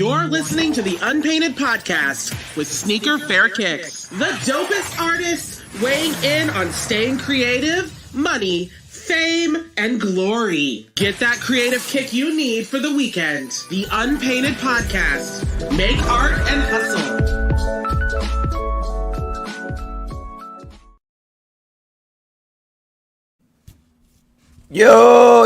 You're listening to the Unpainted podcast with Sneaker Fair Kicks, the dopest artists weighing in on staying creative, money, fame, and glory. Get that creative kick you need for the weekend. The Unpainted podcast. Make art and hustle. Yo.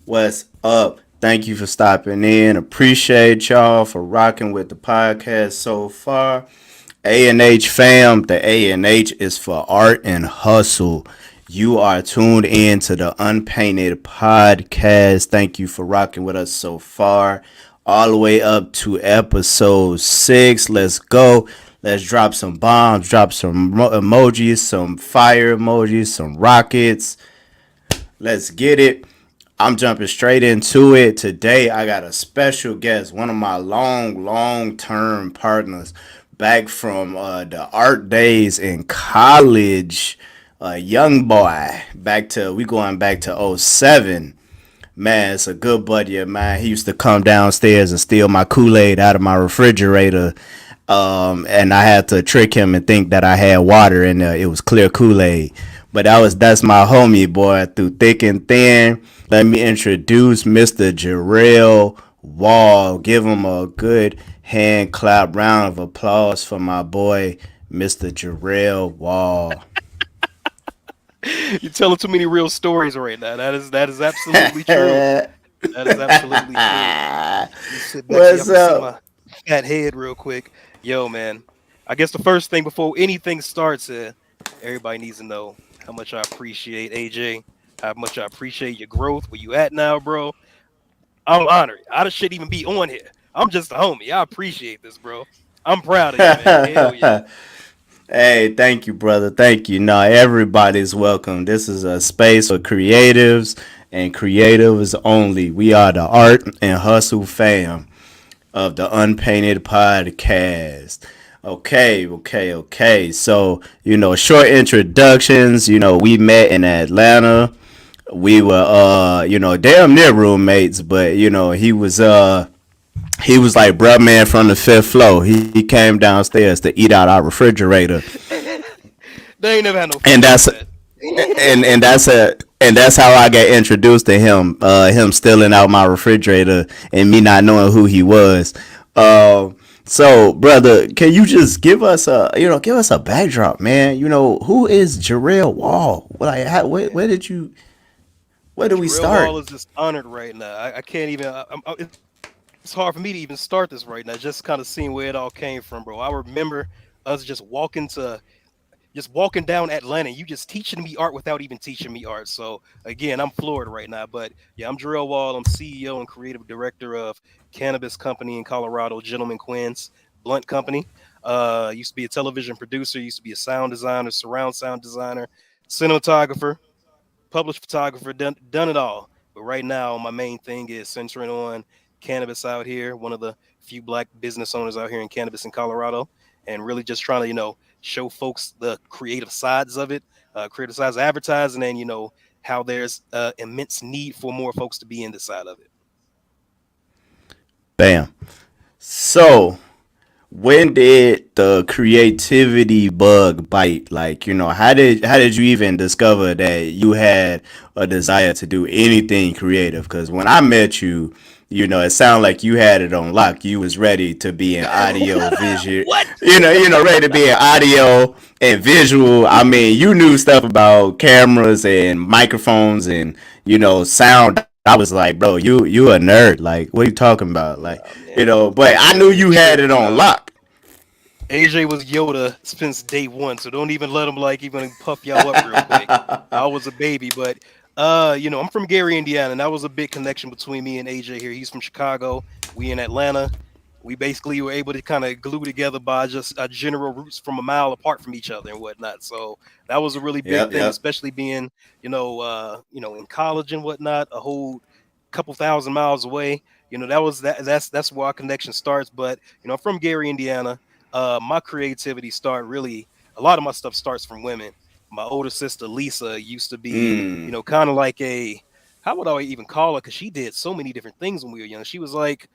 What's up? Thank you for stopping in. Appreciate y'all for rocking with the podcast so far. A&H fam, the A&H is for art and hustle. You are tuned in to the Unpainted podcast. Thank you for rocking with us so far. All the way up to episode 6. Let's go. Let's drop some bombs, drop some emojis, some fire emojis, some rockets. Let's get it. I'm jumping straight into it. Today, I got a special guest, one of my long-term partners back from the art days in college. Young boy, we going back to '07. Man, it's a good buddy of mine. He used to come downstairs and steal my Kool-Aid out of my refrigerator. And I had to trick him and think that I had water in there. It was clear Kool-Aid. But that's my homie, boy, through thick and thin. Let me introduce Mr. Jarell Wall. Give him a good hand clap, round of applause for my boy, Mr. Jarell Wall. You're telling too many real stories right now. That is absolutely true. That is absolutely true. You sit back, What's up? See my fat head real quick. Yo, man. I guess the first thing before anything starts, everybody needs to know how much I appreciate AJ, how much I appreciate your growth. Where you at now, bro? I'm honored. I shouldn't even be on here. I'm just a homie. I appreciate this, bro. I'm proud of you, man. Hell yeah. Hey, thank you, brother. Thank you. No, everybody's welcome. This is a space for creatives and creatives only. We are the art and hustle fam of the Unpainted podcast. Okay. So, short introductions. We met in Atlanta. We were, damn near roommates, but, he was like, bruh, man, from the fifth floor. He came downstairs to eat out our refrigerator. They ain't never had no fun And that's like that. and that's how I got introduced to him. Him stealing out my refrigerator and me not knowing who he was. So, brother, can you just give us a backdrop, man? Who is Jarell Wall? Where did we Jarell start? Wall is just honored right now. I can't even. It's hard for me to even start this right now. Just kind of seeing where it all came from, bro. I remember us just walking down Atlanta. You just teaching me art without even teaching me art. So again, I'm floored right now. But yeah, I'm Jarell Wall. I'm CEO and creative director of cannabis company in Colorado, Gentleman Quinn's Blunt Company. Used to be a television producer. Used to be a sound designer, surround sound designer, cinematographer, published photographer, done it all. But right now, my main thing is centering on cannabis out here. One of the few black business owners out here in cannabis in Colorado, and really just trying to show folks the creative sides of it, creative sides of advertising, and how there's immense need for more folks to be in the side of it. Bam. So, when did the creativity bug bite? Like, how did you even discover that you had a desire to do anything creative? Because when I met you, it sounded like you had it on lock. You was ready to be in audio, visual. What? Ready to be in audio and visual. I mean, you knew stuff about cameras and microphones and sound. I was like, bro, you a nerd. Like, what are you talking about? Like, Oh, man. but I knew you had it on Nah. lock. AJ was Yoda since day one, so don't even let him even puff y'all up real quick. I was a baby, but I'm from Gary, Indiana, and that was a big connection between me and AJ here. He's from Chicago, we in Atlanta. We basically were able to kind of glue together by just our general roots from a mile apart from each other and whatnot. So that was a really big Yep, thing, yep. especially being, in college and whatnot, a whole couple thousand miles away. That's where our connection starts. But I'm from Gary, Indiana. My creativity started really. A lot of my stuff starts from women. My older sister Lisa used to be, Mm. kind of like a how would I even call her? Because she did so many different things when we were young. She was like,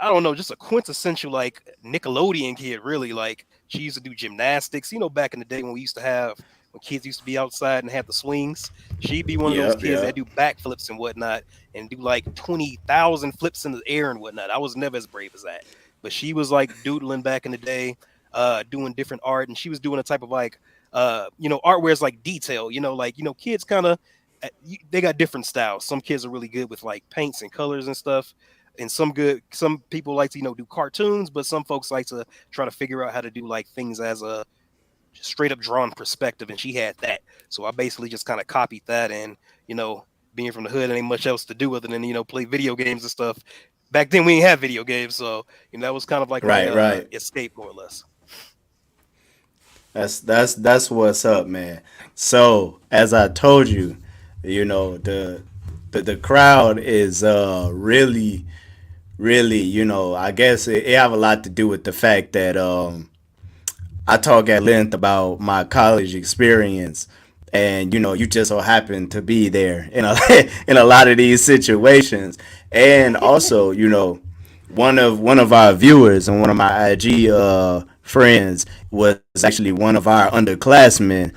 I don't know, just a quintessential like Nickelodeon kid, really. Like she used to do gymnastics. Back in the day when we used to have when kids used to be outside and have the swings, she'd be one of those Yep, kids that yep. do backflips and whatnot and do like 20,000 flips in the air and whatnot. I was never as brave as that, but she was like doodling back in the day, doing different art, and she was doing a type of like, art where it's like detail. Like kids kind of they got different styles. Some kids are really good with like paints and colors and stuff, and some people like to do cartoons, but some folks like to try to figure out how to do like things as a straight up drawn perspective, and she had that. So I basically just kind of copied that, and you know being from the hood, ain't much else to do other than play video games and stuff. Back then we didn't have video games, so that was kind of like my Right, right. escape, more or less. That's what's up, man. So as I told you, the crowd is really really, I guess it have a lot to do with the fact that I talk at length about my college experience, and you just so happen to be there in a in a lot of these situations, and also one of our viewers and one of my IG friends was actually one of our underclassmen.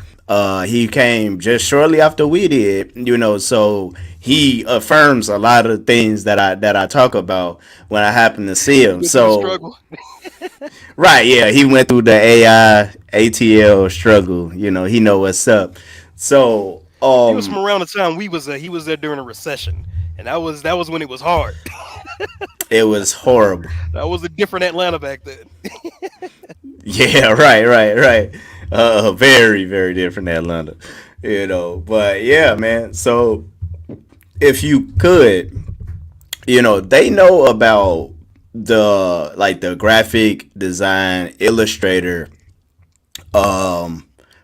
He came just shortly after we did, so he affirms a lot of things that I talk about when I happen to see him. Went through the So struggle. right, yeah, he went through the AI ATL struggle. He know what's up. So, He was from around the time we was there. He was there during a recession, and that was when it was hard. it was horrible. That was a different Atlanta back then. Yeah, right. Very, very different Atlanta. But yeah, man. So if you could, they know about the graphic design illustrator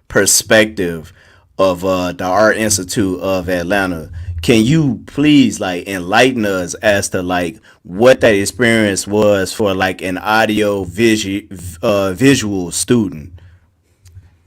perspective of the Art Institute of Atlanta. Can you please like enlighten us as to like what that experience was for like an visual student?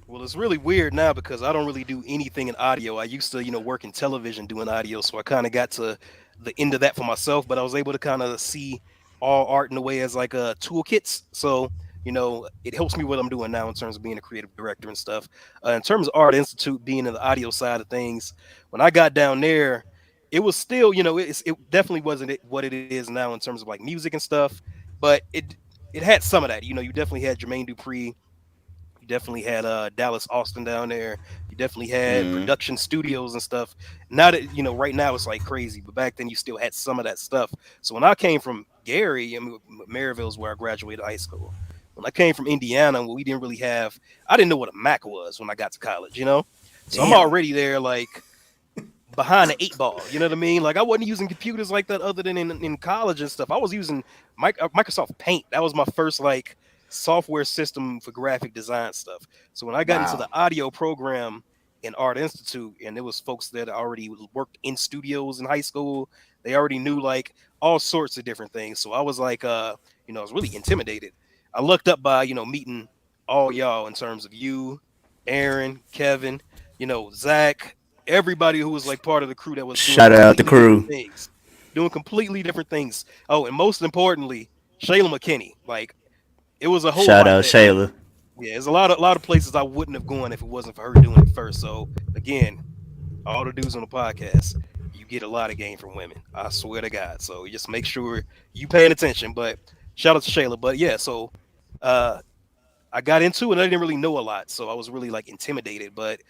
Well, it's really weird now because I don't really do anything in audio. I used to, work in television doing audio, so I kind of got to the end of that for myself. But I was able to kind of see all art in a way as like toolkits. So, it helps me what I'm doing now in terms of being a creative director and stuff. In terms of Art Institute being in the audio side of things, when I got down there, it was still, it definitely wasn't what it is now in terms of like music and stuff, but it had some of that. You definitely had Jermaine Dupri. You definitely had Dallas Austin down there. You definitely had production studios and stuff. Now that right now it's like crazy, but back then you still had some of that stuff. So when I came from Gary, I mean, Maryville is where I graduated high school. When I came from Indiana, we didn't really have. I didn't know what a Mac was when I got to college. So I'm Damn. already there, like behind the eight ball. You know what I mean? Like I wasn't using computers like that other than in college and stuff. I was using Microsoft Paint. That was my first like software system for graphic design stuff. So when I got into the Wow. audio program in Art Institute, and there was folks that already worked in studios in high school, they already knew like all sorts of different things. So I was like, I was really intimidated. I looked up by meeting all y'all in terms of you, Aaron, Kevin, Zach, everybody who was like part of the crew that was doing Shout out the completely different crew. things, doing completely different things. Oh, and most importantly, Shayla McKinney. Like it was a whole Shout lot out that like Shayla. yeah, there's a lot of places I wouldn't have gone if it wasn't for her doing it first. So again, all the dudes on the podcast, you get a lot of game from women. I swear to God. So you just make sure you paying attention. But shout out to Shayla. But yeah, so uh I got into it and I didn't really know a lot. So I was really like intimidated. But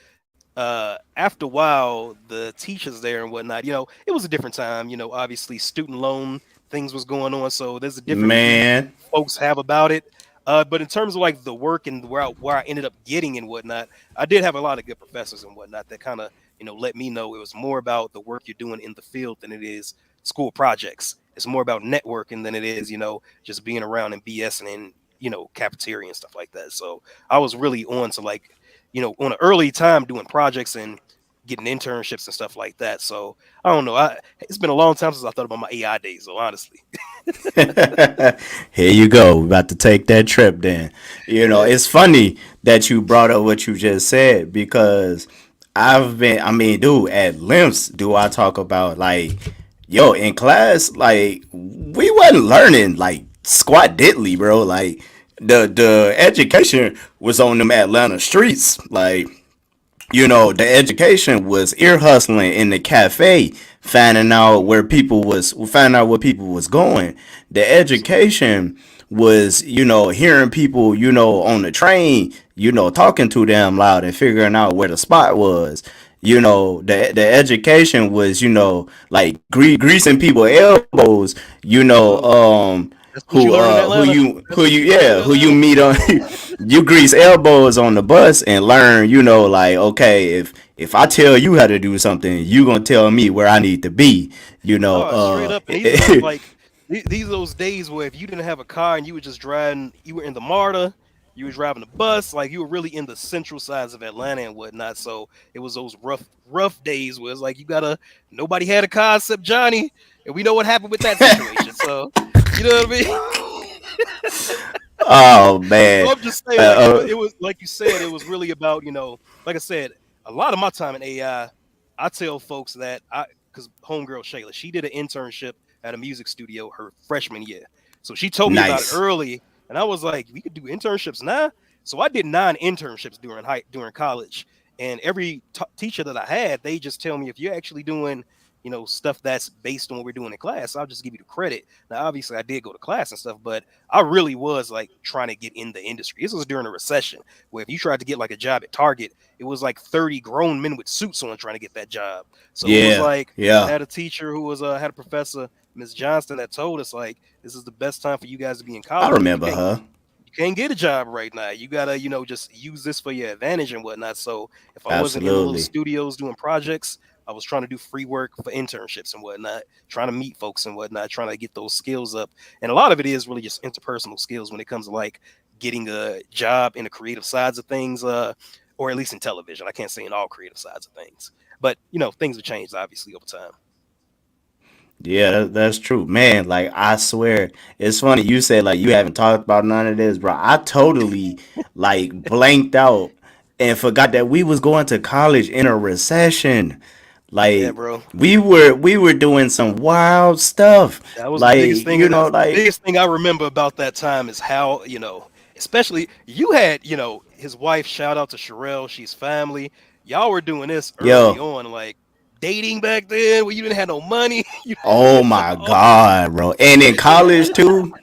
after a while, the teachers there and whatnot, it was a different time. Obviously student loan things was going on, so there's a different view Man. folks have about it. But in terms of like the work and where I ended up getting and whatnot, I did have a lot of good professors and whatnot that kind of let me know it was more about the work you're doing in the field than it is school projects. It's more about networking than it is just being around and BSing in cafeteria and stuff like that. So I was really on to like on an early time doing projects and getting internships and stuff like that. So I don't know. It's been a long time since I thought about my AI days. So honestly, Here you go. We're about to take that trip then. yeah, It's funny that you brought up what you just said because I mean, dude, at lengths do I talk about like, yo, in class, like we wasn't learning like squat diddly, bro. Like the education was on them Atlanta streets, like the education was ear hustling in the cafe, finding out where people was going. The Absolutely. education was, hearing people, on the train, talking to them loud and figuring out where the spot was. The education was, like greasing people elbows, Absolutely. That's what you learn in Atlanta. That's what you learn in who you Atlanta. meet on you grease elbows on the bus and learn, like, okay, if I tell you how to do something, you gonna tell me where I need to be, Oh, straight up. And these are those like these are those days where if you didn't have a car and you were just driving, you were in the MARTA, you were driving the bus, like you were really in the central sides of Atlanta and whatnot. So it was those rough days where it's like you gotta nobody had a car except Johnny, and we know what happened with that situation. So you know what I mean? oh So man. I'm just saying, like it was like you said, it was really about like I said, a lot of my time in I tell folks that because homegirl Shayla, she did an internship at a music studio her freshman year, so she told me about it Nice. early, and I was like, we could do internships now. So I did 9 internships during college, and every teacher that I had, they just tell me if you're actually doing stuff that's based on what we're doing in class, I'll just give you the credit. Now, obviously, I did go to class and stuff, but I really was like trying to get in the industry. This was during a recession where if you tried to get like a job at Target, it was like 30 grown men with suits on trying to get that job. So it was Yeah, like I yeah. had a teacher who was had a professor, Miss Johnston, that told us like this is the best time for you guys to be in I college because remember her. you can't get a job right now. You gotta, just use this for your advantage and whatnot. So if I wasn't in the little Absolutely. studios doing projects, I was trying to do free work for internships and whatnot, trying to meet folks and whatnot, trying to get those skills up. And a lot of it is really just interpersonal skills when it comes to like getting a job in the creative sides of things, or at least in television. I can't say in all creative sides of things, but things have changed obviously over time. Yeah, that's true, man. Like I swear, it's funny you said like you haven't talked about none of this, bro. I totally like blanked out and forgot that we was going to college in a recession. Yeah, Like bro. we were doing some wild stuff. That was the Like biggest thing. That's the biggest thing I remember about that time is how, especially you had, his wife, shout out to Jarell, she's family. Y'all were doing this early yo, on, like dating back then where you didn't have no money. oh my Oh, god, bro. And in college too,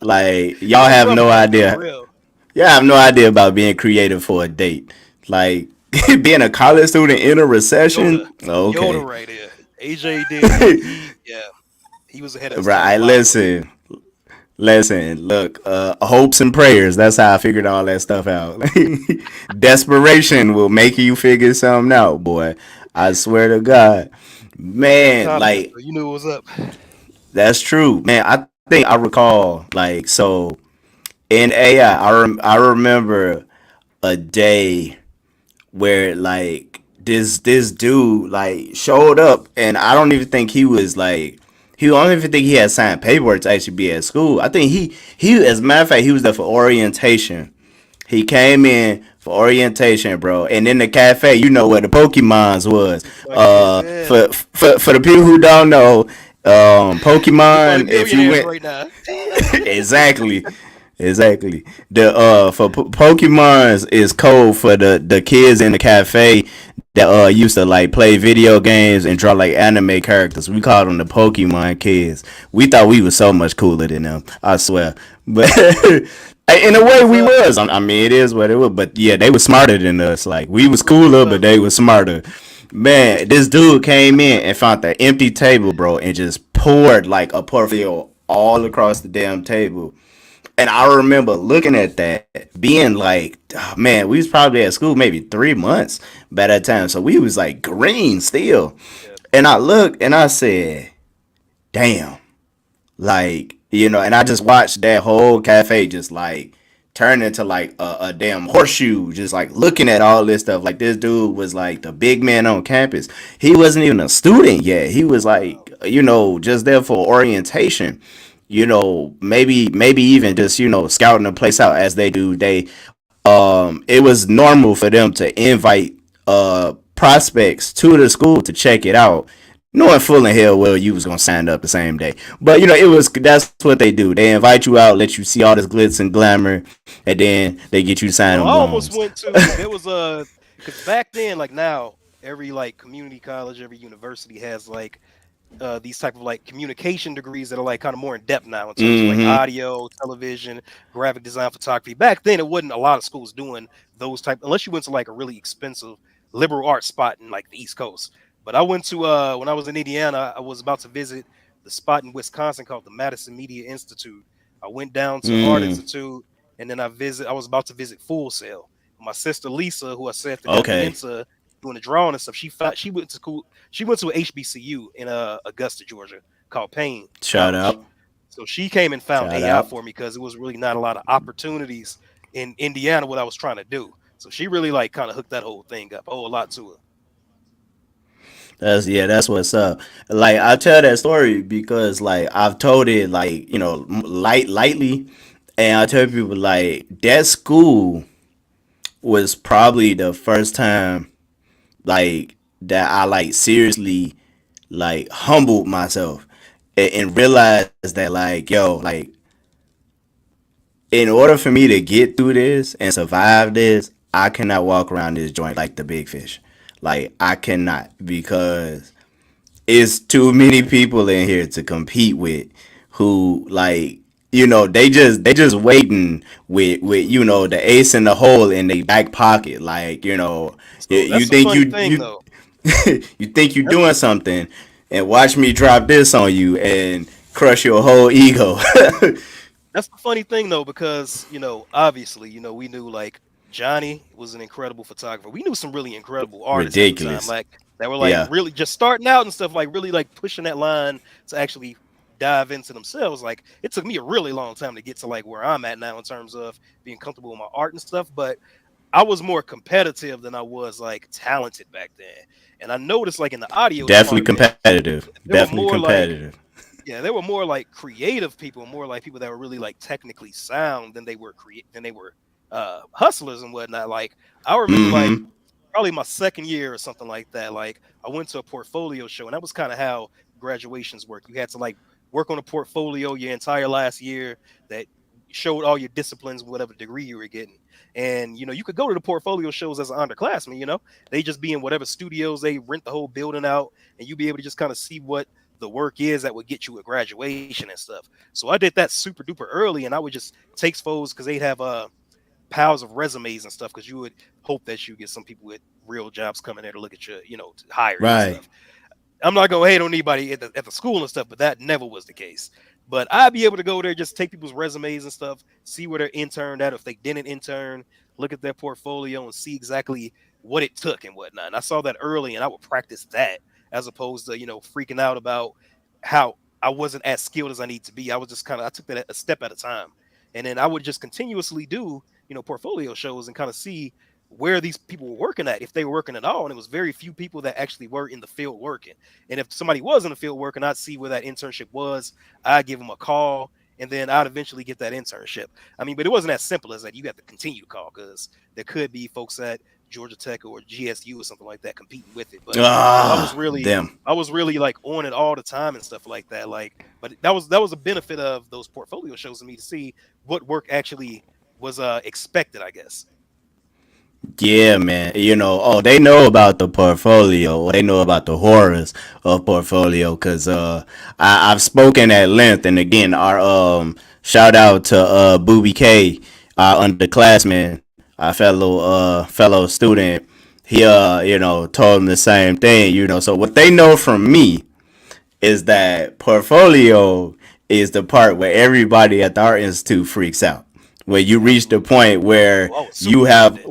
like it y'all was have rough no though, for idea. real. Yeah, I have no idea about being creative for a date. Like being a college student in a Yoda. recession. Yoda Okay. right here. AJ did yeah, he was ahead of his time a Right. lot though. Listen. Look, hopes and prayers. That's how I figured all that stuff out. Desperation will make you figure something out, boy. I swear to God, Good man. confidence Like though. You knew it was up. that's true, man. I think I recall like so in AI. I remember a day where like this dude like showed up and I don't even think he was like he don't even think he had signed paperwork to actually be at school. I think he as a matter of fact he was there for orientation. He came in for orientation, bro. And in the cafe, you know where the Pokemons was. Exactly. Yeah. For the people who don't know, They probably Pokemon, if you millionaires went right now. exactly. Exactly. The for Pokemon's is code for the kids in the cafe that used to like play video games and draw like anime characters. We called them the Pokemon kids. We thought we was so much cooler than them. I swear. But in a That's way what's we up. was. I mean it is what it was. But yeah, they was smarter than us. Like we was That's what's cooler, but up. they was smarter. Man, this dude came in and found the empty table, bro, and just poured like a portfolio all across the damn table. And I remember looking at that, being like, oh, man, we was probably at school maybe 3 months by that time. So we was like green still. Yeah. And I looked and I said, damn. Like, and I just watched that whole cafe just like turn into like a damn horseshoe, just like looking at all this stuff. Like this dude was like the big man on campus. He wasn't even a student yet. He was Wow. like, just there for orientation. Maybe even just, scouting the place out as they do. It was normal for them to invite prospects to the school to check it out, knowing full and hell well you was gonna sign up the same day. But that's what they do. They invite you out, let you see all this glitz and glamour, and then they get you to sign Bro, them I almost loans. went to there was a because back then, like now, every like community college, every university has like these type of like communication degrees that are like kind of more in depth now in terms of like Mm-hmm. audio, television, graphic design, photography. Back then, it wasn't a lot of schools doing those type unless you went to like a really expensive liberal arts spot in like the East Coast. But I went to when I was in Indiana, I was about to visit the spot in Wisconsin called the Madison Media Institute. I went down to Art Mm. Institute, and then I was about to visit Full Sail. My sister Lisa, who I said that got me Okay. into doing the drawing and stuff, she went to school. She went to a HBCU in Augusta, Georgia, called Payne Shout College. out. So she came and found Shout AI out. for me because it was really not a lot of opportunities in Indiana what I was trying to do. So she really like kind of hooked that whole thing up. Oh, a lot to it. That's what's up. Like I tell that story because like I've told it like lightly, and I tell people like that school was probably the first time like that I like seriously like humbled myself and realized that like in order for me to get through this and survive this, I cannot walk around this joint like the big fish. Like I cannot because it's too many people in here to compete with who like they just waiting with the ace in the hole in their back pocket like So you that's the think funny you thing though. you think you're That's doing something and watch me drop this on you and crush your whole ego. That's the funny thing though, because obviously, we knew like Johnny was an incredible photographer. We knew some really incredible artists at the time, Ridiculous. like that were like Yeah, really just starting out and stuff, like really like pushing that line to actually dive into themselves. Like it took me a really long time to get to like where I'm at now in terms of being comfortable with my art and stuff. But I was more competitive than I was like talented back then. And I noticed like in the audio definitely department, competitive. there were Definitely more like competitive. yeah, they were more like creative people, more like people that were really like technically sound than they were hustlers and whatnot. Like I remember like Mm-hmm. probably my second year or something like that. Like I went to a portfolio show, and that was kind of how graduations work. You had to like work on a portfolio your entire last year that showed all your disciplines, whatever degree you were getting. And you could go to the portfolio shows as an underclassman. They just be in whatever studios, they rent the whole building out, and you be able to just kind of see what the work is that would get you a graduation and stuff. So I did that super duper early, and I would just take photos because they'd have piles of resumes and stuff, because you would hope that you get some people with real jobs coming there to look at you, to hire you and Right. stuff. I'm not gonna hate on anybody at the school and stuff, but that never was the case. But I'd be able to go there, just take people's resumes and stuff, see where they're interned at. If they didn't intern, look at their portfolio and see exactly what it took and whatnot. And I saw that early, and I would practice that as opposed to freaking out about how I wasn't as skilled as I need to be. I was just I took that a step at a time, and then I would just continuously do portfolio shows and kind of see where these people were working at, if they were working at all. And it was very few people that actually were in the field working. And if somebody was in the field working, I'd see where that internship was. I'd give them a call, and then I'd eventually get that internship. I mean, but it wasn't as simple as that. You have to continue to call, because there could be folks at Georgia Tech or GSU or something like that competing with it. But Ah, them. I was really like on it all the time and stuff like that. Like, but that was a benefit of those portfolio shows to me, to see what work actually was expected, I guess. Yeah, man. Oh, they know about the portfolio. Or they know about the horrors of portfolio because I've spoken at length. And again, our shout out to Booby K, our underclassman, our fellow student. He told him the same thing. So what they know from me is that portfolio is the part where everybody at the art institute freaks out. Where you reach the point where Oh, I was super you cool with have it.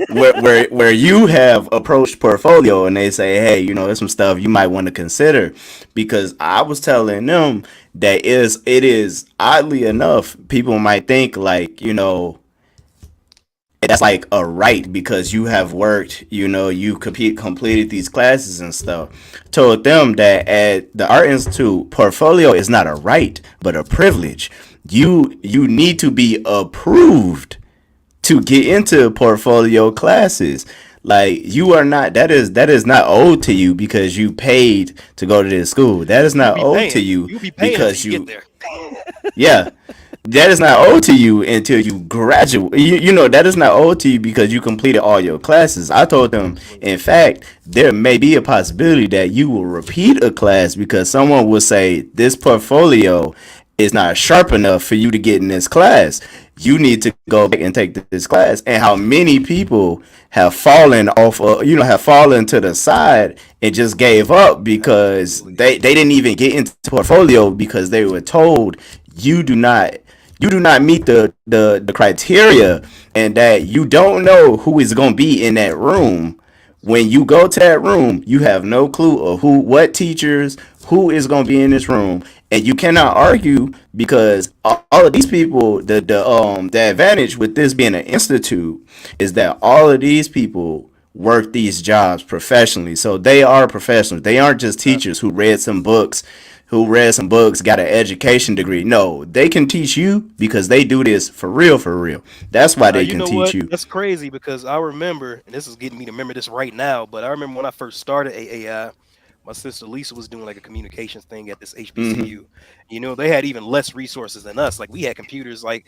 where you have approached portfolio and they say, hey, there's some stuff you might want to consider, because I was telling them that it is oddly enough, people might think like that's like a right because you have worked, you completed these classes and stuff. Told them that at the art institute, portfolio is not a right but a privilege. You need to be approved to get into portfolio classes. Like you are not that is not owed to you because you paid to go to this school. That is You'll not be owed to paying. you You'll be paying until because you get you there. yeah. That is not owed to you until you graduate. You know, that is not owed to you because you completed all your classes. I told them, in Absolutely. fact, there may be a possibility that you will repeat a class because someone will say, this portfolio is not sharp enough for you to get in this class. You need to go back and take this class. And how many people have fallen off, have fallen to the side and just gave up because Absolutely. they didn't even get into portfolio because they were told you do not you do not meet the criteria and that you don't know who is going to be in that room. When you go to that room, you have no clue of what teachers, who is going to be in this room, and you cannot argue because all of these people, the advantage with this being an institute is that all of these people work these jobs professionally. So they are professionals. They aren't just teachers who read some books, got an education degree. No, they can teach you because they do this for real, for real. That's why Now they you can know teach what? you. That's crazy because I remember, and this is getting me to remember this right now. But I remember when I first started AAI, my sister Lisa was doing like a communications thing at this Hmm. HBCU. They had even less resources than us. Like we had computers, like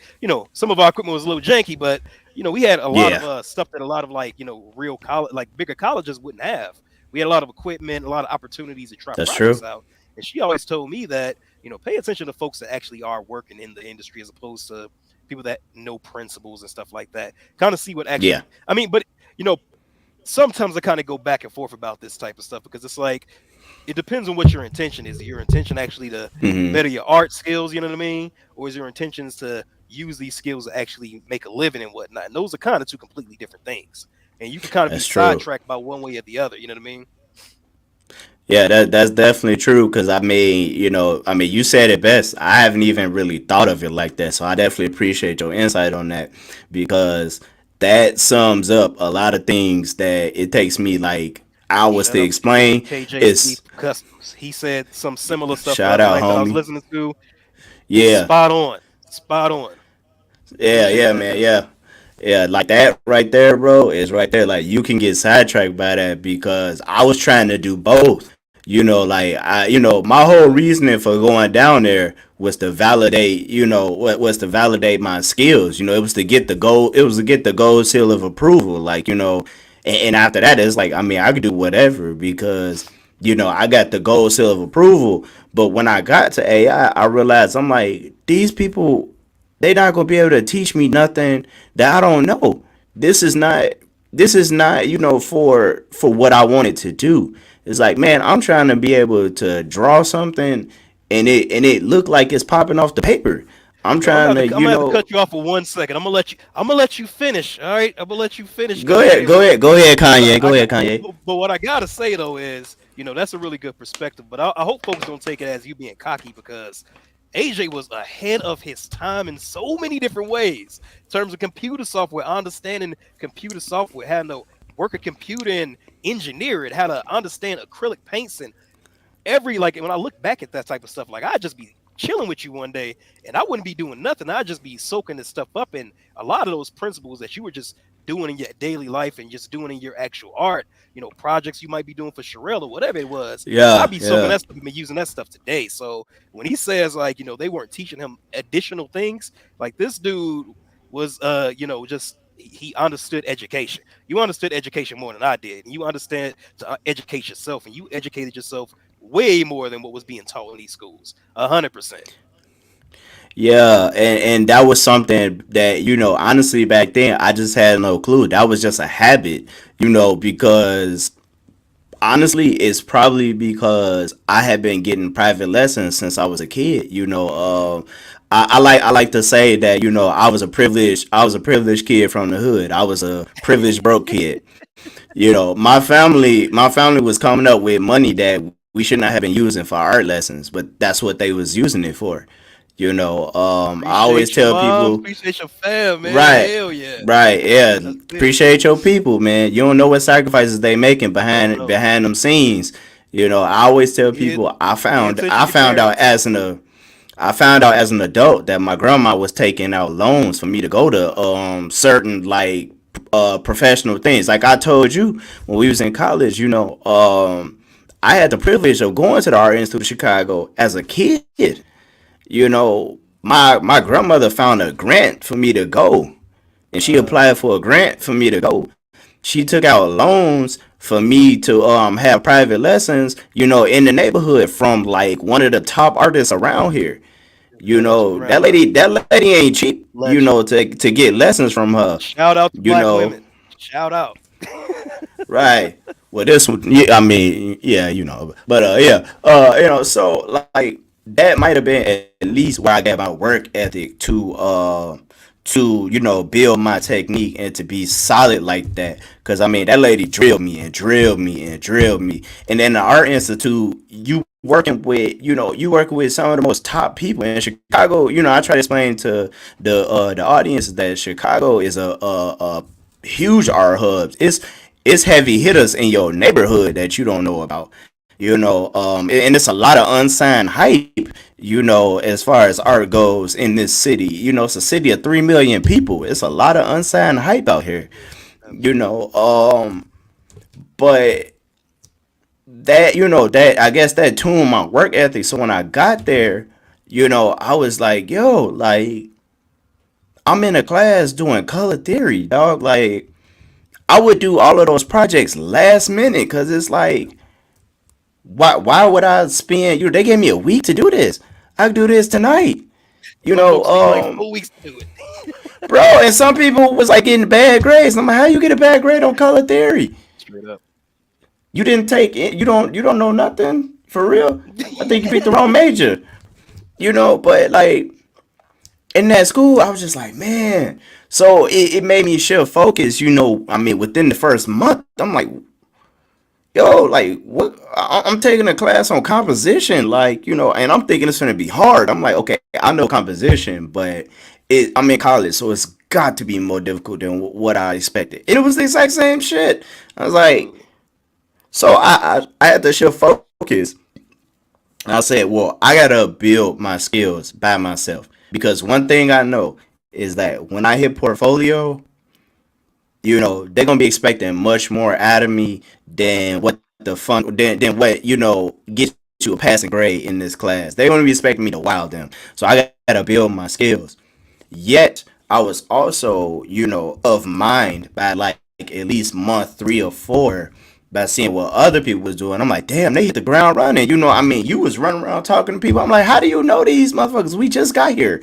some of our equipment was a little janky, but we had a lot of Yeah, stuff that a lot of like real college, like bigger colleges wouldn't have. We had a lot of equipment, a lot of opportunities to try that's projects true. out. And she always told me that pay attention to folks that actually are working in the industry as opposed to people that know principles and stuff like that. Kind of see what Yeah. actually. I mean, but you know, sometimes I kind of go back and forth about this type of stuff because it's like it depends on what your intention is. Is your intention actually to Hmm. better your art skills? You know what I mean? Or is your intentions to use these skills to actually make a living and whatnot? And those are kind of two completely different things. And you can kind of be That's true. sidetracked by one way or the other. You know what I mean? Yeah, that's definitely true. Because I mean, you said it best. I haven't even really thought of it like that. So I definitely appreciate your insight on that because that sums up a lot of things that it takes me like hours Shout to out to explain. KJC It's Customs. He said some similar stuff the shout other out, night that I was homie. listening to. Yeah, Spot on. Spot on. yeah, Appreciate yeah, that, man, man. yeah. Yeah, like that right there, bro, is right there. Like you can get sidetracked by that because I was trying to do both. Like my whole reasoning for going down there was to validate, what was to validate my skills. It was to get the gold. It was to get the gold seal of approval. Like and after that, it's like I mean I could do whatever because I got the gold seal of approval. But when I got to AI, I realized I'm like these people they not gonna be able to teach me nothing that I don't know. This is not for what I wanted to do. It's like, man, I'm trying to be able to draw something and it look like it's popping off the paper. I'm Well, trying to, I'm gonna have to cut you off for 1 second. I'm gonna let you finish. All right, I'm gonna let you finish go because ahead, go ahead, go ahead, what Kanye. Go I ahead, got. Kanye. But what I gotta say though is, that's a really good perspective. But I hope folks don't take it as you being cocky because AJ was ahead of his time in so many different ways. In terms of computer software, understanding computer software, how to work a computer and engineer it, how to understand acrylic paints and every like when I look back at that type of stuff, like I'd just be chilling with you one day and I wouldn't be doing nothing. I'd just be soaking this stuff up. And a lot of those principles that you were just doing in your daily life and just doing in your actual art, projects you might be doing for Jarell or whatever it was, I'd Yeah, be soaking yeah. that stuff and be using that stuff today. So when he says like, they weren't teaching him additional things, like this dude was just he understood education. You understood education more than I did. And you understand to educate yourself and you educated yourself way more than what was being taught in these schools. 100%. Yeah, and that was something that honestly back then I just had no clue. That was just a habit, because honestly, it's probably because I had been getting private lessons since I was a kid. I like to say that I was a privileged kid from the hood. I was a privileged broke kid. My family was coming up with money that we should not have been using for art lessons, but that's what they was using it for. I always Appreciate your tell moms. people, Appreciate your fam, man. right, Hell yeah. right, yeah. That's it. Appreciate your people, man. You don't know what sacrifices they making I don't behind know. behind them scenes. I always tell Pay, people I pay found attention I to your found out parents. as an adult that my grandma was taking out loans for me to go to certain like professional things. Like I told you when we was in college, I had the privilege of going to the Art Institute of Chicago as a kid. My grandmother found a grant for me to go, and she applied for a grant for me to go. She took out loans for me to have private lessons, in the neighborhood from like one of the top artists around here. Shout out to your That grandma. lady ain't cheap, Legend. to get lessons from her. Shout out to You black know, women. Shout out. right. Well, this one, yeah, I mean, yeah, but yeah, so like that might have been at least where I got my work ethic to build my technique and to be solid like that. Because I mean, that lady drilled me and drilled me and drilled me. And then the Art Institute, you working with some of the most top people in Chicago. I try to explain to the audience that Chicago is a huge art hub. It's heavy hitters in your neighborhood that you don't know about. And it's a lot of unsigned hype, as far as art goes in this city. It's a city of 3 million people. It's a lot of unsigned hype out here. you Absolutely. know but that I guess that tuned my work ethic. So when I got there, I was like, yo, like I'm in a class doing color theory, dog. Like I would do all of those projects last minute because it's like, why would I spend, they gave me a week to do this. I could do this tonight. you Some know folks need like um 4 weeks to do it. bro, and some people was like getting bad grades. I'm like, how you get a bad grade on color theory? Straight up. You didn't take it. You don't know nothing for real. I think you picked the wrong major. But like in that school, I was just like, man. So it made me shift focus. I mean, within the first month, I'm like, yo, like what? I'm taking a class on composition, like and I'm thinking it's gonna be hard. I'm like, okay, I know composition, but I'm in college, so it's got to be more difficult than what I expected. And it was the exact same shit. I was like, Absolutely. so I had to shift focus. I said, well, I gotta build my skills by myself because one thing I know is that when I hit portfolio, they're gonna be expecting much more out of me than what the fun than what gets you a passing grade in this class. They're gonna be expecting me to wow them. So I gotta build my skills. Yet I was also, of mind by like at least month 3 or 4 by seeing what other people was doing. I'm like, damn, they hit the ground running. I mean, you was running around talking to people. I'm like, how do you know these motherfuckers? We just got here.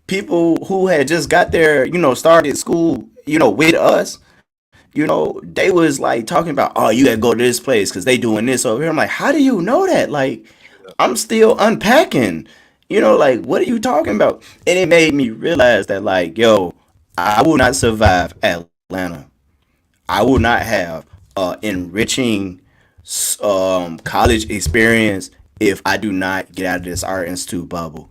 People who had just got there, started school, with us, they was like talking about, oh, you gotta go to this place because they doing this over here. I'm like, how do you know that? Like, I'm still unpacking. Like, what are you talking about? And it made me realize that, like, yo, I will not survive Atlanta. I will not have enriching college experience if I do not get out of this art institute bubble.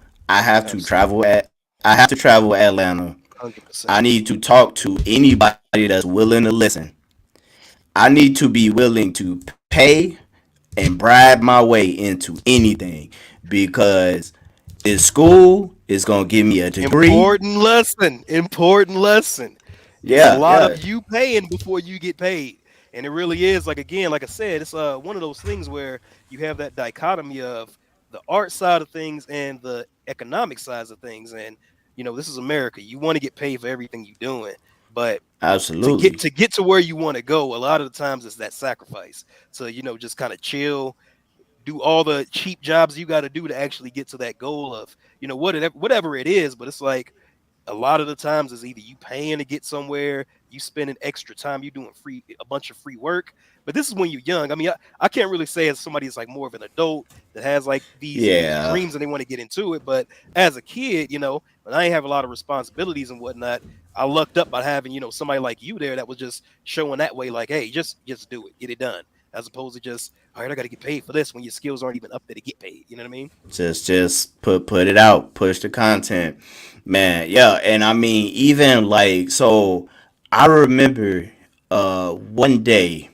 Absolutely. I have to travel Atlanta. I 100%. need to talk to anybody that's willing to listen. I need to be willing to pay and bribe my way into anything because this school is gonna give me a degree. Important lesson. Important lesson. It's a Yeah, lot yeah, of you paying before you get paid. And it really is like again, like I said, it's one of those things where you have that dichotomy of the art side of things and the economic sides of things. And this is America. You want to get paid for everything you're doing. But to get absolutely. to get to where you want to go, a lot of the times it's that sacrifice. So, just kind of chill, do all the cheap jobs you got to do to actually get to that goal of, whatever it is. But it's like a lot of the times is either you paying to get somewhere, you spending extra time, you doing a bunch of free work. But this is when you're young. I mean, I can't really say as somebody that's like more of an adult that has like these Yeah, dreams and they want to get into it. But as a kid, when I ain't have a lot of responsibilities and whatnot, I lucked up by having somebody like you there that was just showing that way, like, hey, just do it, get it done, as opposed to just all right, I got to get paid for this when your skills aren't even up there to get paid. You know what I mean? just put it out, push the content, man. Yeah, and I mean, even like, so I remember one day,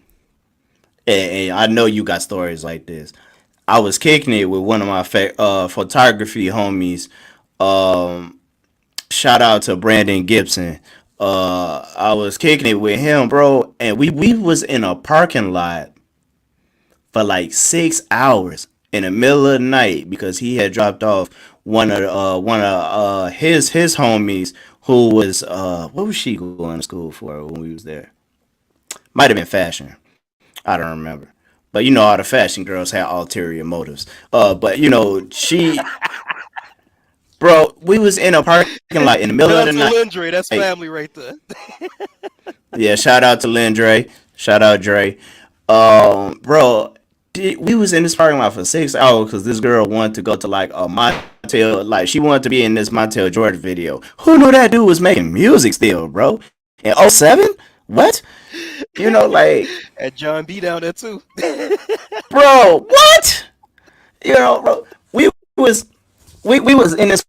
and I know you got stories like this. I was kicking it with one of my photography homies. Um, Shout out to Brandon Gibson. I was kicking it with him, bro, and we was in a parking lot for like 6 hours in the middle of the night because he had dropped off one of his homies who was what was she going to school for when we was there? Might have been fashion. I don't remember. But you know all the fashion girls had ulterior motives. But you know, bro, we was in a parking lot in the middle of the Shout out night. to Lindre. That's family right there. Yeah, shout out to Lynn Dre. Shout out Dre. Bro, we was in this parking lot for 6 hours because this girl wanted to go to like a Montel, like she wanted to be in this Montel George video. Who knew that dude was making music still, bro? In '07? What? You know, like, And John B down there too. bro, what? You know, bro, was we was in this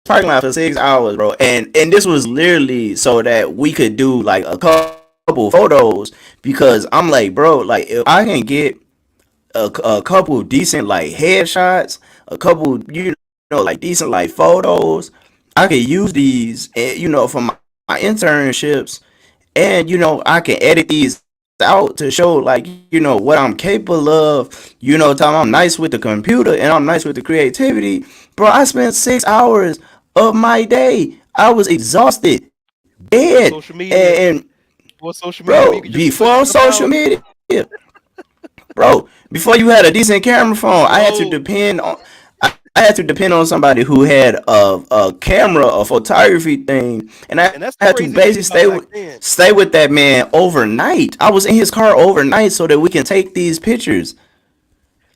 parking lot for 6 hours, bro, and this was literally so that we could do like a couple photos because I'm like, bro, like if I can get a couple decent like headshots, a couple like decent like photos, I could use these, for my internships, and I can edit these out to show like what I'm capable of. Time I'm nice with the computer and I'm nice with the creativity, bro. I spent 6 hours of my day. I was exhausted, Before dead, social media, and before social media, where you bro, could just put before stuff social out, media, bro, before you had a decent camera phone, I had to bro. depend on. I had to depend on somebody who had a camera, a photography thing, and I And that's the had to crazy thing basically about back then. stay with that man overnight. I was in his car overnight so that we can take these pictures.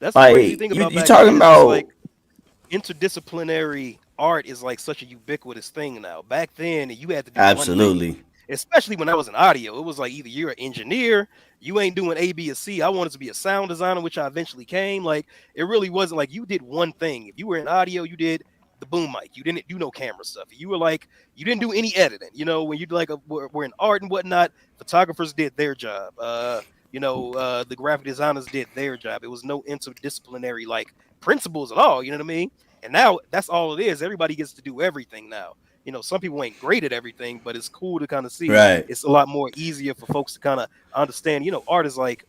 That's the crazy Like thing you, about you back then talking is it's like about interdisciplinary art is like such a ubiquitous thing now. Back then, you had to do one thing, absolutely especially when I was in audio. It was like either you're an engineer, you ain't doing A, B, or C. I wanted to be a sound designer, which I eventually came. Like it really wasn't like you did one thing. If you were in audio, you did the boom mic. You didn't do no camera stuff. You were like you didn't do any editing. When you like were in art and whatnot, photographers did their job. The graphic designers did their job. It was no interdisciplinary like principles at all. You know what I mean? And now that's all it is. Everybody gets to do everything now. Some people ain't great at everything, but it's cool to kind of see right. it's a lot more easier for folks to kind of understand. Art is like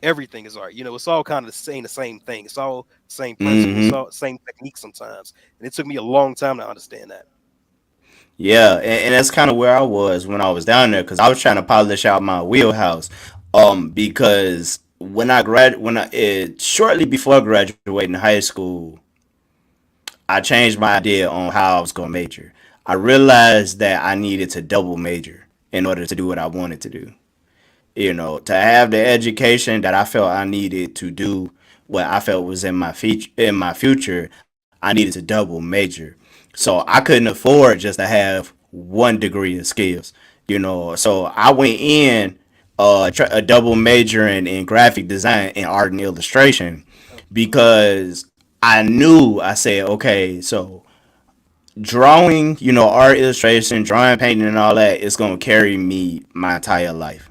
everything is art. It's all kind of the same thing. It's all the same principle. It's Mm-hmm. all the same technique sometimes. And it took me a long time to understand that. Yeah, and that's kind of where I was when I was down there because I was trying to polish out my wheelhouse. Because shortly before graduating high school, I changed my idea on how I was going to major. I realized that I needed to double major in order to do what I wanted to do. To have the education that I felt I needed to do what I felt was in my future, I needed to double major. So I couldn't afford just to have one degree of skills. So I went in a double major in graphic design and art and illustration because I said, okay, so drawing, art illustration, drawing, painting, and all that is going to carry me my entire life.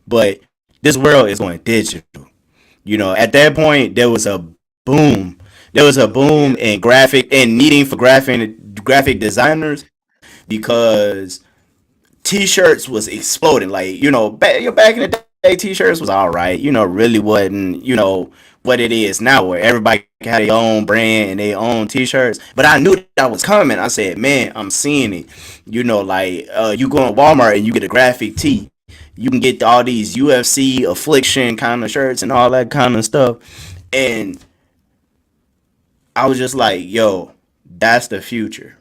But this world is going digital. At that point, there was a boom. There was a Yeah, boom in graphic and needing for graphic designers because t-shirts was exploding. Like back in the day, t-shirts was all right. Really wasn't what it is now, where everybody had their own brand and their own t-shirts. But I knew that was coming. I said, man, I'm seeing it. Like you go in Walmart and you get a graphic tee. You can get all these UFC affliction kind of shirts and all that kind of stuff. And I was just like, yo, that's the future.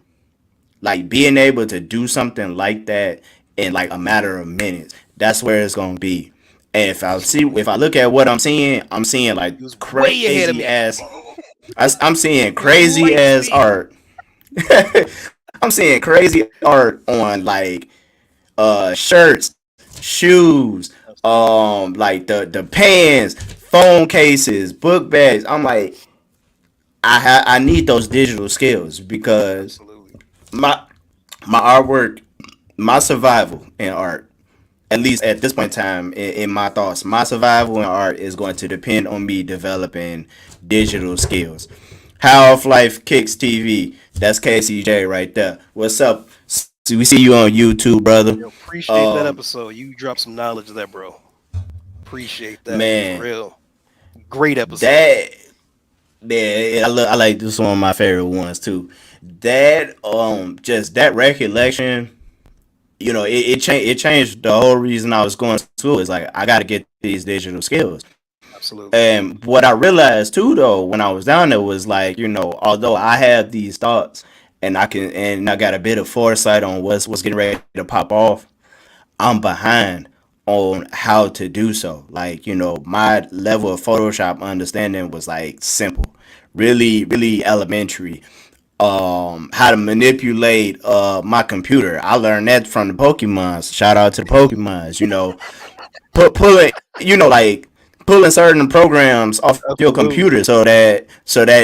Like being able to do something like that in like a matter of minutes, that's where it's gonna be. And if I look at what I'm seeing like you was way ahead of crazy me. ass. I'm seeing You was crazy ass lightspeed. art. I'm seeing crazy art on like shirts, shoes, Absolutely, like the pants, phone cases, book bags. I'm like, I need those digital skills because absolutely. my my artwork, my survival in art, at least at this point in time, in my thoughts, my survival in art is going to depend on me developing digital skills. Half Life Kicks TV. That's KCJ right there. What's up, we see you on YouTube, brother. Yo, appreciate that Um, episode. You dropped some knowledge there, bro. Appreciate that for man, real. Great episode. that yeah, I like this one of my favorite ones too. That just that recollection, it changed the whole reason I was going to school. Is like I got to get these digital skills. Absolutely. And what I realized too, though, when I was down there, was like, although I have these thoughts and I got a bit of foresight on what's getting ready to pop off, I'm behind on how to do so. Like, my level of Photoshop understanding was like simple, really, really elementary. How to manipulate my computer. I learned that from the Pokemons. Shout out to the Pokemons, pulling, like pulling certain programs off your Absolutely. computer so that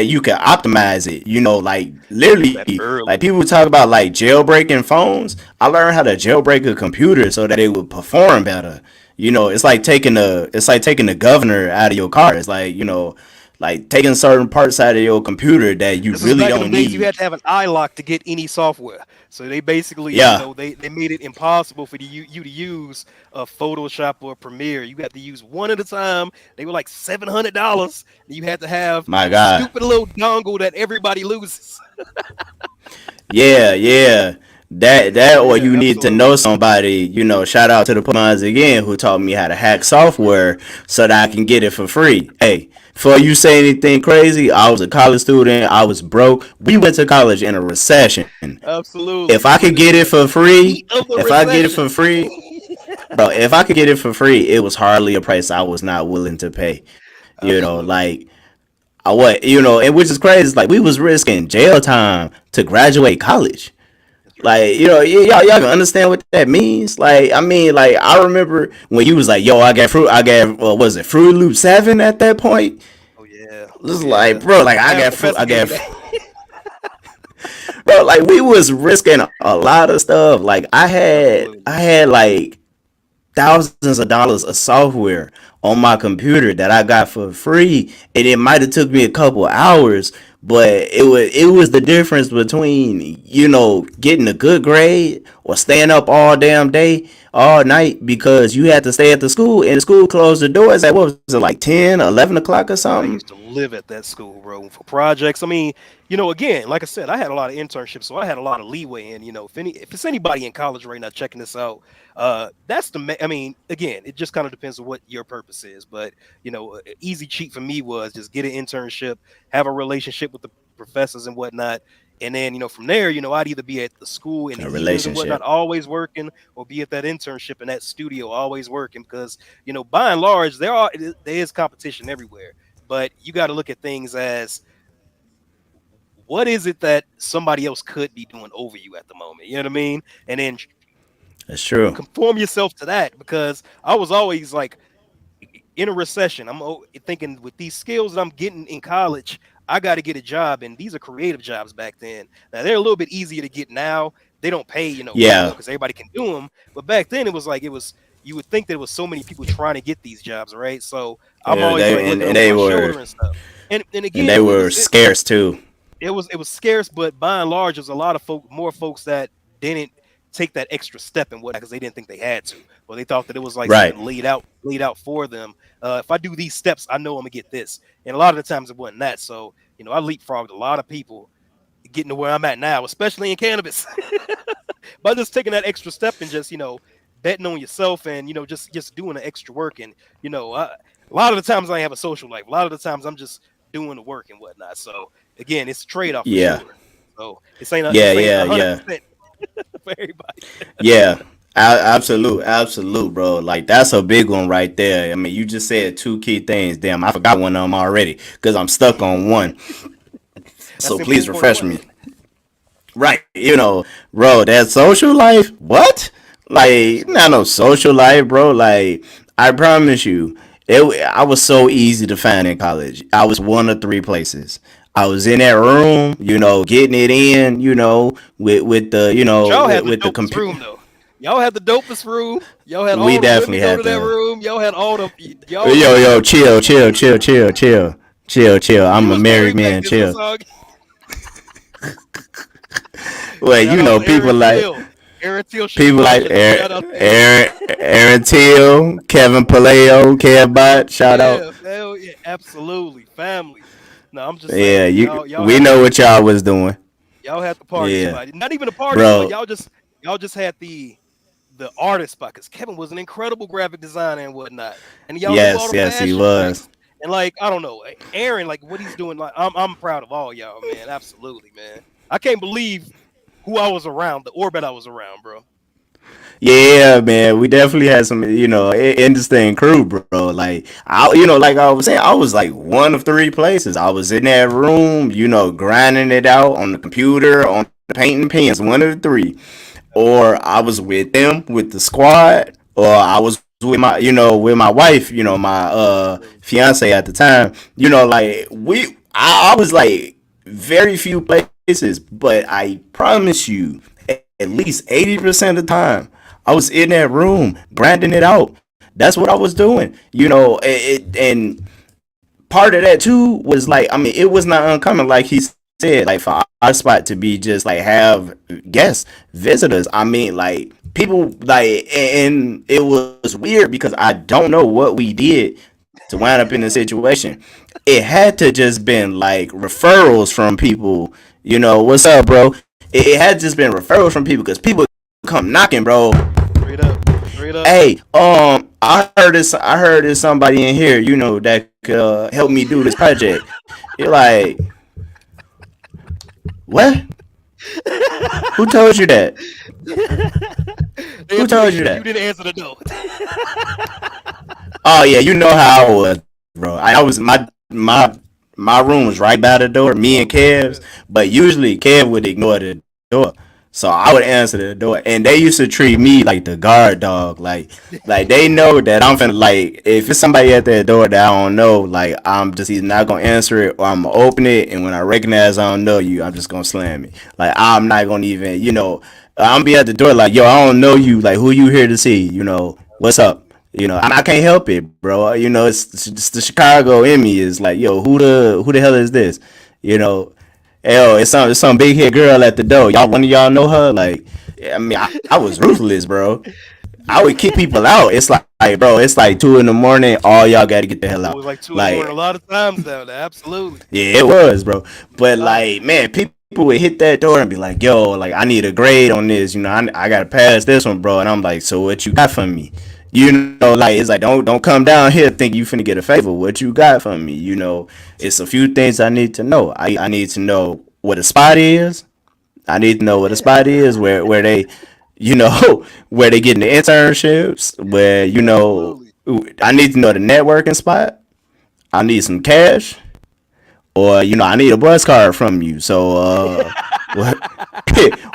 you can optimize it. Like literally, That like early. people talk about like jailbreaking phones. I learned how to jailbreak a computer so that it would perform better. It's like taking the governor out of your car. It's like taking certain parts out of your computer that you This is really back in them don't days you need. had to have an eye lock to get any software. So they basically, Yeah, they made it impossible for you to use a Photoshop or Premiere. You had to use one at a time. They were like $700. You had to have my the God. stupid little dongle that everybody loses. Yeah, yeah. That or Yeah, you need to know absolutely. somebody, shout out to the Pokemons again who taught me how to hack software so that I can get it for free. Hey, before you say anything crazy, I was a college student, I was broke. We went to college in a recession. Absolutely. If I You could went get into it the for free, heat of the if I get it recession. for free, bro, if I could get it for free, it was hardly a price I was not willing to pay. Absolutely. Like and which is crazy, it's like we was risking jail time to graduate college. That's right. Like, y'all can understand what that means. Like, I mean, like, I remember when you was like, "Yo, was it Fruit Loop 7 at that point?" Oh yeah. This Oh is like, yeah. bro, like, Professor gave me that. bro, like, we was risking a lot of stuff. Like, I had, Absolutely. I had like thousands of dollars of software on my computer that I got for free, and it might have took me a couple hours, but it was the difference between getting a good grade or staying up all damn day, all night, because you had to stay at the school, and the school closed the doors at, what was it, like 10, 11 o'clock or Bro, I something. used to live at that school, bro, for projects. I mean, again, like I said, I had a lot of internships, so I had a lot of leeway. And if it's anybody in college right now checking this out, that's I mean, again, it just kind of depends on what your purpose is. But easy cheat for me was just get an internship, have a relationship with the professors and whatnot. And then, from there, I'd either be at the school in A the evenings and whatnot, relationship. always working, or be at that internship in that studio, always working. Because, by and large, there is competition everywhere, but you got to look at things as what is it that somebody else could be doing over you at the moment. You know what I mean? And then That's true. conform yourself to that, because I was always like in a recession. Thinking with these skills that I'm getting in college, I got to get a job. And these are creative jobs back then. Now they're a little bit easier to get now. They don't pay, very well Yeah, because everybody can do them. But back then you would think there was so many people trying to get these jobs, right? So I'm yeah, always like they and, looking and over they my were shoulder and stuff. And and again, they were scarce too. it was scarce, but by and large, there's a lot of more folks that didn't take that extra step and what because they didn't think they had to, or they thought that it was like Right. something laid out for them. If I do these steps, I know I'm gonna get this, and a lot of the times it wasn't that. So I leapfrogged a lot of people getting to where I'm at now, especially in cannabis, by just taking that extra step and just betting on yourself and just doing the extra work. And a lot of the times I have a social life. A lot of the times I'm just doing the work and whatnot. So again, it's a trade off for Yeah. sure. So this ain't Yeah. a hundred Yeah. percent for everybody. Yeah, absolute, bro. Like that's a big one right there. I mean, you just said two key things. Damn, I forgot one of them already because I'm stuck on one. That's So the please important refresh one. me. Right, bro. That social life, what? Like, not no social life, bro. Like, I promise you, I was so easy to find in college. I was one of three places. I was in that room, getting it in, with the, But y'all had the with the dopest computer. room though. Y'all had the dopest room. Y'all had We all the women definitely go to had that the. room. Y'all had all the y'all Yo, literally yo, had chill, chill, chill, chill, chill, chill, chill. you I'm a was married married back man. then, so Chill. Sog. Well, You had all the people Aaron like, Hill. Aaron Till shooting People ball. like Shout out to him. Aaron Till, Kevin Paleo, Kevbot. Shout out. Yeah, hell yeah, absolutely. Family. No, I'm just Yeah, saying, you. y'all We had know what y'all was doing. y'all had the party Yeah, spot. Not even a party spot. bro. Y'all just had the artist spot because Kevin was an incredible graphic designer and whatnot, and y'all do all Yes, the yes, he fashion was. prints. And like I don't know, Aaron, like what he's doing, like I'm proud of all y'all, man. Absolutely, man. I can't believe who I was around, the orbit I was around, bro. Yeah, man, we definitely had some, interesting crew, bro. Like like I was saying, I was like one of three places. I was in that room, grinding it out on the computer, on the painting pens, one of the three. Or I was with them with the squad, or I was with with my wife, my fiance at the time. Like I was like very few places, but I promise you, at least 80% of the time, I was in that room grinding it out. That's what I was doing, and part of that too was like, I mean, it was not uncommon, like he said, like for our spot to be just like have guests, visitors. I mean, like people like, and it was weird because I don't know what we did to wind up in the situation. It had to just been like referrals from people. What's up, bro? It had just been referrals from people because people come knocking, bro. Straight up, straight up. Hey, I heard this. I heard there's somebody in here, that could help me do this project. You're like, what? Who told you that? Who Anthony, told you you that? didn't answer the door. Oh yeah, you know how I was, bro. I was my room was right by the door, me and Kev's, but usually Kev would ignore the door. So I would answer the door, and they used to treat me like the guard dog. Like they know that I'm finna, like, if it's somebody at that door that I don't know, like I'm just either not gonna answer it or I'm gonna open it, and when I recognize I don't know you, I'm just gonna slam it. Like I'm not gonna even, I'm gonna be at the door like, yo, I don't know you, like who you here to see, what's up? And I can't help it, bro. It's the Chicago in me is like, yo, who the hell is this? You know, hell, it's some big hit girl at the door. Y'all, one of y'all know her? Like, yeah, I mean, I was ruthless, bro. I would kick people out. It's like, bro, it's like 2 in the morning. All y'all got to get the hell It out. was like 2 in the morning a Like, lot of times down there. Absolutely. yeah, it was, bro. But Wow. like, man, people would hit that door and be like, "Yo, like, I need a grade on this. I gotta pass this one, bro." And I'm like, "So what you got for me?" Like it's like, don't come down here think you finna get a favor. What you got for me? It's a few things I need to know. I need to know what a spot is. I need to know what a spot is, where they, where they getting the internships. Where Absolutely. I need to know the networking spot. I need some cash, or I need a bus card from you. So what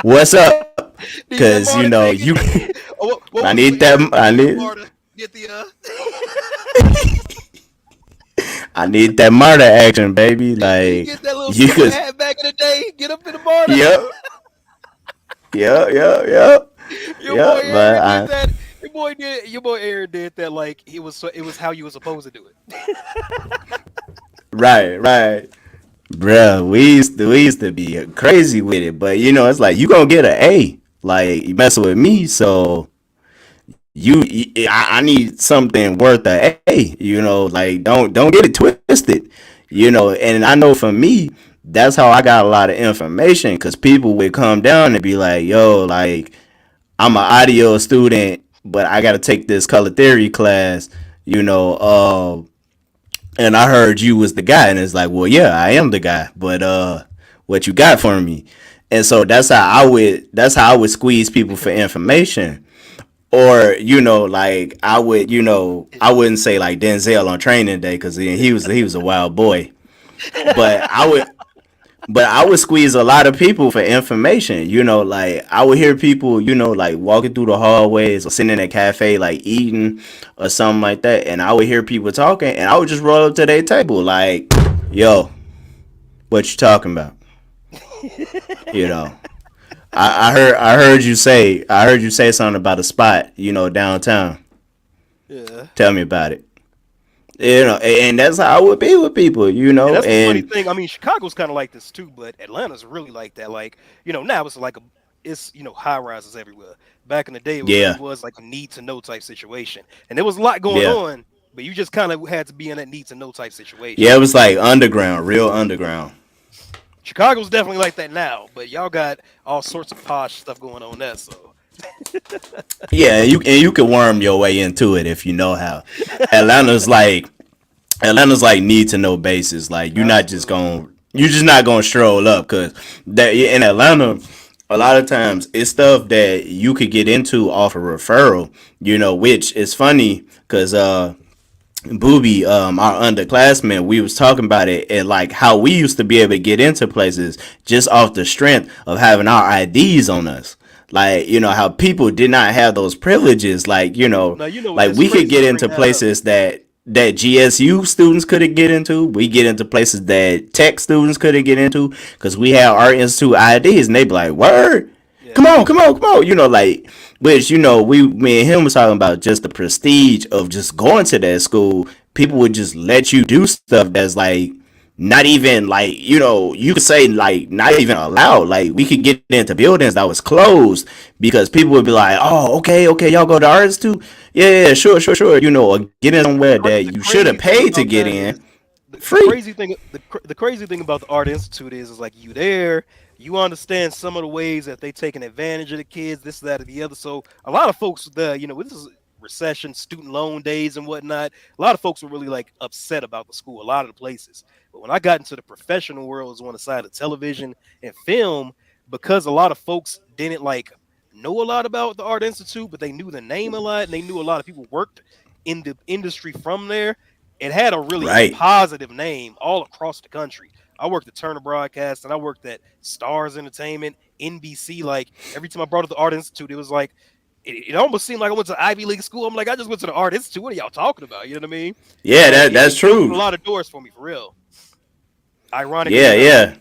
what's up? Need that Cause Marta you ticket. Oh, what I was it when need that Aaron I told you need Marta get the I need that murder action, baby. you Like get that little you silver could, hat back in the day? Get up in the Marta. yep, yep, yep, yep, Your boy yep. But Aaron did that. Your boy Aaron did that like it was how you were supposed to do it. right, bruh. We used to be crazy with it, but it's like you gonna get an A. Like you messing with me, so I need something worth a A. Like don't get it twisted. And I know for me, that's how I got a lot of information because people would come down and be like, "Yo, like I'm an audio student, but I got to take this color theory class." You know, uh, and I heard you was the guy, and it's like, well, yeah, I am the guy, but what you got for me? And so that's how I would squeeze people for information. Or like I wouldn't say like Denzel on Training Day because he was a wild boy, but I would squeeze a lot of people for information. Like I would hear people, like walking through the hallways or sitting in a cafe, like eating or something like that, and I would hear people talking, and I would just roll up to their table, like, "Yo, what you talking about?" You know. I heard you say something about a spot, downtown. Yeah. Tell me about it. And that's how I would be with people, And that's the funny and thing. I mean, Chicago's kind of like this too, but Atlanta's really like that. Like, now it's like it's high rises everywhere. Back in the day, it really Yeah, was like a need to know type situation, and there was a lot going yeah, on, but you just kind of had to be in that need to know type situation. yeah. It was like underground, real underground. Chicago's definitely like that now, but y'all got all sorts of posh stuff going on there. So Yeah, you can worm your way into it if you know how. Atlanta's like Atlanta's like need to know basis. Like absolutely, you're just not gonna stroll up because that in Atlanta, a lot of times it's stuff that you could get into off a referral. Which is funny because Booby, our underclassmen, we was talking about it and like how we used to be able to get into places just off the strength of having our IDs on us. Like, how people did not have those privileges. Like, now you know what like that's we could crazy get you bring into that up. places that GSU students couldn't get into. We get into places that tech students couldn't get into because we had our institute IDs and they be like, word, Yeah, come on, come on, come on. Like, which, me and him was talking about just the prestige of just going to that school. People would just let you do stuff that's like not even like, you could say like not even allowed. Like, we could get into buildings that was closed because people would be like, oh, okay, okay, y'all go to arts too? Yeah, yeah, sure, sure, sure. Or get in somewhere that the you should have crazy thing paid to about get that in is the free. crazy thing the crazy thing about the art institute is like you there, you understand some of the ways that they taking advantage of the kids, this, that, or the other. So a lot of folks the this is recession, student loan days and whatnot. A lot of folks were really like upset about the school, a lot of the places. But when I got into the professional worlds on the side of television and film, because a lot of folks didn't like know a lot about the art institute, but they knew the name a lot and they knew a lot of people worked in the industry from there. It had a really Right. positive name all across the country. I worked at Turner Broadcast and I worked at Stars Entertainment, NBC. Like every time I brought up the Art Institute, it was like it almost seemed like I went to Ivy League school. I'm like, I just went to the Art Institute. What are y'all talking about? You know what I mean? Yeah, So that's it opened true. a lot of doors for me for real. Ironically Yeah, enough. yeah.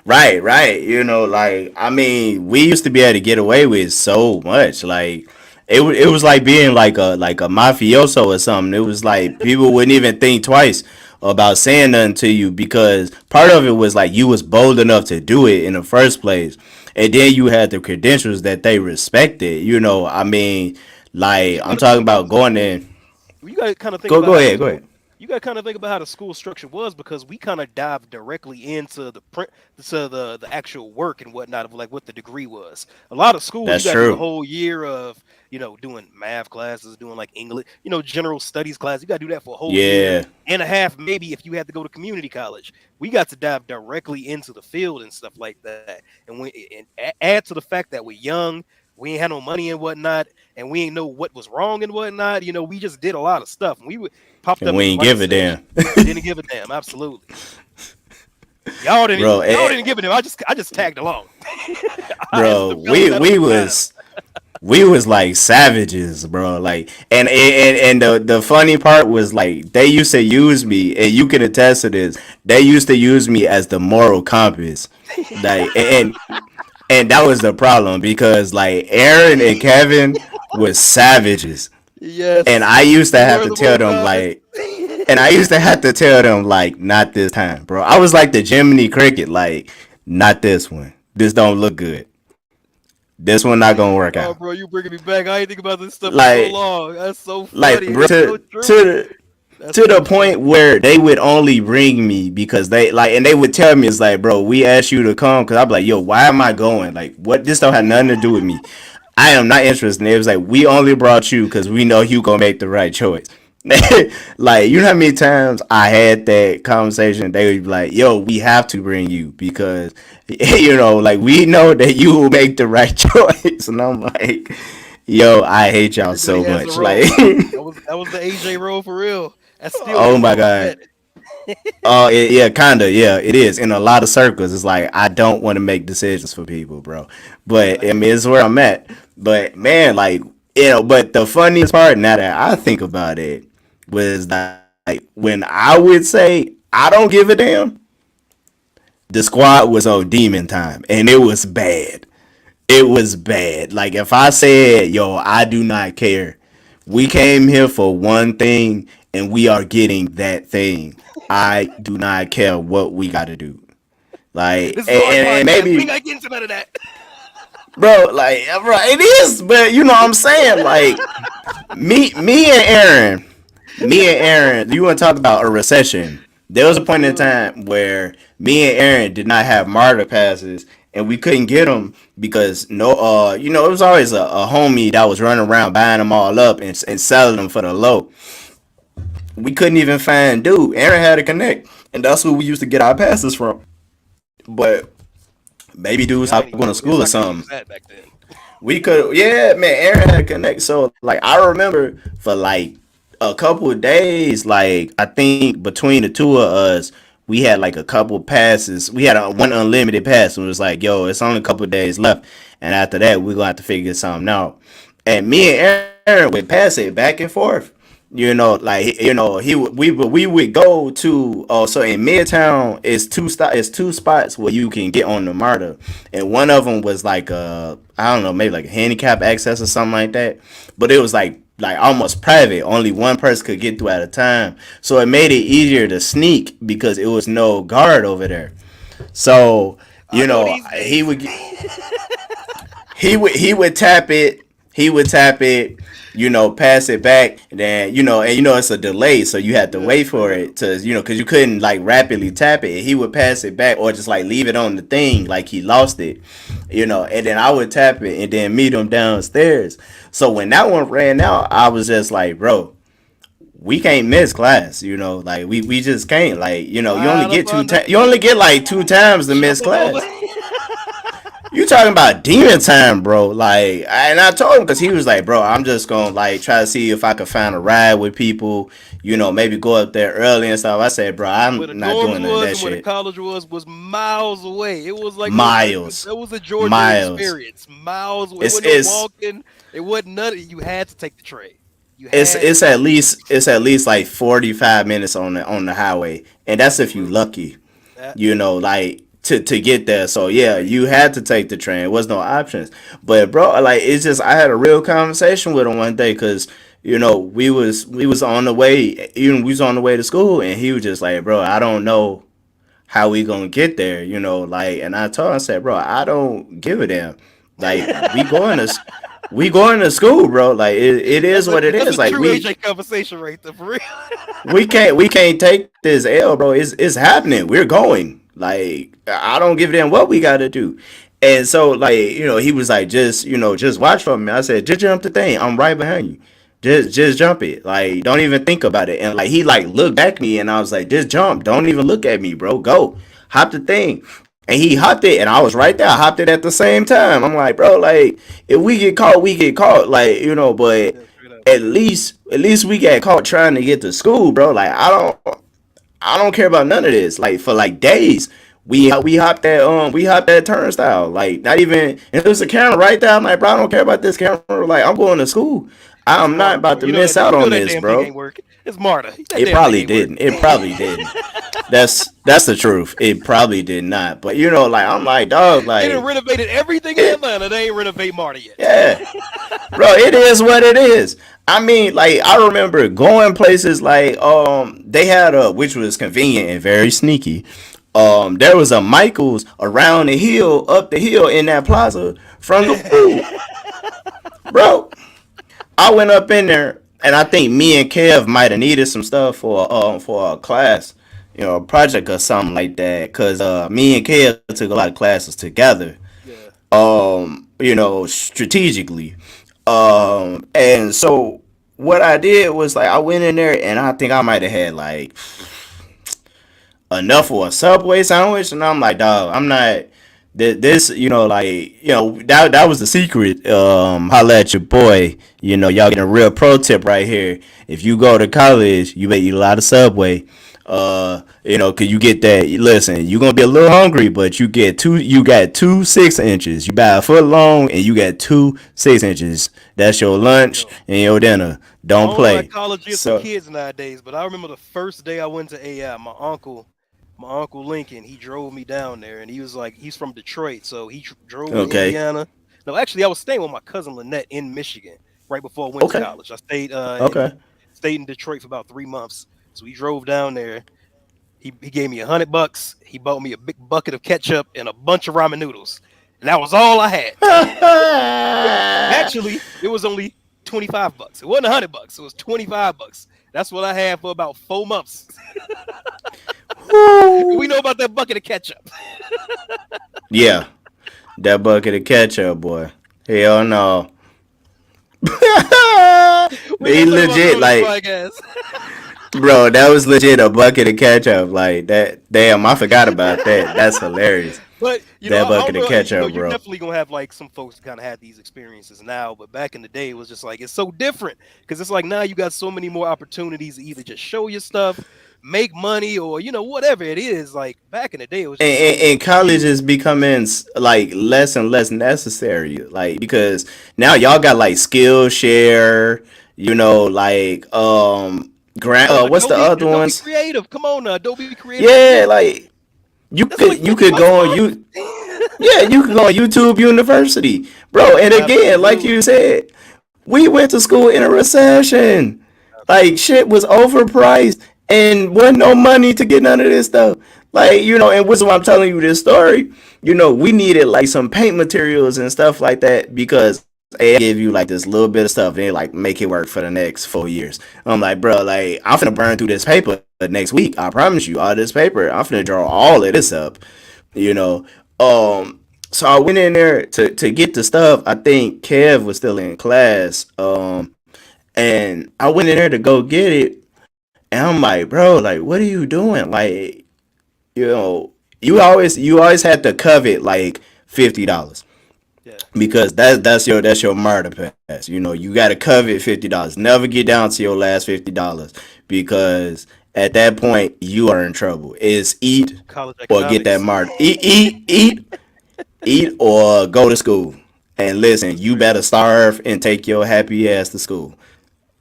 Right, right. Like, I mean, we used to be able to get away with so much. Like, it was like being like a mafioso or something. It was like people wouldn't even think twice about saying nothing to you because part of it was like you was bold enough to do it in the first place, and then you had the credentials that they respected. I mean, But like you got I'm to think talking about about the going school. in. You got to kind of think Go about go how the ahead, go school. ahead. You got to kind of think about how the school structure was because we kind of dived directly into the print to the actual work and whatnot of like what the degree was. A lot of schools you That's got to do a true. whole year of doing math classes, doing like English, general studies class. You got to do that for a whole year Yeah, and a half, maybe if you had to go to community college. We got to dive directly into the field and stuff like that, and add to the fact that we're young, we ain't had no money and whatnot, and we ain't know what was wrong and whatnot. We just did a lot of stuff. We would popped and up we in, ain't like I give a said, damn, didn't give a damn. Absolutely, y'all didn't. bro. Y'all didn't give a damn. I just tagged along. I Bro, developed we that over we time. was we was like savages, bro. Like, and the funny part was like they used to use me, and you can attest to this. They used to use me as the moral compass, like, and that was the problem because like Aaron and Kevin was savages, and Yes, I used to you have were to the tell moral them compass. like, and I used to have to tell them like, not this time, bro. I was like the Jiminy Cricket, like, not this one. This don't look good. This one not gonna work Oh, out. bro, you bringing me back. I ain't think about this stuff in so Like, long. That's so like, funny, and bro, it's so to true. the That's to the so point funny. where they would only bring me because they like, and they would tell me it's like, bro, we asked you to come because I'm like, yo, why am I going? Like, what? This don't have nothing to do with me. I am not interested. And it was like, we only brought you because we know you gonna make the right choice. Like, you know how many times I had that conversation? They would be like, yo, we have to bring you because like we know that you will make the right choice. And I'm like, yo, I hate y'all Everybody so has a much. Like, role. That was the AJ role for real. That's still oh your my role. I god. bet. Oh, yeah, kinda, yeah, it is. In a lot of circles, it's like I don't want to make decisions for people, bro. But I mean, Exactly. it's where I'm at. But man, like, but the funniest part now that I think about it was like when I would say I don't give a damn, the squad was on demon time, and it was bad. It was bad. Like if I said, yo, I do not care. We came here for one thing and we are getting that thing. I do not care what we got to do. Like, This is our and podcast. We ain't maybe gotta get into none of that. bro. Like, bro, it is. But you know what I'm saying? Like, me and Aaron. You want to talk about a recession? There was a point in time where me and Aaron did not have MARTA passes, and we couldn't get them because it was always a homie that was running around buying them all up and selling them for the low. We couldn't even find dude. Aaron had to connect, and that's who we used to get our passes from. But maybe dude Yeah, I stopped didn't even going to know. Guess school or I could use something. that back then. We could, yeah, man. Aaron had to connect. So like, I remember for like a couple of days, like I think between the two of us, we had like a couple passes. We had one unlimited pass, and it was like, yo, it's only a couple of days left, and after that, we're gonna have to figure something out. And me and Aaron would pass it back and forth. We would go to so in Midtown is two spots where you can get on the MARTA, and one of them was like I don't know, maybe like a handicap access or something like that, but it was like almost private. Only one person could get through at a time, so it made it easier to sneak because it was no guard over there. So I know these he days. would he would tap it. He would tap it. Pass it back, and then it's a delay, so you had to Yeah, wait for it to because you couldn't like rapidly tap it. He would pass it back or just like leave it on the thing like he lost it, and then I would tap it and then meet him downstairs. So when that one ran out, I was just like, bro, we can't miss class. Like we just can't. Like you only line get up two. under, You only get like two times to miss jumping over. class. You talking about demon time, bro? Like, and I told him because he was like, bro, I'm just gonna like try to see if I could find a ride with people. Maybe go up there early and stuff. I said, bro, Where I'm the not dorms doing none of was that and where the shit. college was miles away. It was like Miles, that was a Georgia miles. experience. Miles away. It It's wasn't no it's walking. It wasn't nothing. You had to take the train. You it's had it's to. at least like 45 minutes on the highway, and that's if you True. lucky. That Like to get there. So yeah, you had to take the train. There was no options. But bro, like it's just I had a real conversation with him one day because we was on the way, even we was on the way to school, and he was just like, bro, I don't know how we gonna get there. Like, and I told him, I said, bro, I don't give a damn. Like we going to school, bro. Like it is what it that's is. a Like true we AJ conversation right there, for real. we can't take this L, bro. It's happening. We're going. Like I don't give a damn what we got to do. And so like he was like just watch for me. I said just jump the thing. I'm right behind you. Just jump it. Like don't even think about it. And like he like looked back at me and I was like just jump. Don't even look at me, bro. Go hop the thing. And he hopped it, and I was right there. I hopped it at the same time. I'm like, bro, like if we get caught, we get caught. Like but Yeah, straight up. at least we got caught trying to get to school, bro. Like I don't care about none of this. Like for like days, we hopped that turnstile. Like not even and there's a camera right there. I'm like, bro, I don't care about this camera. Like I'm going to school. It's I'm not Marta, about bro. to miss out You know on that this, damn thing bro. ain't working. It's Marta. That It damn thing probably ain't working. didn't. It probably didn't. That's the truth. It probably did not. But like I'm like, dog, They done like renovated everything in it, Atlanta. They ain't renovate Marta yet. yeah. Bro, it is what it is. I mean, like I remember going places like they had a which was convenient and very sneaky. There was a Michaels around the hill, up the hill in that plaza from the school. Bro, I went up in there and I think me and Kev might have needed some stuff for a class, a project or something like that. Cause me and Kev took a lot of classes together. Yeah. Strategically. And so what I did was like I went in there and I think I might have had like enough for a Subway sandwich, and I'm like, dog, I'm not. This, like, that was the secret. Holla at your boy. Y'all getting a real pro tip right here. If you go to college, you better eat a lot of Subway. Cause you get that. Listen, you're gonna be a little hungry, but you got 2 6 inches. You buy a foot long, and you got 2 6 inches. That's your lunch Yo, and your dinner. I Don't don't know how play. college is for So, kids nowadays, but I remember the first day I went to AI. My uncle Lincoln, he drove me down there, and he was like, he's from Detroit, so he drove me to okay, Indiana. No, actually, I was staying with my cousin Lynette in Michigan right before I went to okay, college. I stayed okay. in Detroit for about 3 months. So he drove down there. He gave me $100. He bought me a big bucket of ketchup and a bunch of ramen noodles. and that was all I had. Actually, it was only $25. It wasn't $100. It was $25. That's what I had for about 4 months. We know about that bucket of ketchup. Yeah, that bucket of ketchup, boy. Hell no. We He gonna talk about that legit on this like, podcast. bro. That was legit a bucket of ketchup. Like that. Damn, I forgot about that. That's hilarious. But That I don't bucket of know. ketchup, You bro. definitely gonna have like some folks kind of had these experiences now, but back in the day, it was just like it's so different because it's like now you got so many more opportunities to either just show your stuff, make money, or whatever it is. Like back in the day, it was And, just and, so and college few. is becoming like less and less necessary. Like because now y'all got like Skillshare. Like grant. What's the other Adobe ones? Creative. Come on now, Adobe Creative Yeah, Suite. like you That's like could you could $50 a go on month. you. Yeah, you could go on YouTube University, bro. And again, like you Absolutely. said, we went to school in a recession. Like Absolutely. shit was overpriced and wasn't no money to get none of this stuff. Like, and which is why I'm telling you this story. We needed like some paint materials and stuff like that because they give you like this little bit of stuff and they like make it work for the next 4 years. I'm like, bro, like I'm finna burn through this paper next week. I promise you, all this paper, I'm finna draw all of this up. You know. So I went in there to get the stuff. I think Kev was still in class. And I went in there to go get it. And I'm like, bro, like, what are you doing? Like, you know, you always had to covet like $50 Yeah. because that's your martyr pass. You got to covet $50. Never get down to your last $50 because at that point you are in trouble. It's eat College or get that economics. martyr. Eat or go to school. And listen, That's you real. better starve and take your happy ass to school.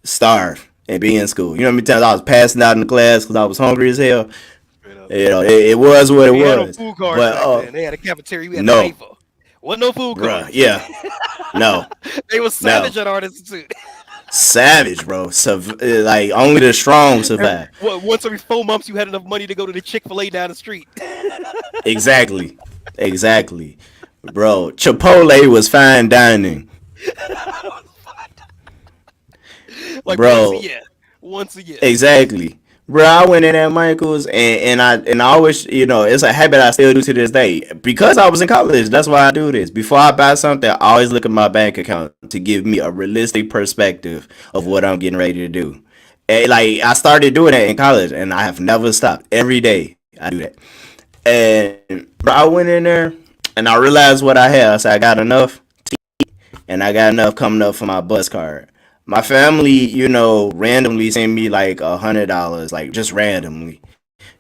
Starve and be in school. You know how many times I was passing out in the class because I was hungry as hell. Straight up. It was what it We had no was. food cards But back then. They had a cafeteria. We had to pay no, for. Wasn't no food bruh, cards. yeah, no, They was no, savage at our institute. savage, bro. Like only the strong survive. Once every 4 months, you had enough money to go to the Chick-fil-A down the street. Exactly, exactly, bro. Chipotle was fine dining, Like once a bro. year. Once a year. Exactly. Bro, I went in at Michael's and I always it's a habit I still do to this day. Because I was in college, that's why I do this. Before I buy something, I always look at my bank account to give me a realistic perspective of what I'm getting ready to do. And like I started doing that in college and I have never stopped. Every day I do that. And bro, I went in there and I realized what I had. So I got enough and I got enough coming up for my bus card. My family, randomly send me like $100, like just randomly.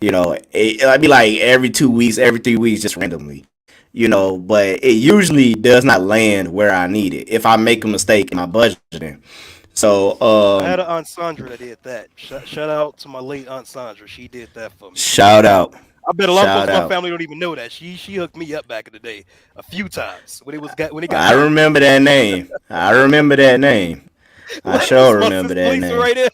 I'd be like every 2 weeks, every 3 weeks, just randomly. But it usually does not land where I need it if I make a mistake in my budgeting. So, I had an Aunt Sandra that did that. Shout out to my late Aunt Sandra. She did that for me. shout out, I bet a lot of folks shout in my out. family don't even know that. She hooked me up back in the day a few times when it got I bad. remember that name. I remember that name. I What? This sure my remember sister that Lisa name. right here.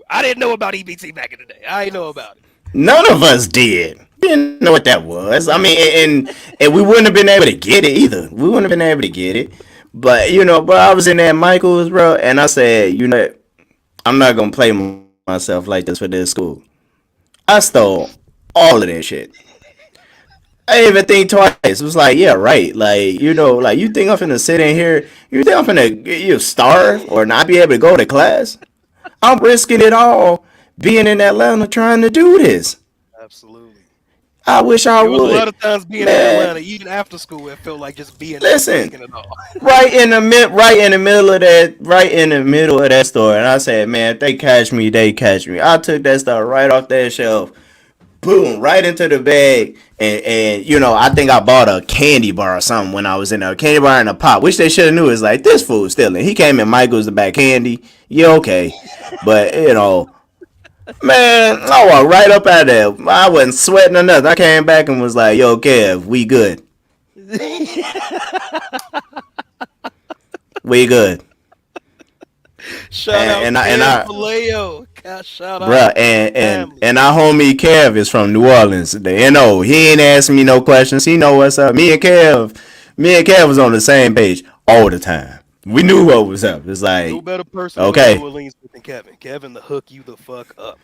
I didn't know about EBT back in the day. I didn't know about it. None of us did. We didn't know what that was. I mean, and we wouldn't have been able to get it either. We wouldn't have been able to get it. But bro, I was in that Michaels, bro, and I said, I'm not gonna play myself like this for this school. I stole all of that shit. I didn't even think twice. It was like, yeah, right. Like, like you think I'm finna sit in here? You think I'm finna starve or not be able to go to class? I'm risking it all being in Atlanta trying to do this. Absolutely. I wish I It was a lot would. of times being in Atlanta, Man, even after school, it felt like just being there, listen. risking it all. Right in the middle of that store, and I said, "Man, if they catch me, they catch me." I took that stuff right off that shelf, boom, right into the bag, and I think I bought a candy bar or something when I was in there, a candy bar and a pop, which they should have knew is like this fool stealing. He came in Michael's to buy candy, yeah, okay, but man, I walked right up out of there. I wasn't sweating or nothing. I came back and was like, "Yo, Kev, we good, we good." Shout And out and I and Kev I Vallejo. Shout Bruh, out and family. and our homie Kev is from New Orleans. The NO, he ain't asking me no questions. He know what's up. Me and Kev was on the same page all the time. We knew what was up. It's No like, better person to learn New okay, Orleans than Kevin. Kevin to hook you the fuck up.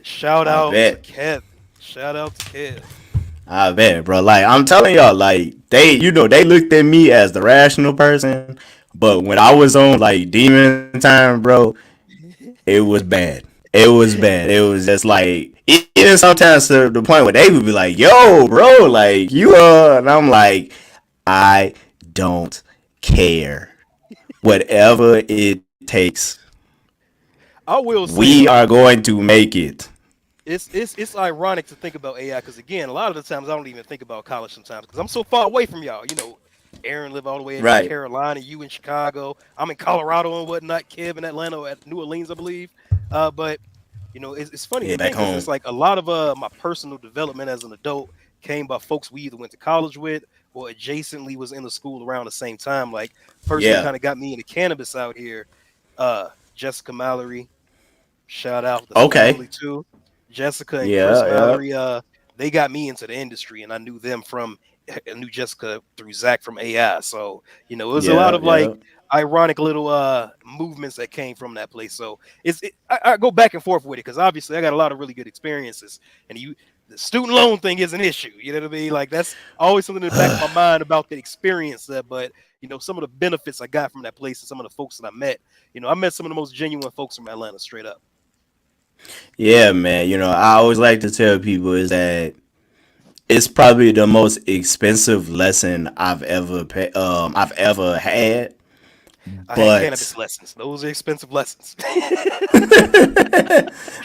Shout I out to bet. Kevin. Shout out to Kev. I bet, bro. Like I'm telling y'all, like they looked at me as the rational person, but when I was on like demon time, bro, it was bad. It was bad. It was just like even sometimes to the point where they would be like, "Yo, bro, like and I'm like, I don't care. Whatever it takes, I will say we are though, going to make it." it's ironic to think about AI because again, a lot of the times I don't even think about college sometimes because I'm so far away from y'all. Aaron live all the way in Right. Carolina, you in Chicago, I'm in Colorado and whatnot. Kev in Atlanta, at New Orleans, I believe. But it's funny Yeah, to back think because it's home. like a lot of my personal development as an adult came by folks we either went to college with or adjacently was in the school around the same time. Like person who Yeah. kind of got me into cannabis out here, Jessica Mallory. Shout out the Okay. family too. Jessica and Chris Yeah. Yeah. Mallory, they got me into the industry, and I knew them from I knew Jessica through Zach from AI. So it was a lot Yeah. of like Yeah. ironic little movements that came from that place. So I go back and forth with it because obviously I got a lot of really good experiences, and the student loan thing is an issue. You know what I mean? Like that's always something in the back of my mind about the experience there. But some of the benefits I got from that place and some of the folks that I met. I met some of the most genuine folks from Atlanta, straight up. Yeah, man. I always like to tell people is that it's probably the most expensive lesson I've ever had. I had But cannabis lessons. Those are expensive lessons.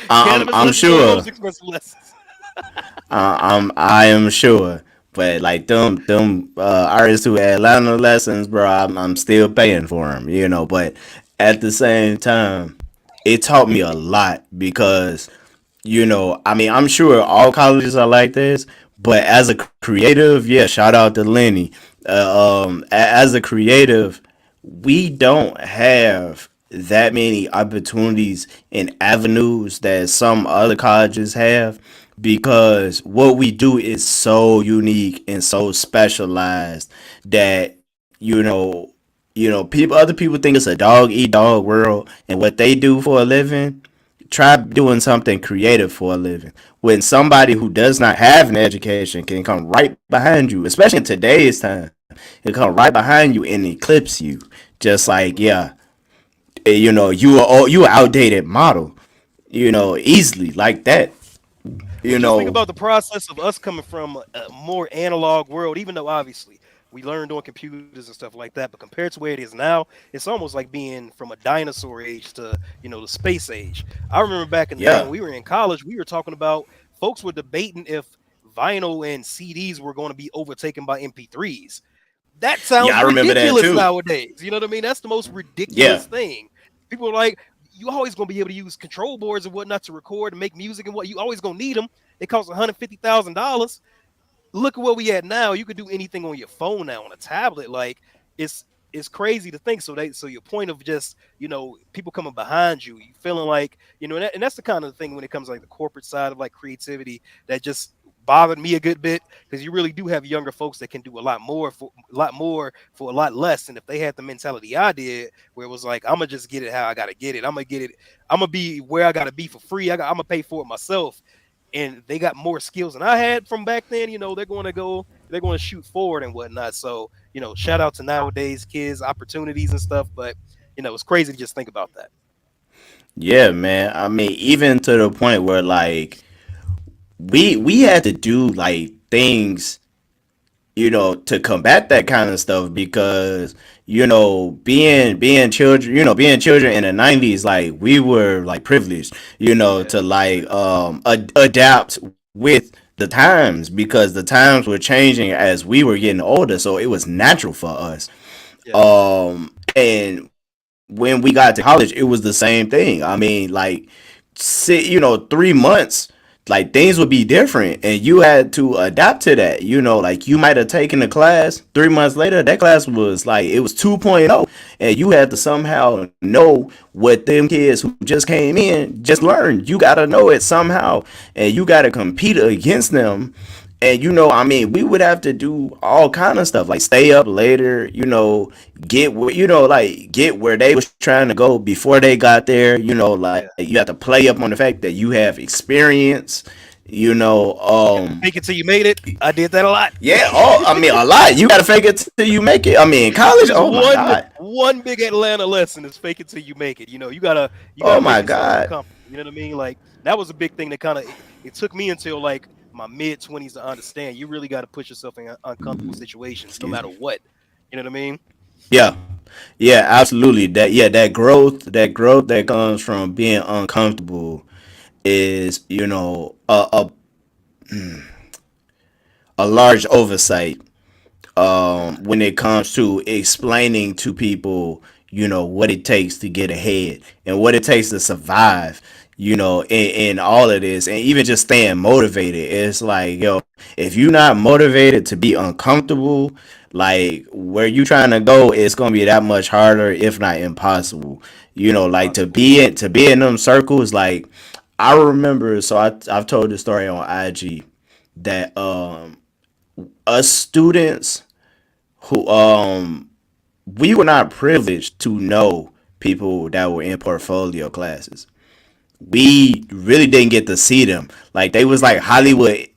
I'm Cannabis I'm lessons are the most sure expensive lessons. I am sure. But like them artists who had Atlanta lessons, bro, I'm still paying for them. But at the same time, it taught me a lot because I mean, I'm sure all colleges are like this, but as a creative, yeah, shout out to Lenny. As a creative, we don't have that many opportunities and avenues that some other colleges have because what we do is so unique and so specialized that other people think it's a dog eat dog world and what they do for a living. Try doing something creative for a living. When somebody who does not have an education can come right behind you, especially in today's time, it come right behind you and eclipse you. Just like, yeah, you are outdated model, easily like that. Well, You just think know, about the process of us coming from a more analog world, even though obviously we learned on computers and stuff like that. But compared to where it is now, it's almost like being from a dinosaur age to, the space age. I remember back in the day yeah, when we were in college, we were talking about folks were debating if vinyl and CDs were going to be overtaken by MP3s. That yeah, sounds I remember that ridiculous too. nowadays. You know what I mean? That's the most Yeah, ridiculous thing. People are like, you always gonna be able to use control boards and whatnot to record and make music and what you always gonna need them. It costs $150,000. Look at where we at now. You could do anything on your phone now on a tablet. Like it's it's crazy to think. So your point of just people coming behind you, you feeling like and that's the kind of thing when it comes to like the corporate side of like creativity that just bothered me a good bit because you really do have younger folks that can do a lot less. And if they had the mentality I did, where it was like I'm gonna just get it how I gotta get it, I'm gonna get it, I'm gonna be where I gotta be for free. I'm gonna pay for it myself and they got more skills than I had from back then, they're going to shoot forward and whatnot. So, shout out to nowadays kids, opportunities and stuff. But, it's crazy to just think about that. yeah, man. I mean, even to the point where like we had to do like things to combat that kind of stuff because being children in the 90s, like we were like privileged, Yeah. to like adapt with the times because the times were changing as we were getting older, so it was natural for us. Yeah. And when we got to college, it was the same thing. I mean, like, 3 months like things would be different and you had to adapt to that. Like you might have taken a class 3 months later, that class was like it was 2.0, and you had to somehow know what them kids who just came in just learned. You got to know it somehow, and you got to compete against them. And I mean, we would have to do all kind of stuff like stay up later, get where like get where they was trying to go before they got there. Like Yeah. you have to play up on the fact that you have experience. you know um Fake it till you made it. I did that a lot. yeah, I mean, a lot. You got to fake it till you make it. I mean, in college, It is oh my god. one big Atlanta lesson is fake it till you make it. You Oh gotta make my yourself god. uncomfortable. You know what I mean? Like that was a big thing that kind of it took me until like my mid 20s to understand. You really got to put yourself in uncomfortable situations, no Excuse matter me. what. You know what I mean? Yeah. Yeah, absolutely. That growth that comes from being uncomfortable is, a large oversight when it comes to explaining to people, what it takes to get ahead and what it takes to survive, in all of this, and even just staying motivated. It's like, yo, if you're not motivated to be uncomfortable, like where you trying to go, it's gonna be that much harder, if not impossible. Like Impossible. to be in them circles, like I remember. So I've told the story on IG that us students who we were not privileged to know people that were in portfolio classes. We really didn't get to see them. Like they was like Hollywood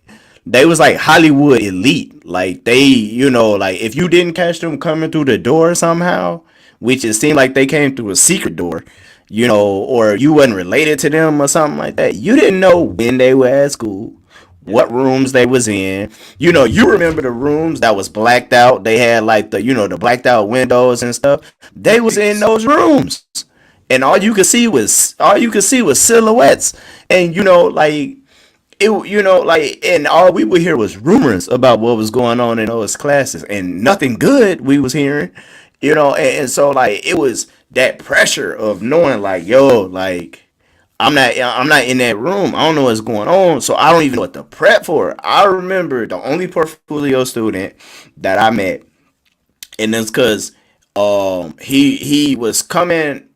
elite. Like like if you didn't catch them coming through the door somehow, which it seemed like they came through a secret door, or you wasn't related to them or something like that, you didn't know when they were at school, Yep. what rooms they was in. You remember the rooms that was blacked out. They had like the blacked out windows and stuff. They was in Yes. those rooms, and all you could see was silhouettes, and and all we would hear was rumors about what was going on in those classes, and nothing good we was hearing. And so like it was that pressure of knowing like, yo, like I'm not in that room. I don't know what's going on, so I don't even know what to prep for. I remember the only portfolio student that I met, and it's because he was coming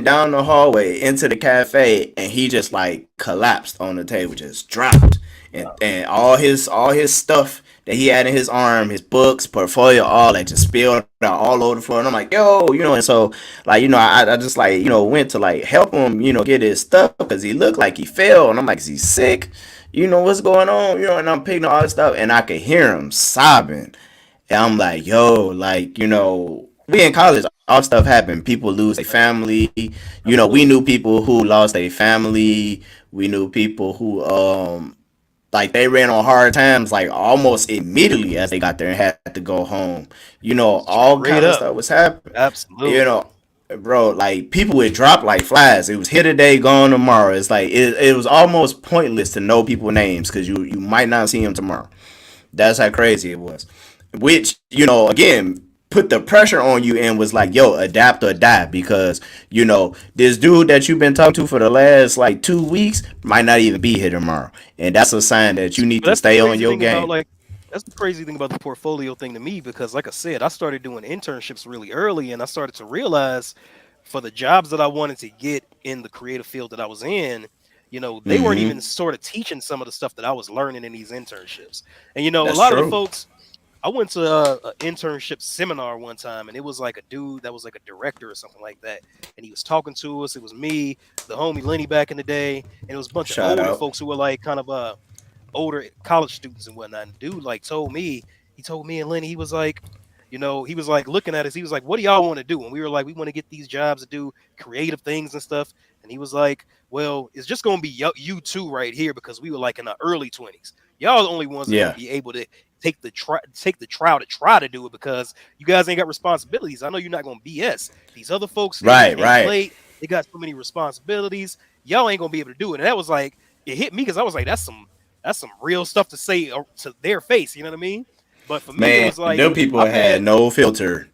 down the hallway into the cafe, and he just like collapsed on the table, just dropped, and all his stuff that he had in his arm, his books, portfolio, all that just spilled out all over the floor. And I'm like, yo, and so like I just like went to like help him, get his stuff because he looked like he fell, and I'm like, is he sick? What's going on? And I'm picking up all this stuff, and I could hear him sobbing. And I'm like, yo, like, we in college, all stuff happened. People lose their family. We Absolutely. knew people who lost their family. We knew people who like they ran on hard times like almost immediately as they got there and had to go home. All Straight kind of up. stuff was happening. You Absolutely. know, bro, like people would drop like flies. It was here today, gone tomorrow. It's like it was almost pointless to know people names because you might not see them tomorrow. That's how crazy it was. Which, again, put the pressure on you and was like, yo, adapt or die because, this dude that you've been talking to for the last like 2 weeks might not even be here tomorrow. And that's a sign that you need But to that's the stay on crazy your thing about game. like that's the crazy thing about the portfolio thing to me because like I said, I started doing internships really early and I started to realize for the jobs that I wanted to get in the creative field that I was in, they weren't even Mm-hmm. sort of teaching some of the stuff that I was learning in these internships. And a That's lot of the true. folks I went to a internship seminar one time, and it was like a dude that was like a director or something like that, and he was talking to us. It was me, the homie Lenny back in the day, and it was a bunch of Shout older out. folks who were like kind of older college students and whatnot. And dude like he told me and Lenny, he was like, he was like looking at us. He was like, "What do y'all want to do?" And we were like, "We want to get these jobs to do creative things and stuff." And he was like, "Well, it's just gonna be you two right here because we were like in the early 20s. Y'all are the only ones that are gonna Yeah. be able to take the trial to try to do it because you guys ain't got responsibilities. I know you're not gonna BS. These other folks they Right, stay right. late. They got so many responsibilities. Y'all ain't gonna be able to do it." And that was like it hit me because I was like, that's some real stuff to say to their face. You know what I mean? But for me, it Man, was like them people I've had had no filter.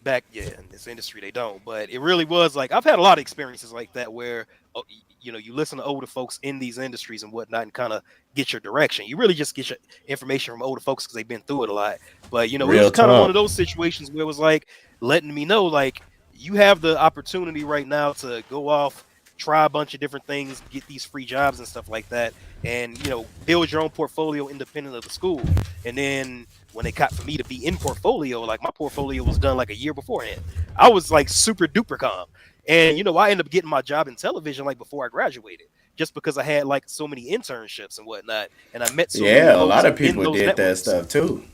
back, yeah, in this industry they don't. But it really was like I've had a lot of experiences like that where uh, you listen to older folks in these industries and whatnot, and kind of get your direction. You really just get your information from older folks because they've been through it a lot. But it was Real kind of one of talk. those situations where it was like letting me know, like, you have the opportunity right now to go off, try a bunch of different things, get these free jobs and stuff like that, and build your own portfolio independent of the school. And then when they got for me to be in portfolio, like my portfolio was done like a year beforehand. I was like super duper calm. And I ended up getting my job in television like before I graduated, just because I had like so many internships and whatnot, and I met so many Yeah, a lot folks of in people those did that networks. stuff too.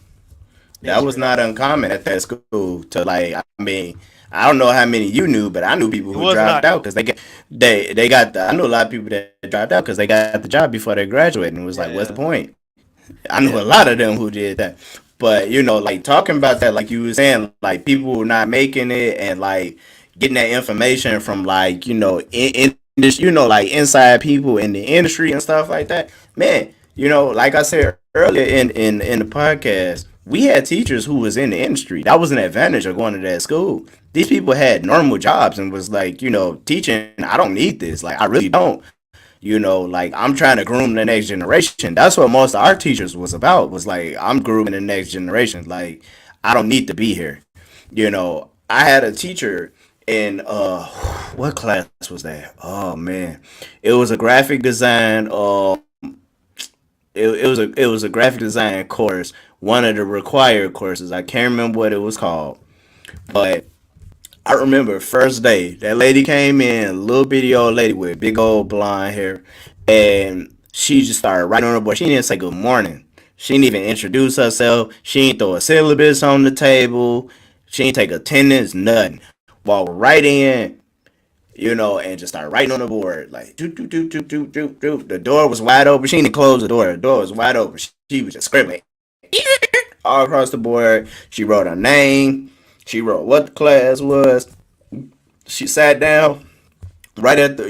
Yeah, That was straight up. not uncommon at that school. To like, I mean, I don't know how many you knew, but I knew people It who was dropped not out though. because they got I knew a lot of people that dropped out because they got the job before they graduated, and it was like, what's the Yeah, point? I knew yeah, a lot of them who did that. But like talking about that, like you were saying, like people not making it and like getting that information from like in this, like inside people in the industry and stuff like that. Man, like I said earlier in the podcast, we had teachers who was in the industry. That was an advantage of going to that school. These people had normal jobs and was like, teaching. I don't need this. Like I really don't. Like I'm trying to groom the next generation. That's what most of our teachers was about. Was like I'm grooming the next generation. Like I don't need to be here. I had a teacher in what class was that? Oh man, it was a graphic design. It was a graphic design course. One of the required courses. I can't remember what it was called, but I remember first day that lady came in, little bitty old lady with big old blonde hair, and she just started writing on the board. She didn't say good morning. She didn't even introduce herself. She didn't throw a syllabus on the table. She didn't take attendance, nothing. Walked right in, and just started writing on the board like do do do do do do do. The door was wide open. She didn't close the door. The door was wide open. She was just scribbling all across the board. She wrote her name. She wrote what the class was. She sat down right at the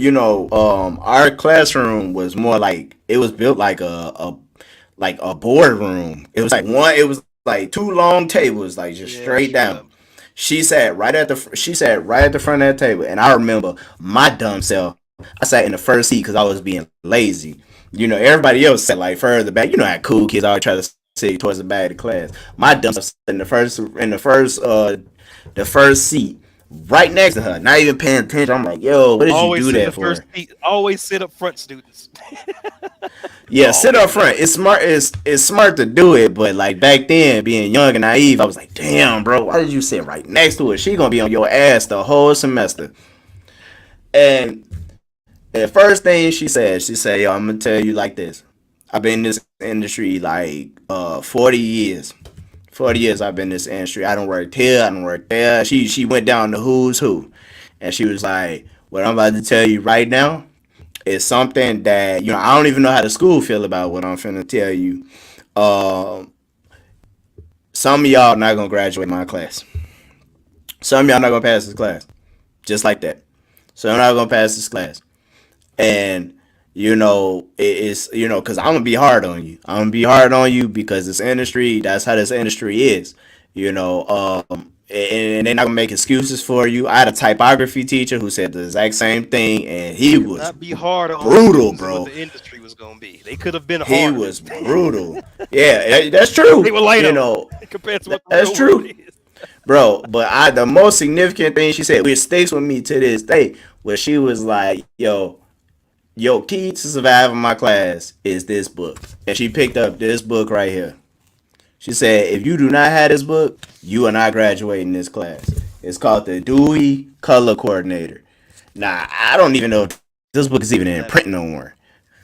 our classroom was more like it was built like a boardroom. It was like two long tables like just yeah, straight straight down. up. She sat right at the front of that table, and I remember my dumb self. I sat in the first seat because I was being lazy. Everybody else sat like further back. You know how cool kids always try to sit towards the back of the class. My dumb self sat in the first seat right next to her, not even paying attention. I'm like, yo, what did you Always do sit in the that first for? seat. Always sit up front, students. Yeah, sit up Always do front. it. It's smart to do it, but like back then, being young and naive, I was like, damn, bro, why did you sit right next to her? She gonna be on your ass the whole semester. And the first thing she said, yo, I'm gonna tell you like this. I've been in this industry like 40 years. 40 years I've been in this industry. I don't work here, I don't work there. She went down to who's who. And she was like, what I'm about to tell you right now is something that, I don't even know how the school feel about what I'm finna tell you. Um, some of y'all not gonna graduate my class. Some of y'all not gonna pass this class. Just like that. So I'm not gonna pass this class. And it's because I'm gonna be hard on you. I'm gonna be hard on you because this industry, that's how this industry is. And they're not gonna make excuses for you. I had a typography teacher who said the exact same thing, and They he could was not be harder on the brutal, students than what bro. the industry was going to be. They could have been He harder. was brutal. Yeah, that's They true. were light on them compared to what the That's real world true, is. bro. But the most significant thing she said, which sticks with me to this day, where she was like, yo, key to surviving my class is this book. And she picked up this book right here. She said, if you do not have this book, you are not graduating this class. It's called the Dewey Color Coordinator. Now, I don't even know if this book is even in Exactly. print no more,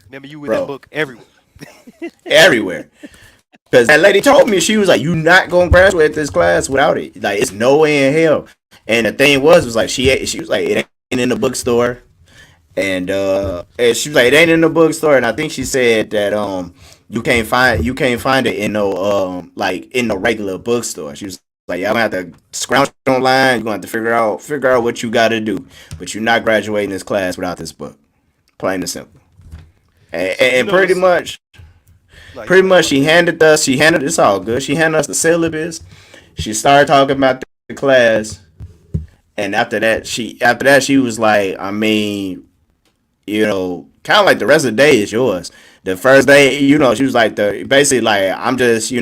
Remember, you with that bro. book everywhere. Everywhere. Because that lady told me, she was like, you not going to graduate this class without it. Like, it's no way in hell. And the thing was like, she was like, it ain't in the bookstore. And she was like, it ain't in the bookstore. And I think she said that you can't find it in no like in the regular bookstore. She was like, y'all gonna have to scrounge online. You're gonna have to figure out what you gotta do. But you're not graduating this class without this book. Plain and simple. And, So and pretty this. much No, you pretty go ahead. much My bad. she handed it's all good. She handed us the syllabus. She started talking about the class. And after that she was like, I mean, kind of like the rest of the day is yours. The first day, she was like basically like I'm just,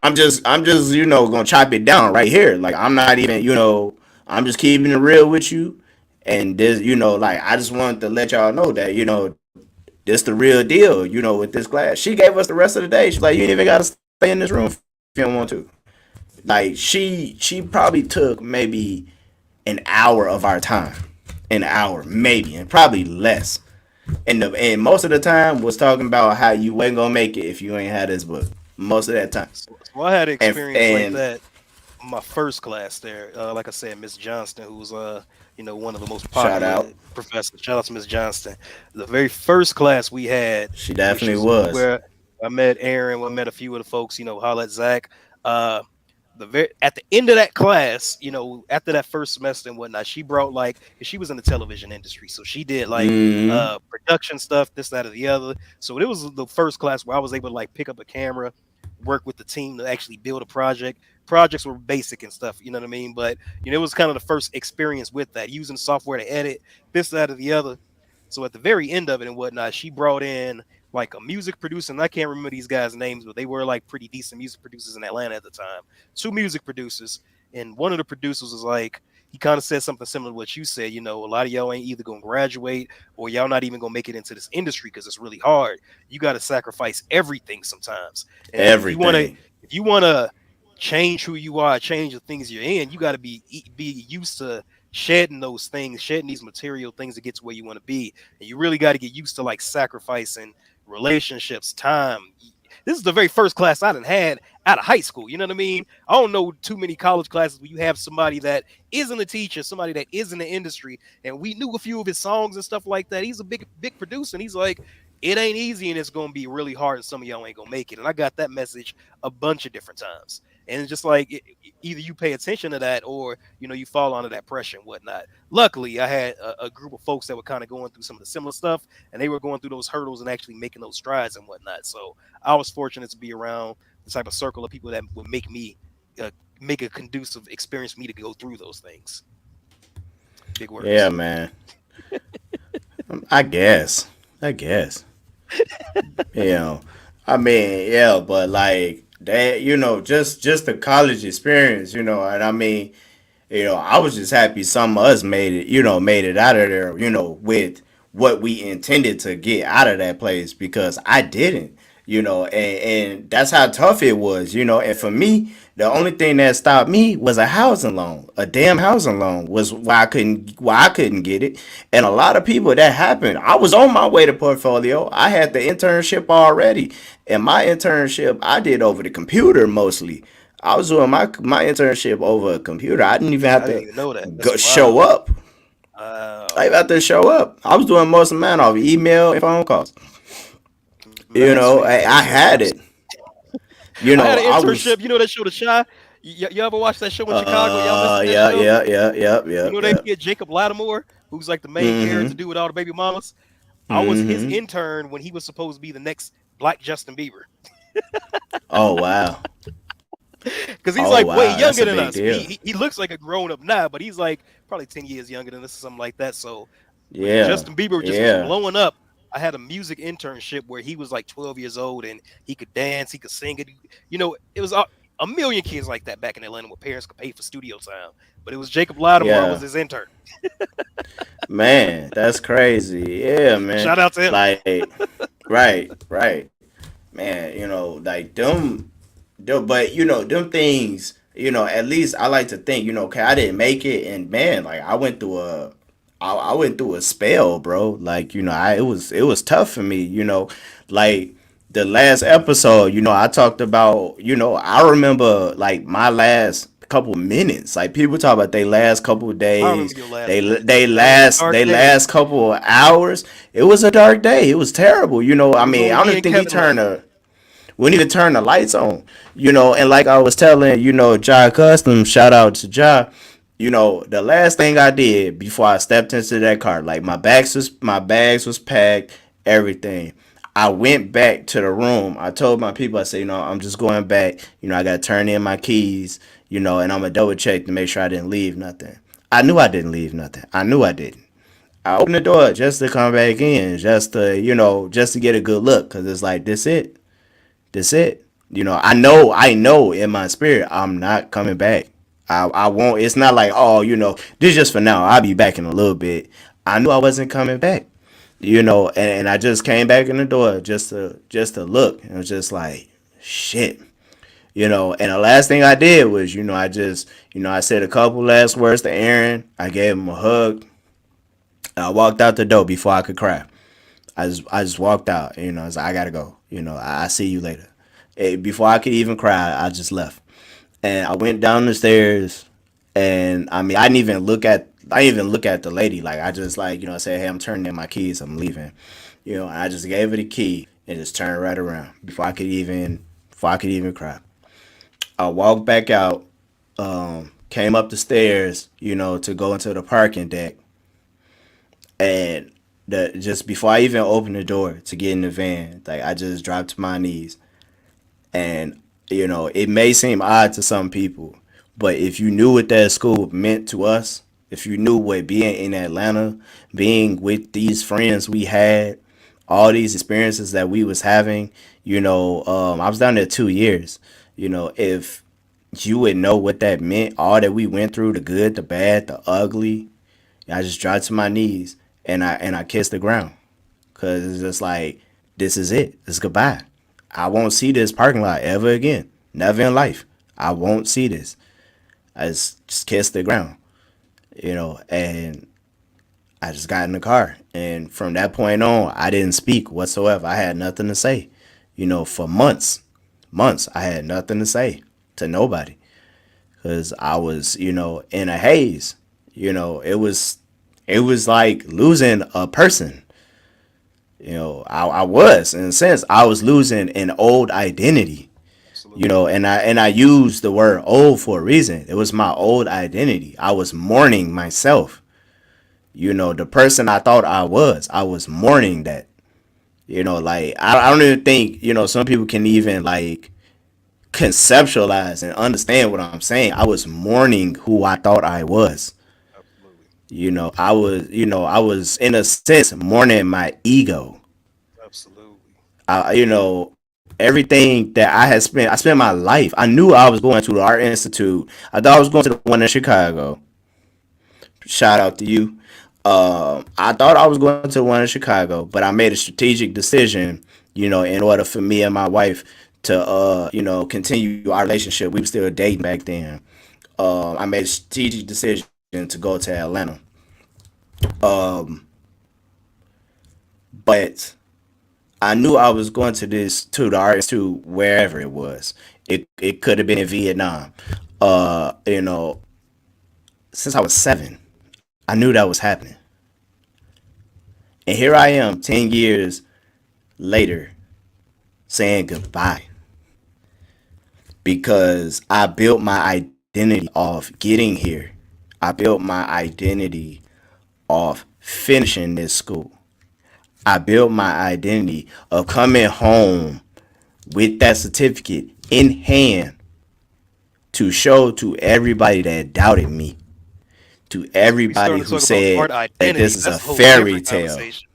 I'm just, gonna chop it down right here. Like I'm not even, I'm just keeping it real with you. And this, like I just wanted to let y'all know that, this the real deal, with this class. She gave us the rest of the day. She's like, you ain't even gotta stay in this room if you don't want to. Like she probably took maybe an hour of our time. An hour, maybe, and probably less. And most of the time was talking about how you wasn't gonna make it if you ain't had this book. Most of that time. So I had an And experience like and that. My first class there, like I said, Miss Johnston, who was one of the most shout popular out. professors. Shout out to Miss Johnston. The very first class we had, She which definitely is was. where I met Aaron, I met a few of the folks, holla at Zach. Uh, at the end of that class, after that first semester and whatnot, she brought like 'cause she was in the television industry, so she did like Mm-hmm. production stuff, this, that, or the other. So it was the first class where I was able to like pick up a camera, work with the team to actually build a project. Projects were basic and stuff, you know what I mean? But it was kind of the first experience with that, using software to edit this, that, or the other. So at the very end of it and whatnot, she brought in like a music producer, and I can't remember these guys' names, but they were like pretty decent music producers in Atlanta at the time. Two music producers, and one of the producers was like, he kind of said something similar to what you said. A lot of y'all ain't either gonna graduate or y'all not even gonna make it into this industry because it's really hard. You got to sacrifice everything sometimes, and Everything. if you wanna change who you are, change the things you're in, you got to be used to shedding those things, shedding these material things to get to where you want to be. And you really got to get used to like sacrificing relationships, time. This is the very first class I done had out of high school. You know what I mean? I don't know too many college classes where you have somebody that isn't a teacher, somebody that is in the industry. And we knew a few of his songs and stuff like that. He's a big producer. And he's like, it ain't easy and it's going to be really hard. And some of y'all ain't going to make it. And I got that message a bunch of different times. And it's just like either you pay attention to that or you fall under that pressure and whatnot. Luckily, I had a group of folks that were kind of going through some of the similar stuff, and they were going through those hurdles and actually making those strides and whatnot. So I was fortunate to be around the type of circle of people that would make a conducive experience for me to go through those things. Big Yeah, words. man. I guess. I guess. You know. I mean, yeah, but like that, just the college experience, and I mean, I was just happy some of us made it out of there, with what we intended to get out of that place because I didn't, and that's how tough it was, and for me, the only thing that stopped me was a housing loan. A damn housing loan was why I couldn't get it. And a lot of people that happened. I was on my way to portfolio. I had the internship already. And my internship I did over the computer mostly. I was doing my internship over a computer. I didn't even have I didn't to even know that. go That's show wild. up. I didn't Wow. have to show up. I was doing most of mine off email and phone calls. Man, I swear you had I had internships. it. I had an I was internship. You know that show, The Chi? You ever watch that show in Chicago? Y'all missing that yeah, show? yeah, yeah, yeah, yeah, That yeah. kid Jacob Lattimore, who's like the main character, Mm-hmm. dude with all the baby mamas. I was his Mm-hmm. intern when he was supposed to be the next Black Justin Bieber, Oh wow. because he's Oh like way wow. That's younger a than big us. deal. He looks like a grown up now, but he's like probably 10 years younger than us or something like that. So when Yeah. Justin Bieber just was Yeah. blowing up, I had a music internship where he was like 12 years old and he could dance, he could sing it. It was a million kids like that back in Atlanta where parents could pay for studio time. But it was Jacob Lattimore. I was Yeah. his intern. Man, that's crazy. Yeah, man. Shout out to him. Like, right, right. Man, like but them things, at least I like to think, okay, I didn't make it, and man, like I went through a spell, bro. Like, it was tough for me, like the last episode, I talked about, I remember like my last couple minutes. Like people talk about they last couple of I days, remember your last they minutes. they That was a last dark they day. last couple of hours. It was a dark day. It was terrible. It I was mean, only I don't me even and think Kevin left. we need to turn the lights on, and like I was telling, Ja Custom, shout out to Ja, the last thing I did before I stepped into that car, like my bags was packed, everything. I went back to the room. I told my people, I said, I'm just going back. I got to turn in my keys, and I'm going to double check to make sure I didn't leave nothing. I knew I didn't leave nothing. I knew I didn't. I opened the door just to come back in, just to, just to get a good look, because it's like, this it. This it. I know in my spirit, I'm not coming back. I won't. It's not like, oh, this is just for now. I'll be back in a little bit. I knew I wasn't coming back. And I just came back in the door just to look. And it was just like, shit. And the last thing I did was, I said a couple last words to Aaron. I gave him a hug. I walked out the door before I could cry. I just walked out. I was like, I gotta go. I see you later. Before I could even cry, I just left. And I went down the stairs, and I mean, I didn't even look at the lady. Like, I just, like, I said, hey, I'm turning in my keys. I'm leaving. And I just gave her the key and just turned right around before I could even cry. I walked back out, came up the stairs, to go into the parking deck, and just before I even opened the door to get in the van, like, I just dropped to my knees. And it may seem odd to some people, but if you knew what that school meant to us, if you knew what being in Atlanta, being with these friends we had, all these experiences that we was having, I was down there 2 years. If you would know what that meant, all that we went through, the good, the bad, the ugly, I just dropped to my knees and I kissed the ground, cause it's just like, this is it. It's goodbye. I won't see this parking lot ever again. Never in life. I won't see this. I just kissed the ground, and I just got in the car. And from that point on, I didn't speak whatsoever. I had nothing to say. For months, I had nothing to say to nobody, because I was, in a haze. It was like losing a person. I was, in a sense, I was losing an old identity. Absolutely. And I used the word old for a reason. It was my old identity. I was mourning myself. The person I thought I was mourning that. Like, I don't even think, some people can even, like, conceptualize and understand what I'm saying. I was mourning who I thought I was. Absolutely. I was in a sense mourning my ego. Absolutely. Everything that I spent my life. I knew I was going to the art institute. I thought I was going to the one in Chicago. Shout out to you. I thought I was going to the one in Chicago, but I made a strategic decision, in order for me and my wife to, continue our relationship. We were still dating back then. I made a strategic decision to go to Atlanta. But I knew I was going to the art institute, wherever it was. It could have been in Vietnam. Uh, you know, since I was 7, I knew that was happening. And here I am 10 years later saying goodbye, because I built my identity off getting here. I built my identity off finishing this school. I built my identity of coming home with that certificate in hand to show to everybody that doubted me, to We everybody starting to who talk about said art that this identity. is a That's a whole fairy different tale. conversation.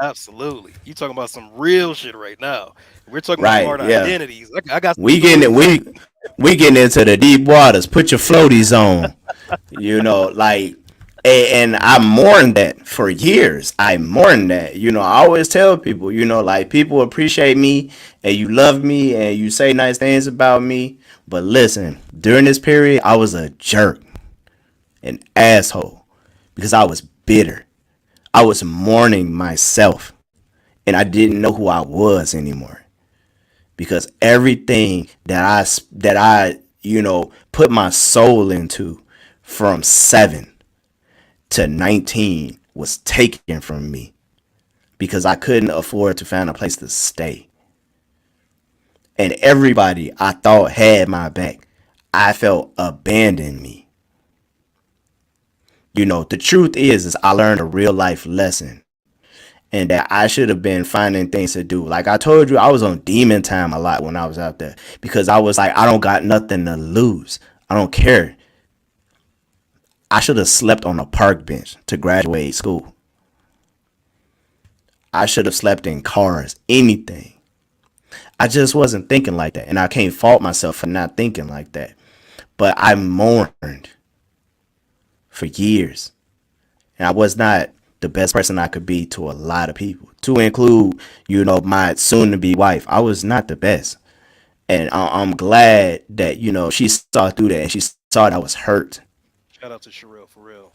Absolutely. You talking about some real shit right now. We're talking about Right, art yeah. identities. I got some We getting it stories on. we getting into the deep waters. Put your floaties on. Like, and I mourned that for years. I mourned that. I always tell people, like, people appreciate me and you love me and you say nice things about me. But listen, during this period, I was a jerk, an asshole, because I was bitter. I was mourning myself and I didn't know who I was anymore, because everything that I put my soul into from 7 to 19 was taken from me because I couldn't afford to find a place to stay. And everybody I thought had my back, I felt abandoned me. The truth is I learned a real life lesson, and that I should have been finding things to do. Like I told you, I was on demon time a lot when I was out there, because I was like, I don't got nothing to lose. I don't care. I should have slept on a park bench to graduate school. I should have slept in cars, anything. I just wasn't thinking like that. And I can't fault myself for not thinking like that. But I mourned for years. And I was not the best person I could be to a lot of people, to include, my soon to be wife. I was not the best. And I'm glad that, she saw through that and she saw that I was hurt. Shout out to Jarell for real.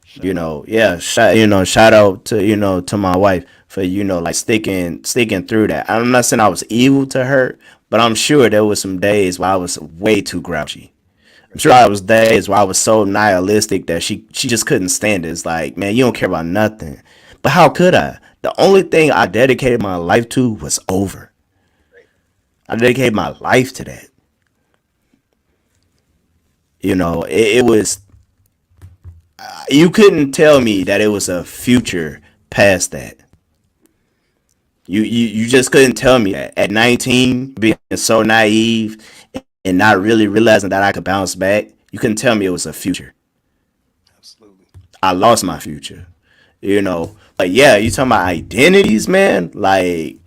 Shout out. Yeah, shout out to, to my wife for, like sticking through that. I'm not saying I was evil to her, but I'm sure there was some days where I was way too grouchy. I'm sure I was days where I was so nihilistic that she just couldn't stand it. It's like, man, you don't care about nothing. But how could I? The only thing I dedicated my life to was over. Right. I dedicated my life to that. It was, you couldn't tell me that it was a future past that. You just couldn't tell me that. At 19, being so naive and not really realizing that I could bounce back, you couldn't tell me it was a future. Absolutely. I lost my future. But yeah, you talking about identities, man. Like,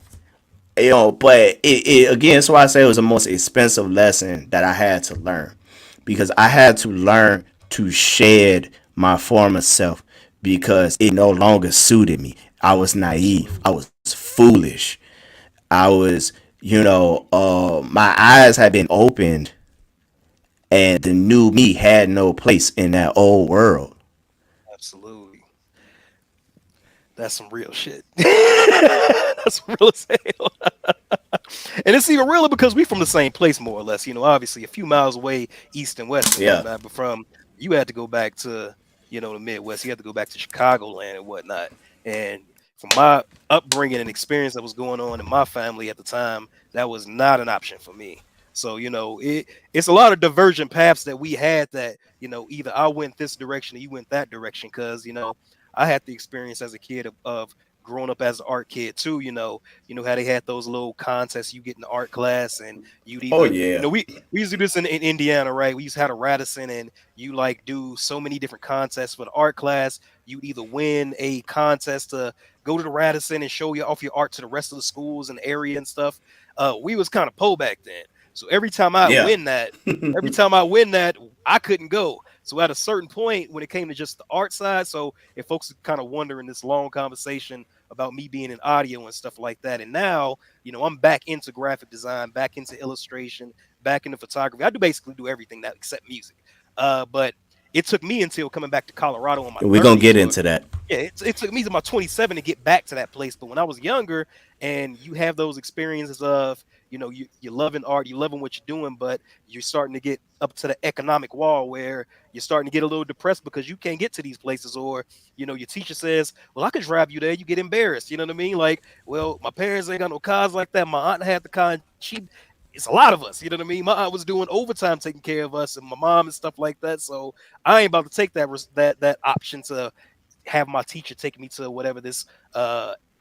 but it again, that's why I say it was the most expensive lesson that I had to learn, because I had to learn to shed my former self because it no longer suited me. I was naive. I Absolutely. was foolish. I was, my eyes had been opened, and the new me had no place in that old world. Absolutely. That's some real shit. That's real as hell. And it's even realer because we from the same place, more or less. Obviously a few miles away, east and west and Yeah, whatnot. But you had to go back to, the Midwest. You had to go back to Chicagoland and whatnot. And from my upbringing and experience that was going on in my family at the time, that was not an option for me. So, it's a lot of divergent paths that we had that, either I went this direction or you went that direction. Cause, I had the experience as a kid of growing up as an art kid too. How they had those little contests you get in the art class, and you'd oh either, yeah, we used to do this in Indiana, right? We used to have a Radisson, and you like do so many different contests for the art class. You'd either win a contest to go to the Radisson and show you off your art to the rest of the schools and area and stuff. We was kind of po back then, so yeah. every time I win that, I couldn't go. So at a certain point, when it came to just the art side, so if folks are kind of wondering this long conversation about me being in audio and stuff like that, and now I'm back into graphic design, back into illustration, back into photography. I do basically do everything that except music. But it took me until coming back to Colorado in my We're gonna 30s, get or into that. yeah, it took me to my 27 to get back to that place. But when I was younger, and you have those experiences of, you're loving art, you're loving what you're doing, but you're starting to get up to the economic wall where you're starting to get a little depressed because you can't get to these places, or, your teacher says, well, I could drive you there. You get embarrassed. You know what I mean? Like, well, my parents ain't got no cars like that. My aunt had the car. It's a lot of us. You know what I mean? My aunt was doing overtime taking care of us, and my mom and stuff like that. So I ain't about to take that option to have my teacher take me to whatever this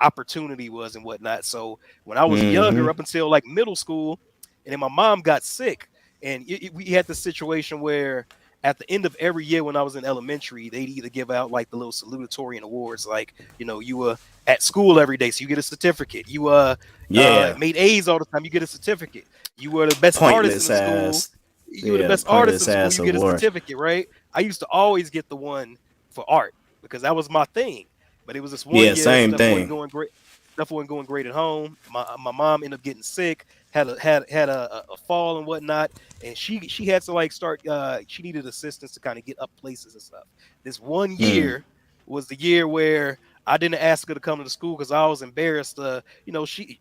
opportunity was and whatnot. So when I was younger, Hmm. up until like middle school, and then my mom got sick, and we had this situation where at the end of every year when I was in elementary, they'd either give out like the little salutatory and awards, like, you were at school every day, so you get a certificate. You Yeah, made A's all the time, you get a certificate. You were the best artist in pointless the school. ass. You were the Yeah, best artist in pointless school. ass You get a award. certificate, right? I used to always get the one for art because that was my thing. But it was this one Yeah, year same stuff wasn't thing. going great. Stuff wasn't going great at home. My mom ended up getting sick, had a fall and whatnot, and she had to like start. She needed assistance to kind of get up places and stuff. This one Mm. year was the year where I didn't ask her to come to the school because I was embarrassed. She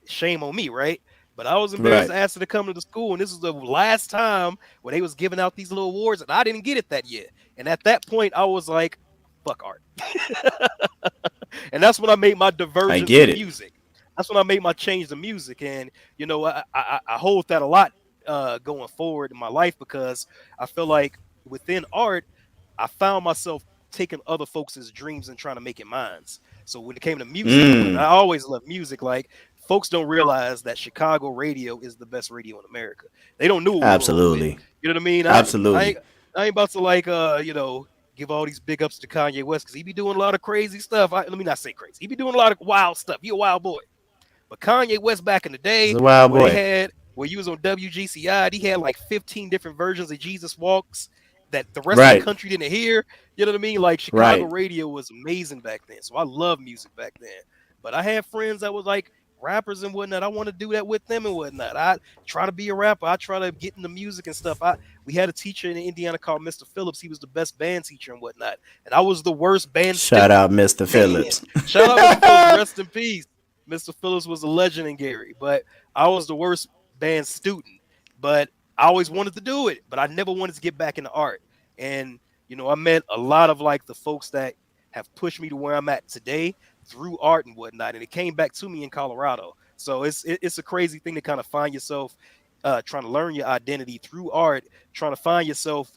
shame on me, right? But I was embarrassed Right. to ask her to come to the school, and this was the last time when they was giving out these little awards, and I didn't get it that year. And at that point, I was like, "Fuck art," and that's when I made my I diversion to get it. music. That's when I made my change to music, and I hold that a lot going forward in my life because I feel like within art, I found myself taking other folks' dreams and trying to make it mine. So when it came to music, when I Mm. always loved music, like folks don't realize that Chicago radio is the best radio in America. They don't know what we roll with. Absolutely. You know what I mean? I Absolutely. ain't I ain't about to like give all these big ups to Kanye West because he be doing a lot of crazy stuff. Let me not say crazy. He be doing a lot of wild stuff. He a wild boy. But Kanye West back in the He's day, a wild where they boy. had where you was on WGCI, he had like 15 different versions of Jesus Walks that the rest of the Right. country didn't hear. You know what I mean? Like Chicago Right. radio was amazing back then. So I love music back then. But I had friends that was like rappers and whatnot. I want to do that with them and whatnot. I try to be a rapper. I try to get into music and stuff. We had a teacher in Indiana called Mr. Phillips. He was the best band teacher and whatnot. And I was the worst band Shout student. out, Mr. Man, Phillips. shout out Mr. Phillips. Rest in peace. Mr. Phillips was a legend in Gary, but I was the worst band student. But I always wanted to do it, but I never wanted to get back into art. And I met a lot of like the folks that have pushed me to where I'm at today through art and whatnot. And it came back to me in Colorado. So it's a crazy thing to kind of find yourself trying to learn your identity through art, trying to find yourself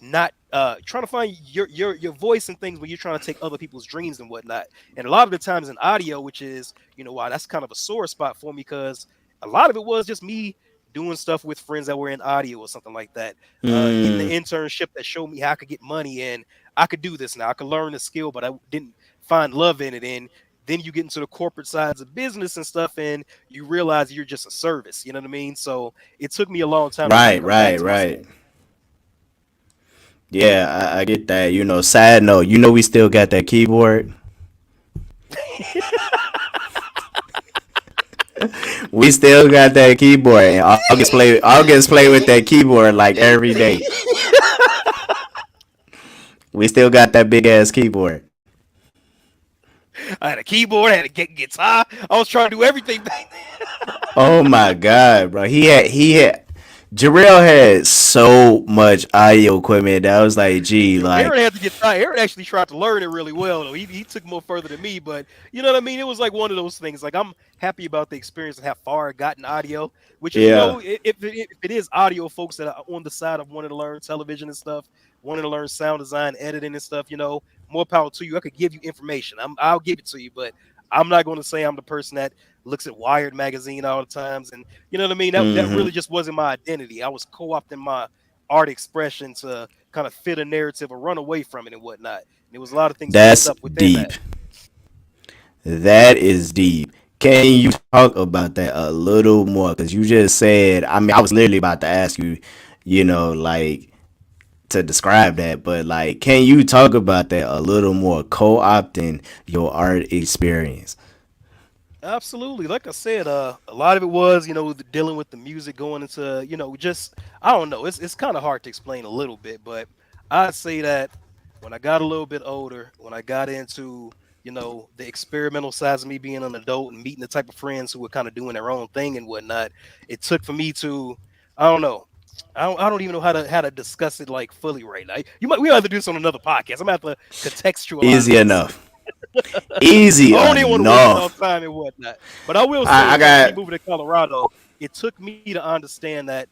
not trying to find your voice and things when you're trying to take other people's dreams and whatnot. And a lot of the times in audio, which is why that's kind of a sore spot for me because a lot of it was just me doing stuff with friends that were in audio or something like that. Getting the Mm, internship that showed me how I could get money and I could do this now. I could learn the skill, but I didn't find love in it. And then you get into the corporate sides of business and stuff, and you realize you're just a service. You know what I mean? So it took me a long time to really right, come back right, to myself. right. Yeah, I get that. Side note, we still got that keyboard. We still got that keyboard, and August play with that keyboard like every day. We still got that big ass keyboard. I had a keyboard, I had a guitar. I was trying to do everything back Oh my god, bro. He had Jarrell had so much audio equipment that I was like, gee, then. Aaron like, had to get tired. Aaron actually tried to learn it really well, though. He took more further than me, but you know what I mean? It was like one of those things. Like, I'm happy about the experience and how far I got in audio, which is, yeah, if it is audio folks that are on the side of wanting to learn television and stuff, wanting to learn sound design, editing and stuff, more power to you. I could give you information. I'll give it to you, but I'm not going to say I'm the person that looks at Wired magazine all the times. And you know what I mean? That mm-hmm. really just wasn't my identity. I was co-opting my art expression to kind of fit a narrative or run away from it and whatnot. And there was a lot of things mixed That's up within deep. that. That is deep. Can you talk about that a little more? Because you just said, I mean, I was literally about to ask you, like to describe that, but like, can you talk about that a little more? Co-opting your art experience. Absolutely. Like I said, a lot of it was, dealing with the music going into, just I don't know. It's kind of hard to explain a little bit, but I'd say that when I got a little bit older, when I got into, the experimental sides of me being an adult and meeting the type of friends who were kind of doing their own thing and whatnot, it took for me to, I don't know. I don't even know how to discuss it like fully right now. We have to do this on another podcast. I'm gonna have to contextualize Easy this. enough. Easy I don't even want to waste y'all enough. time and whatnot. But I will say I this: with me got moving to Colorado, it took me to understand that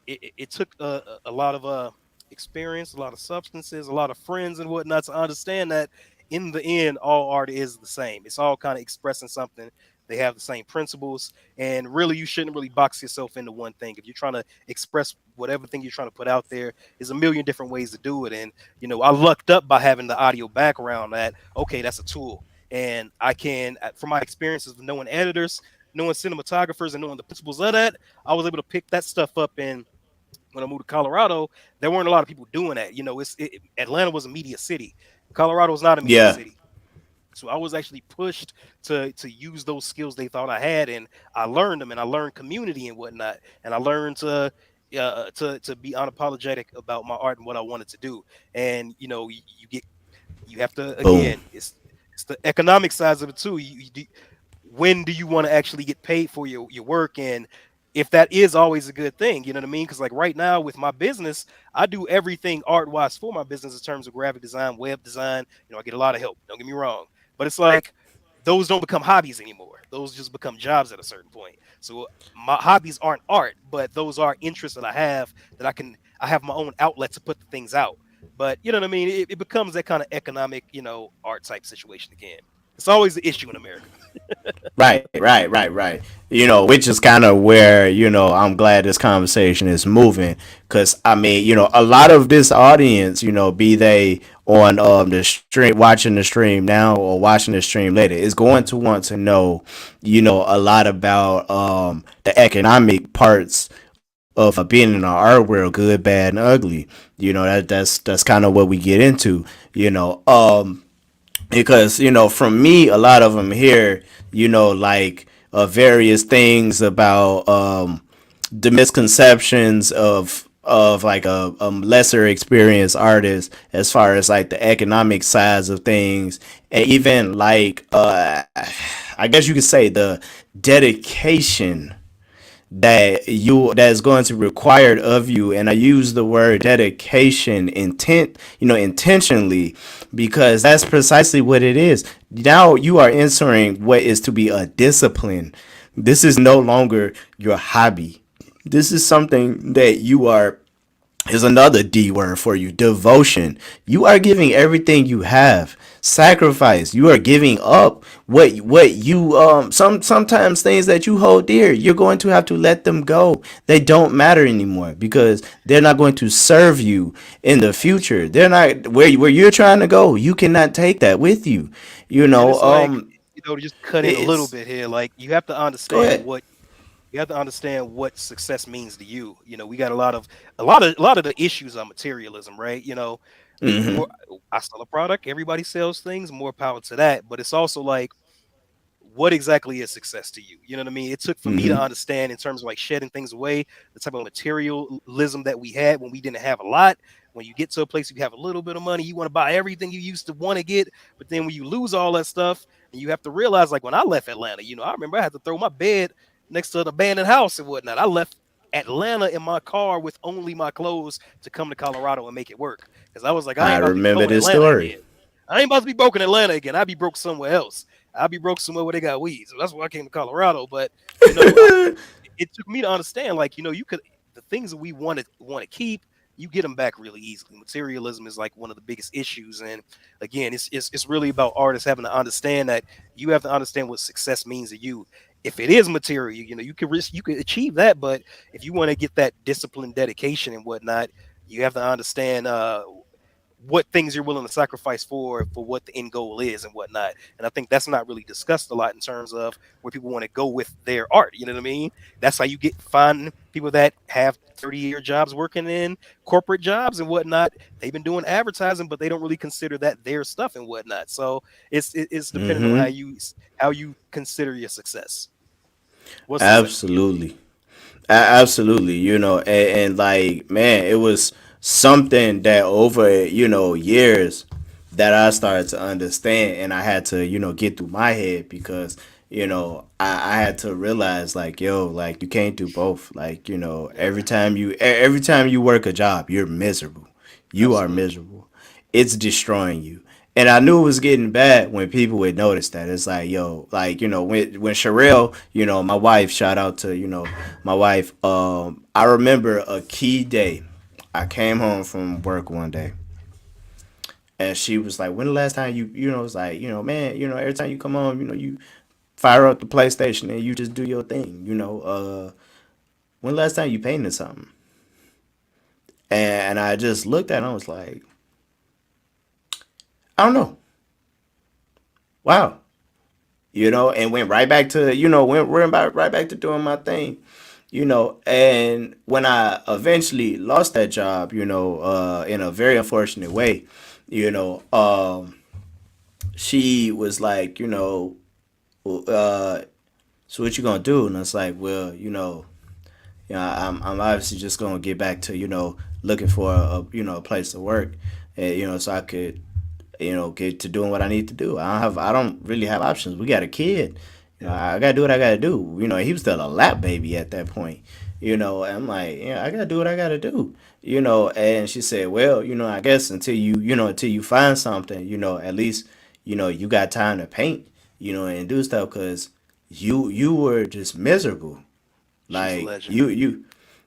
it took a lot of experience, a lot of substances, a lot of friends and whatnot to understand that in the end, all art is the same. It's all kind of expressing something. They have the same principles, and really, you shouldn't really box yourself into one thing. If you're trying to express whatever thing you're trying to put out there, there's a million different ways to do it. And I lucked up by having the audio background. That okay, that's a tool, and I can, from my experiences with knowing editors, knowing cinematographers, and knowing the principles of that, I was able to pick that stuff up. And when I moved to Colorado, there weren't a lot of people doing that. Atlanta was a media city. Colorado is not a media yeah. city. So I was actually pushed to use those skills they thought I had, and I learned them, and I learned community and whatnot, and I learned to be unapologetic about my art and what I wanted to do. And you have to, Boom. again, it's the economic sides of it too. When do you want to actually get paid for your work, and if that is always a good thing, you know what I mean? Because like right now with my business, I do everything art wise for my business in terms of graphic design, web design. I get a lot of help. Don't get me wrong, but it's like those don't become hobbies anymore. Those just become jobs at a certain point. So my hobbies aren't art, but those are interests that I have that I have my own outlet to put the things out. But you know what I mean? It becomes that kind of economic, art type situation again. It's always the issue in America. Right. Which is kind of where, I'm glad this conversation is moving. Because, I mean, a lot of this audience, be they on the stream, watching the stream now or watching the stream later, is going to want to know, a lot about the economic parts of being in the art world, good, bad, and ugly. That's kind of what we get into, because from me, a lot of them here, like various things about the misconceptions of like a lesser experienced artist as far as like the economic sides of things, and even like I guess you could say the dedication that's going to be required of you. And I use the word dedication intentionally, because that's precisely what it is. Now you are entering what is to be a discipline. This is no longer your hobby. This is something that you are, is another D word for you. Devotion. You are giving everything you have. Sacrifice. You are giving up what you sometimes things that you hold dear. You're going to have to let them go. They don't matter anymore because they're not going to serve you in the future. They're not where you're trying to go. You cannot take that with you. You And know, it's like, to just cut in a little it's bit here, like you have to go understand ahead. what success means to you. We got a lot of the issues are materialism, right? More, I sell a product, everybody sells things, more power to that. But it's also like, what exactly is success to you? You know what I mean? It took for me to understand in terms of like shedding things away, the type of materialism that we had when we didn't have a lot. When you get to a place you have a little bit of money, you want to buy everything you used to want to get. But then when you lose all that stuff, and you have to realize, like when I left Atlanta, I remember I had to throw my bed next to an abandoned house and whatnot. I left Atlanta in my car with only my clothes to come to Colorado and make it work. Because I was like, I I ain't about to be remember broke in this Atlanta story. again. I ain't about to be broke in Atlanta again. I'll be broke somewhere else. I'll be broke somewhere where they got weed. So that's why I came to Colorado. But you know, I, it took me to understand, like, you could, the things that we want to keep, you get them back really easily. Materialism is like one of the biggest issues, and again, it's really about artists having to understand that you have to understand what success means to you. If it is material, you could achieve that, but if you want to get that discipline, dedication, and whatnot, you have to understand what things you're willing to sacrifice for what the end goal is and whatnot. And I think that's not really discussed a lot in terms of where people want to go with their art. You know what I mean? That's how you find people that have 30-year jobs working in corporate jobs and whatnot. They've been doing advertising, but they don't really consider that their stuff and whatnot. So it's dependent on how you consider your success. What's success to you? Absolutely. Absolutely, and like, man, it was something that over, years that I started to understand, and I had to, get through my head because, I had to realize like, yo, like you can't do both. Like, Yeah, every time you work a job, you're miserable. You are absolutely. miserable. It's destroying you. And I knew it was getting bad when people would notice that. It's like, yo, like, when Sherelle, my wife, shout out to, my wife, I remember a key day. I came home from work one day and she was like, when the last time it's like, man, every time you come home, you fire up the PlayStation and you just do your thing, when the last time you painted something? And I just looked at it and I was like, I don't know. Wow. And went right back to, right back to doing my thing, and when I eventually lost that job, in a very unfortunate way, you know, um, she was like, uh, so what you gonna do? And it's like, well, I'm obviously just gonna get back to, looking for a place to work, and, so I could, get to doing what I need to do. I don't really have options. We got a kid. Yeah. I gotta do what I gotta do. He was still a lap baby at that point. And I'm like, yeah, I gotta do what I gotta do. And she said, well, I guess until you find something, at least, you got time to paint, and do stuff because you were just miserable. She's a Like legend.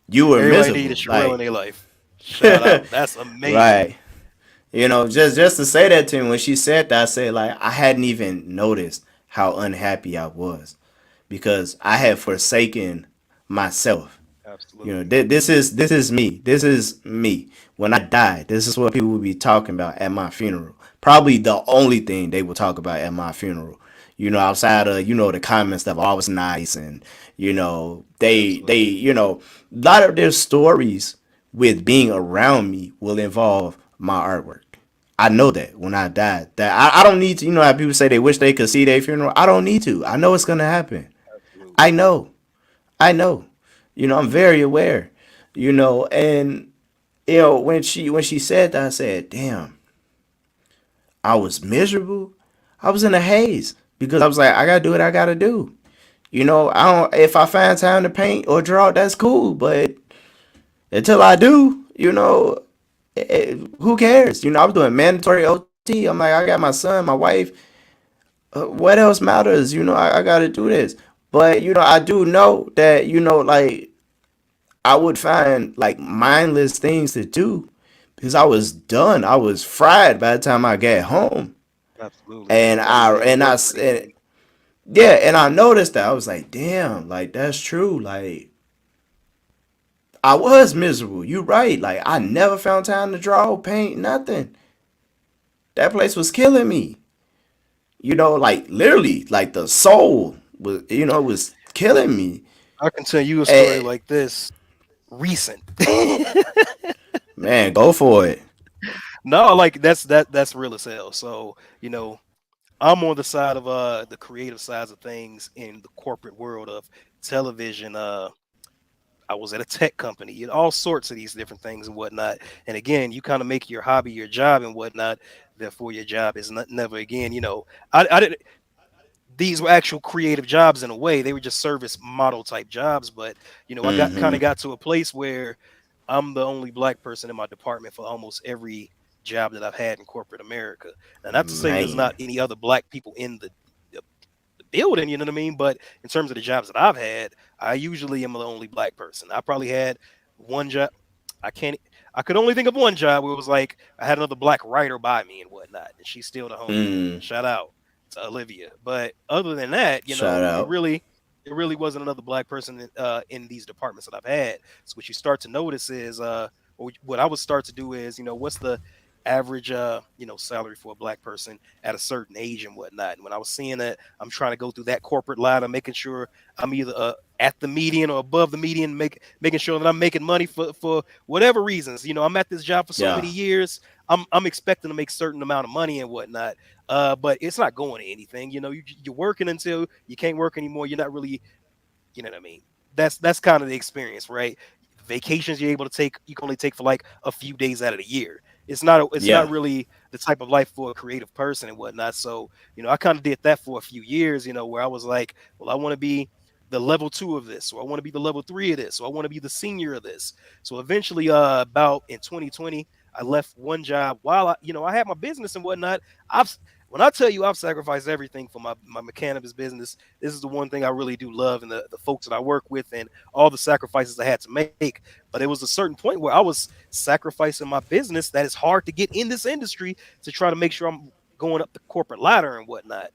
you were Everybody need a miserable. Sherelle in Like their life. Shout out. That's amazing. right. Just to say that to me, when she said that, I said like I hadn't even noticed how unhappy I was because I had forsaken myself. Absolutely. This is me. This is me. When I die, this is what people will be talking about at my funeral. Probably the only thing they will talk about at my funeral. Outside of the comments that are always nice, and they Absolutely. a lot of their stories with being around me will involve my artwork. I know that when I die, that I don't need to. How people say they wish they could see their funeral. I don't need to. I know it's gonna happen. Absolutely. I know. I know. I'm very aware. And when she said that, I said, "Damn, I was miserable. I was in a haze because I was like, I gotta do what I gotta do. I don't. If I find time to paint or draw, that's cool. But until I do, who cares? I was doing mandatory OT. I'm like, I got my son, my wife. What else matters? I gotta do this. But I do know that like I would find like mindless things to do because I was done. I was fried by the time I got home, Absolutely. and You weren't I really and I working s- or and, anything. yeah, and I noticed that I was like, damn, like that's true. Like I was miserable. You right. Like I never found time to draw, paint, nothing. That place was killing me. Like literally, like the soul was killing me. I can tell you a story And like this recent. man, go for it. No, like that's real as hell. So, I'm on the side of the creative sides of things in the corporate world of television. I was at a tech company, all sorts of these different things and whatnot. And again, you kind of make your hobby your job and whatnot. Therefore, your job is not, never again. I didn't. These were actual creative jobs in a way. They were just service model type jobs. But I got to a place where I'm the only black person in my department for almost every job that I've had in corporate America. Now, not to say there's not Man. any other black people in the building, you know what I mean? But in terms of the jobs that I've had, I usually am the only black person. I probably had one job. I can't. I could only think of one job where it was like I had another black writer by me and whatnot, and she's still the homie. Mm. Shout out to Olivia. But other than that, Shout out. it really wasn't another black person in these departments that I've had. So what you start to notice is, or what I would start to do is, what's the average, salary for a black person at a certain age and whatnot. And when I was seeing that, I'm trying to go through that corporate ladder, making sure I'm either at the median or above the median, making sure that I'm making money for whatever reasons. I'm at this job for so Yeah. many years. I'm expecting to make certain amount of money and whatnot. But it's not going to anything. You're working until you can't work anymore. You're not really, you know what I mean. That's kind of the experience, right? Vacations you're able to take, you can only take for like a few days out of the year. It's not Yeah. really the type of life for a creative person and whatnot. So I kind of did that for a few years, where I was like, well, I want to be the level 2 of this, or I want to be the level 3 of this, or I want to be the senior of this. So eventually, about in 2020, I left one job while I had my business and whatnot. I've When I tell you I've sacrificed everything for my cannabis business, this is the one thing I really do love, and the folks that I work with and all the sacrifices I had to make. But it was a certain point where I was sacrificing my business that is hard to get in this industry to try to make sure I'm going up the corporate ladder and whatnot.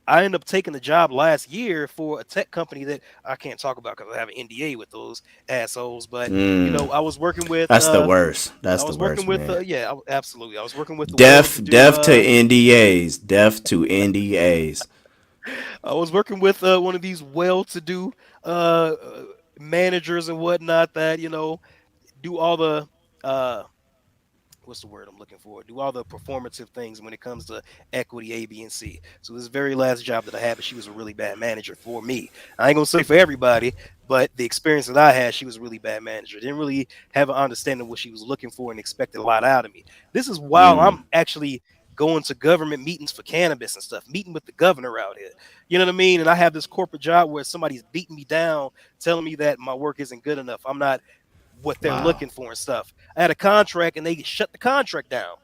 I ended up taking the job last year for a tech company that I can't talk about because I have an NDA with those assholes. But Mm. I was working with That's the worst. I That's the was working worst, with man. absolutely. I was working with the Deaf, well-to-do deaf to NDAs. Deaf to NDAs. I was working with one of these well-to-do uh, uh, managers and whatnot that do all the uh, what's the word I'm looking for? Do all the performative things when it comes to equity A, B, and C. So this very last job that I had, but she was a really bad manager for me. I ain't gonna say for everybody, but the experience that I had, she was a really bad manager. Didn't really have an understanding of what she was looking for and expected a lot out of me. This is while Mm. I'm actually going to government meetings for cannabis and stuff, meeting with the governor out here. You know what I mean? And I have this corporate job where somebody's beating me down, telling me that my work isn't good enough. I'm not what they're Wow. looking for and stuff. I had a contract and they shut the contract down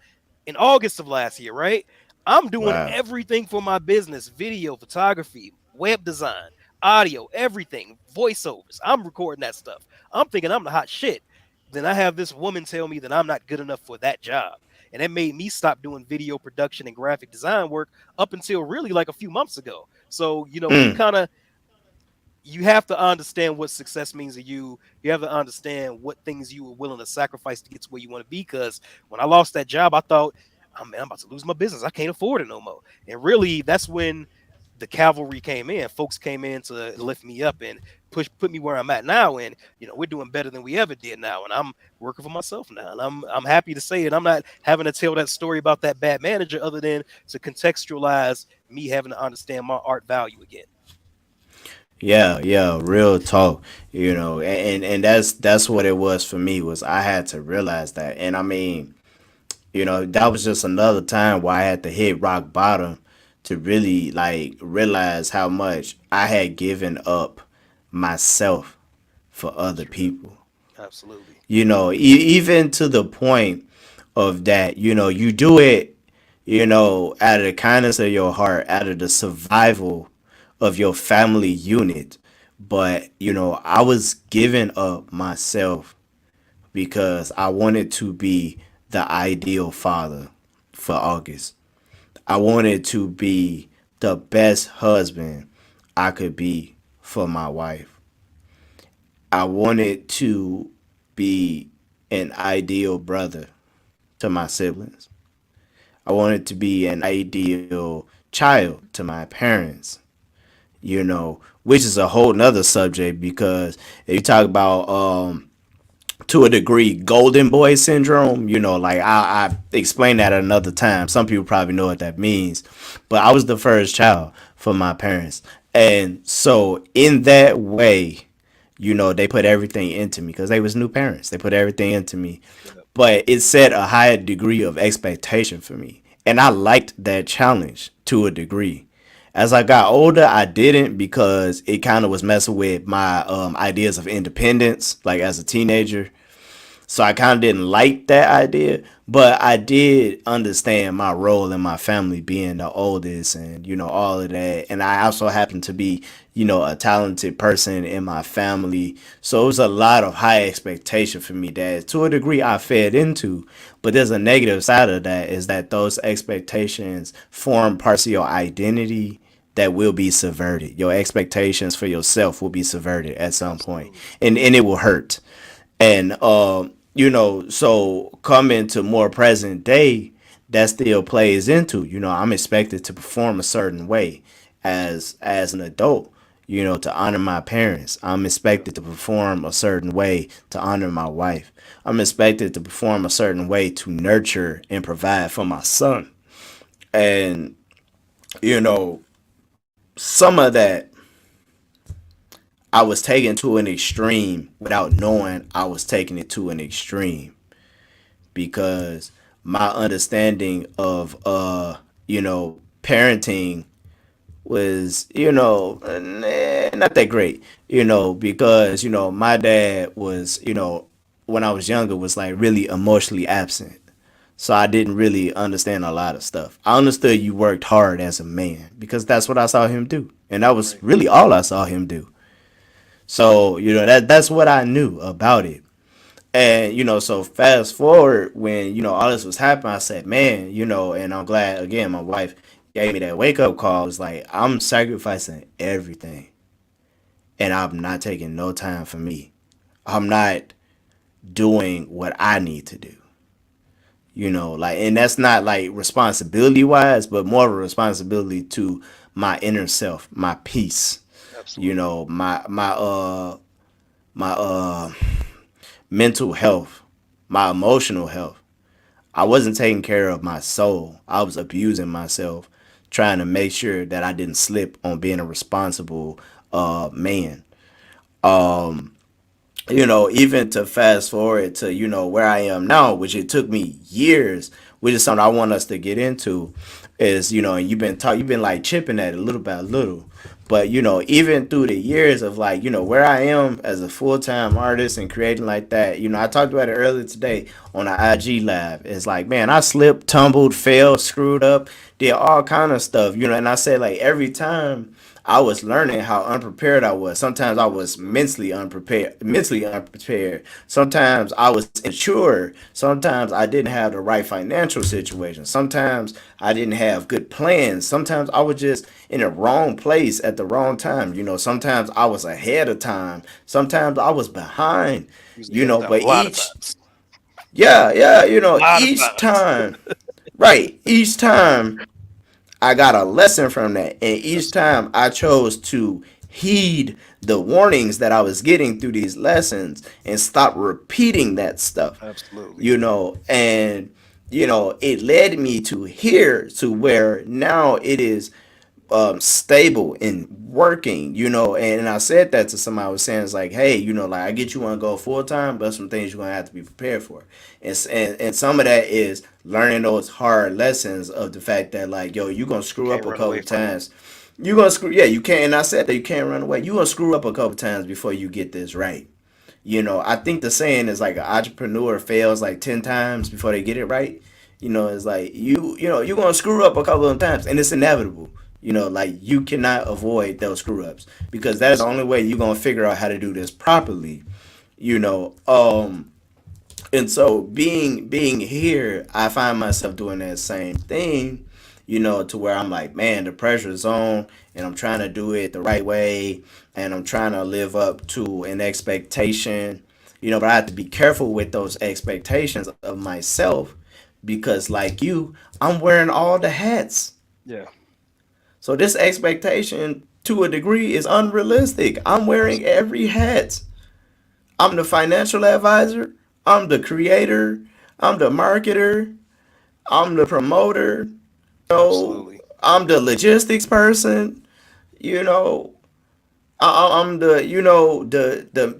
in August of last year, right? I'm doing Wow. everything for my business: video, photography, web design, audio, everything, voiceovers. I'm recording that stuff. I'm thinking I'm the hot shit. Then I have this woman tell me that I'm not good enough for that job. and that made me stop doing video production and graphic design work up until really like a few months ago. So when you Mm. kind of you have to understand what success means to you. You have to understand what things you were willing to sacrifice to get to where you want to be. Because when I lost that job, I thought, oh, man, I'm about to lose my business. I can't afford it no more. And really, that's when the cavalry came in. Folks came in to lift me up and put me where I'm at now. And we're doing better than we ever did now. And I'm working for myself now. And I'm happy to say it. I'm not having to tell that story about that bad manager, other than to contextualize me having to understand my art value again. Yeah, yeah, real talk, and that's what it was for me was I had to realize that. And I mean, that was just another time where I had to hit rock bottom to really like realize how much I had given up myself for other Straight up. people. Absolutely. Even to the point of that, you do it, out of the kindness of your heart, out of the survival of your family unit. But, I was giving up myself because I wanted to be the ideal father for August. I wanted to be the best husband I could be for my wife. I wanted to be an ideal brother to my siblings. I wanted to be an ideal child to my parents, which is a whole nother subject because if you talk about to a degree golden boy syndrome, like I explain that at another time. Some people probably know what that means, but I was the first child for my parents, and so in that way, they put everything into me because they was new parents. They put everything into me, Yep. but it set a higher degree of expectation for me, and I liked that challenge to a degree. As I got older, I didn't because it kind of was messing with my ideas of independence, like as a teenager. So I kind of didn't like that idea, but I did understand my role in my family being the oldest and, all of that. And I also happen to be, a talented person in my family. So it was a lot of high expectation for me that to a degree I fed into. But there's a negative side of that is that those expectations form parts of your identity that will be subverted. Your expectations for yourself will be subverted at some point, Absolutely. and it will hurt. And so coming to more present day, that still plays into, I'm expected to perform a certain way as an adult, to honor my parents. I'm Yep. expected to perform a certain way to honor my wife. I'm expected to perform a certain way to nurture and provide for my son. And you know, some of that I was taking to an extreme without knowing I was taking it to an extreme because my understanding of parenting was not that great, because my dad was, when I was younger, was like really emotionally absent. So I didn't really understand a lot of stuff. I understood you worked hard as a man because that's what I saw him do. And that was Right. really all I saw him do. So, that's what I knew about it. And, so fast forward when, all this was happening, I said, man, and I'm glad again my wife gave me that wake up call. It's like I'm sacrificing everything and I'm not taking no time for me. I'm not doing what I need to do. Like, and that's not like responsibility wise, but more of a responsibility to my inner self, my peace, Absolutely. my mental health, my emotional health. I wasn't taking care of my soul. I was abusing myself, trying to make sure that I didn't slip on being a responsible man. Even to fast forward to, where I am now, which it took me years, which is something I want us to get into, is, and you've been like chipping at it little by little. But, even through the years of like, where I am as a full-time artist and creating like that, I talked about it earlier today on the IG live. It's like, man, I slipped, tumbled, fell, screwed up, did all kind of stuff, and I said like every time I was learning how unprepared I was. Sometimes I was Absolutely. mentally unprepared. Sometimes I was immature. Sometimes I didn't have the right financial situation. Sometimes I didn't have good plans. Sometimes I was just in the wrong place at the wrong time. Sometimes I was ahead of time. Sometimes I was behind. He was ahead of time a But lot of each times. yeah, yeah, A lot of each times. time, right, each time I got a lesson from that. And each Absolutely. time I chose to heed the warnings that I was getting through these lessons and stop repeating that stuff, Absolutely. and, it led me to here to where now it is stable and working, and I said that to somebody. I was saying, it's like, hey, like, I get you want to go full time, but some things you're gonna have to be prepared for, and some of that is learning those hard lessons of the fact that, like, yo, you're gonna screw Can't up a run couple away from it. times. You're gonna screw, yeah, you can't. And I said that you can't run away. You're gonna screw up a couple times before you get this right. I think the saying is like an entrepreneur fails like 10 times before they get it right. It's like you're gonna screw up a couple of times, and it's inevitable. Like, you cannot avoid those screw ups because that is the only Absolutely. way you're gonna figure out how to do this properly. You know, um, and so being here, I find myself doing that same thing, to where I'm like, man, the pressure is on, and I'm trying to do it the right way, and I'm trying to live up to an expectation, but I have to be careful with those expectations of myself because, like you, I'm wearing all the hats. Yeah. So this expectation, to a degree, is unrealistic. I'm wearing Absolutely. every hat. I'm the financial advisor. I'm the creator. I'm the marketer. I'm the promoter. Absolutely. I'm the logistics person. You know, I'm the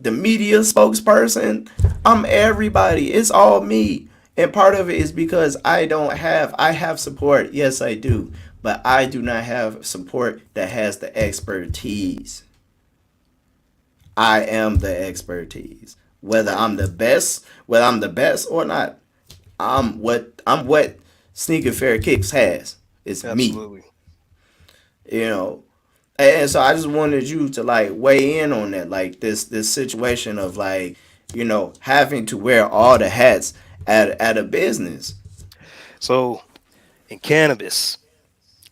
the media spokesperson. I'm everybody. It's all me. And part of it is because I have support. Yes, I do. But I do not have support that has the expertise. I am the expertise. Right. Whether I'm the best or not, I'm what Sneaker Fair Kicks has. It's me. Absolutely. You know. And so I just wanted you to, like, weigh in on that, like, this situation of, like, having to wear all the hats at a business. So in cannabis,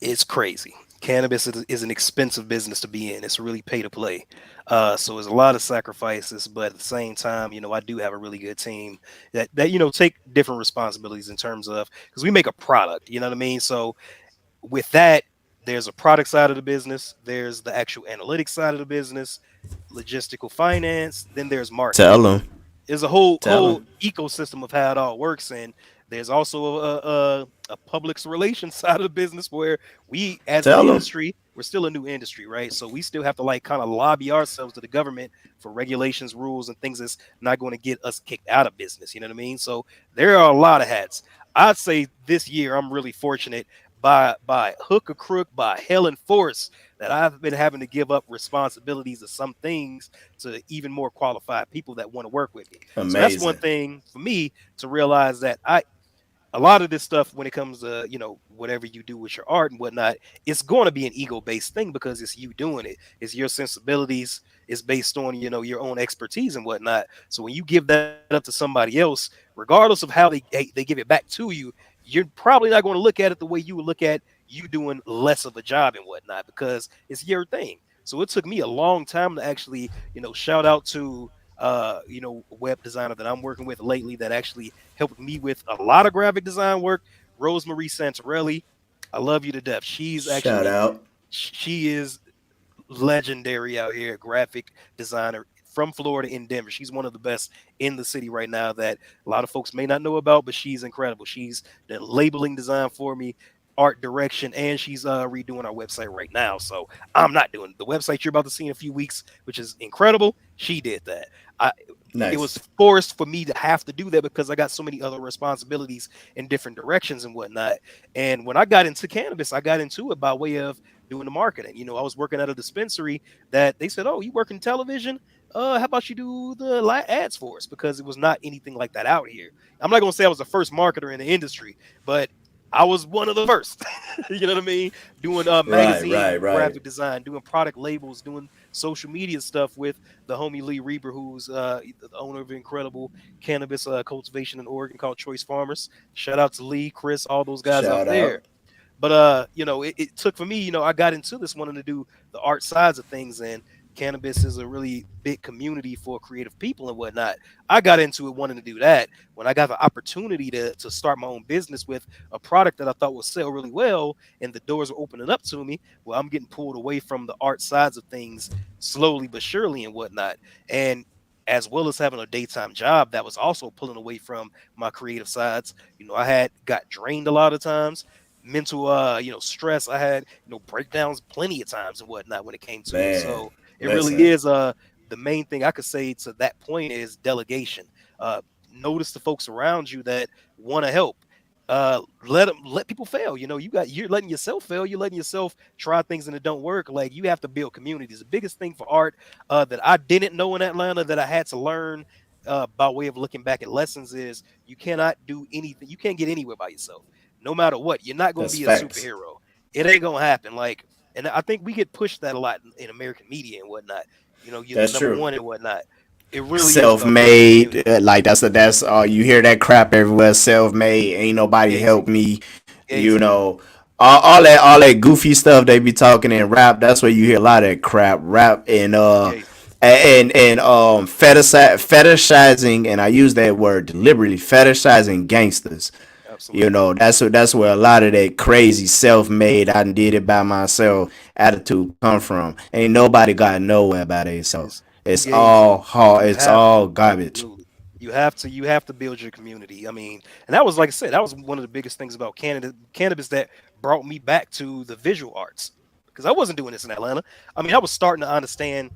it's crazy. Cannabis is an expensive business to be in. It's really pay to play. So there's a lot of sacrifices, but at the same time, I do have a really good team that take different responsibilities in terms of because we make a product. You know what I mean? So with that, there's a product side of the business. There's the actual analytics side of the business, logistical finance. Then there's marketing. Tell them, There's a whole tell whole them, ecosystem of how it all works, and there's also a public relations side of the business where we, as an tell them. industry, we're still a new industry, right? So we still have to like kind of lobby ourselves to the government for regulations, rules, and things that's not going to get us kicked out of business. You know what I mean? So there are a lot of hats. I'd say this year I'm really fortunate by hook or crook, by hell and force, that I've been having to give up responsibilities of some things to even more qualified people that want to work with me. So that's one Amazing. thing for me to realize that a lot of this stuff when it comes to whatever you do with your art and whatnot, it's going to be an ego based thing because it's you doing it, it's your sensibilities, it's based on your own expertise and whatnot. So when you give that up to somebody else, regardless of how they give it back to you, you're probably not going to look at it the way you would look at you doing less of a job and whatnot because it's your thing. So it took me a long time to actually shout out to web designer that I'm working with lately that actually helped me with a lot of graphic design work. Rosemary Santarelli, I love you to death. Shout out. She is legendary out here, graphic designer from Florida in Denver. She's one of the best in the city right now that a lot of folks may not know about, but she's incredible. She's the labeling design for me, art direction, and she's redoing our website right now. So I'm not doing the website you're about to see in a few weeks, which is incredible. She did that. I it was Nice. forced for me to have to do that because I got so many other responsibilities in different directions and whatnot. And when I got into cannabis, I got into it by way of doing the marketing. I was working at a dispensary that they said, "Oh, you work in television? How about you do the ads for us?" Because it was not anything like that out here. I'm not gonna say I was the first marketer in the industry, but I was one of the first. You know what I mean? Doing Right, magazine right, right. graphic design, doing product labels, doing social media stuff with the homie Lee Reber, who's the owner of incredible cannabis cultivation in Oregon called Choice Farmers. Shout out to Lee, Chris, all those guys out Shout there. out. But it took for me, I got into this wanting to do the art sides of things, and cannabis is a really big community for creative people and whatnot. I got into it wanting to do that. When I got the opportunity to start my own business with a product that I thought would sell really well, and the doors were opening up to me, well, I'm getting pulled away from the art sides of things slowly but surely and whatnot. And as well as having a daytime job that was also pulling away from my creative sides. I had got drained a lot of times, mental stress. I had breakdowns plenty of times and whatnot when it came to it. Man, So it really listen. is the main thing I could say to that point is delegation. uh Notice the folks around you that want to help. Let people fail. You're letting yourself fail, you're letting yourself try things and it don't work. Like, you have to build communities. The biggest thing for art that I didn't know in Atlanta that I had to learn by way of looking back at lessons is you cannot do anything, you can't get anywhere by yourself. No matter what, you're not going to That's be a facts. superhero. It ain't going to happen. Like, and I think we get pushed that a lot in American media and whatnot. You're the That's number true. one and whatnot. It really is about building your Self-made, community. like that's you hear that crap everywhere. Self-made, ain't nobody help Gazy, me. You gazy. know, all that goofy stuff they be talking in rap. That's where you hear a lot of that crap. Rap Gazy. and fetishizing, and I use that word deliberately, fetishizing gangsters. Absolutely. That's where a lot of that crazy self-made, I did it by myself attitude come from. Ain't nobody got nowhere by themselves. It's It's all fugazi. hard. You It's have to. all garbage. Absolutely. You have to build your community. I mean, and that was, like I said, that was one of the biggest things about cannabis that brought me back to the visual arts, because I wasn't doing this in Atlanta. I mean, I was starting to understand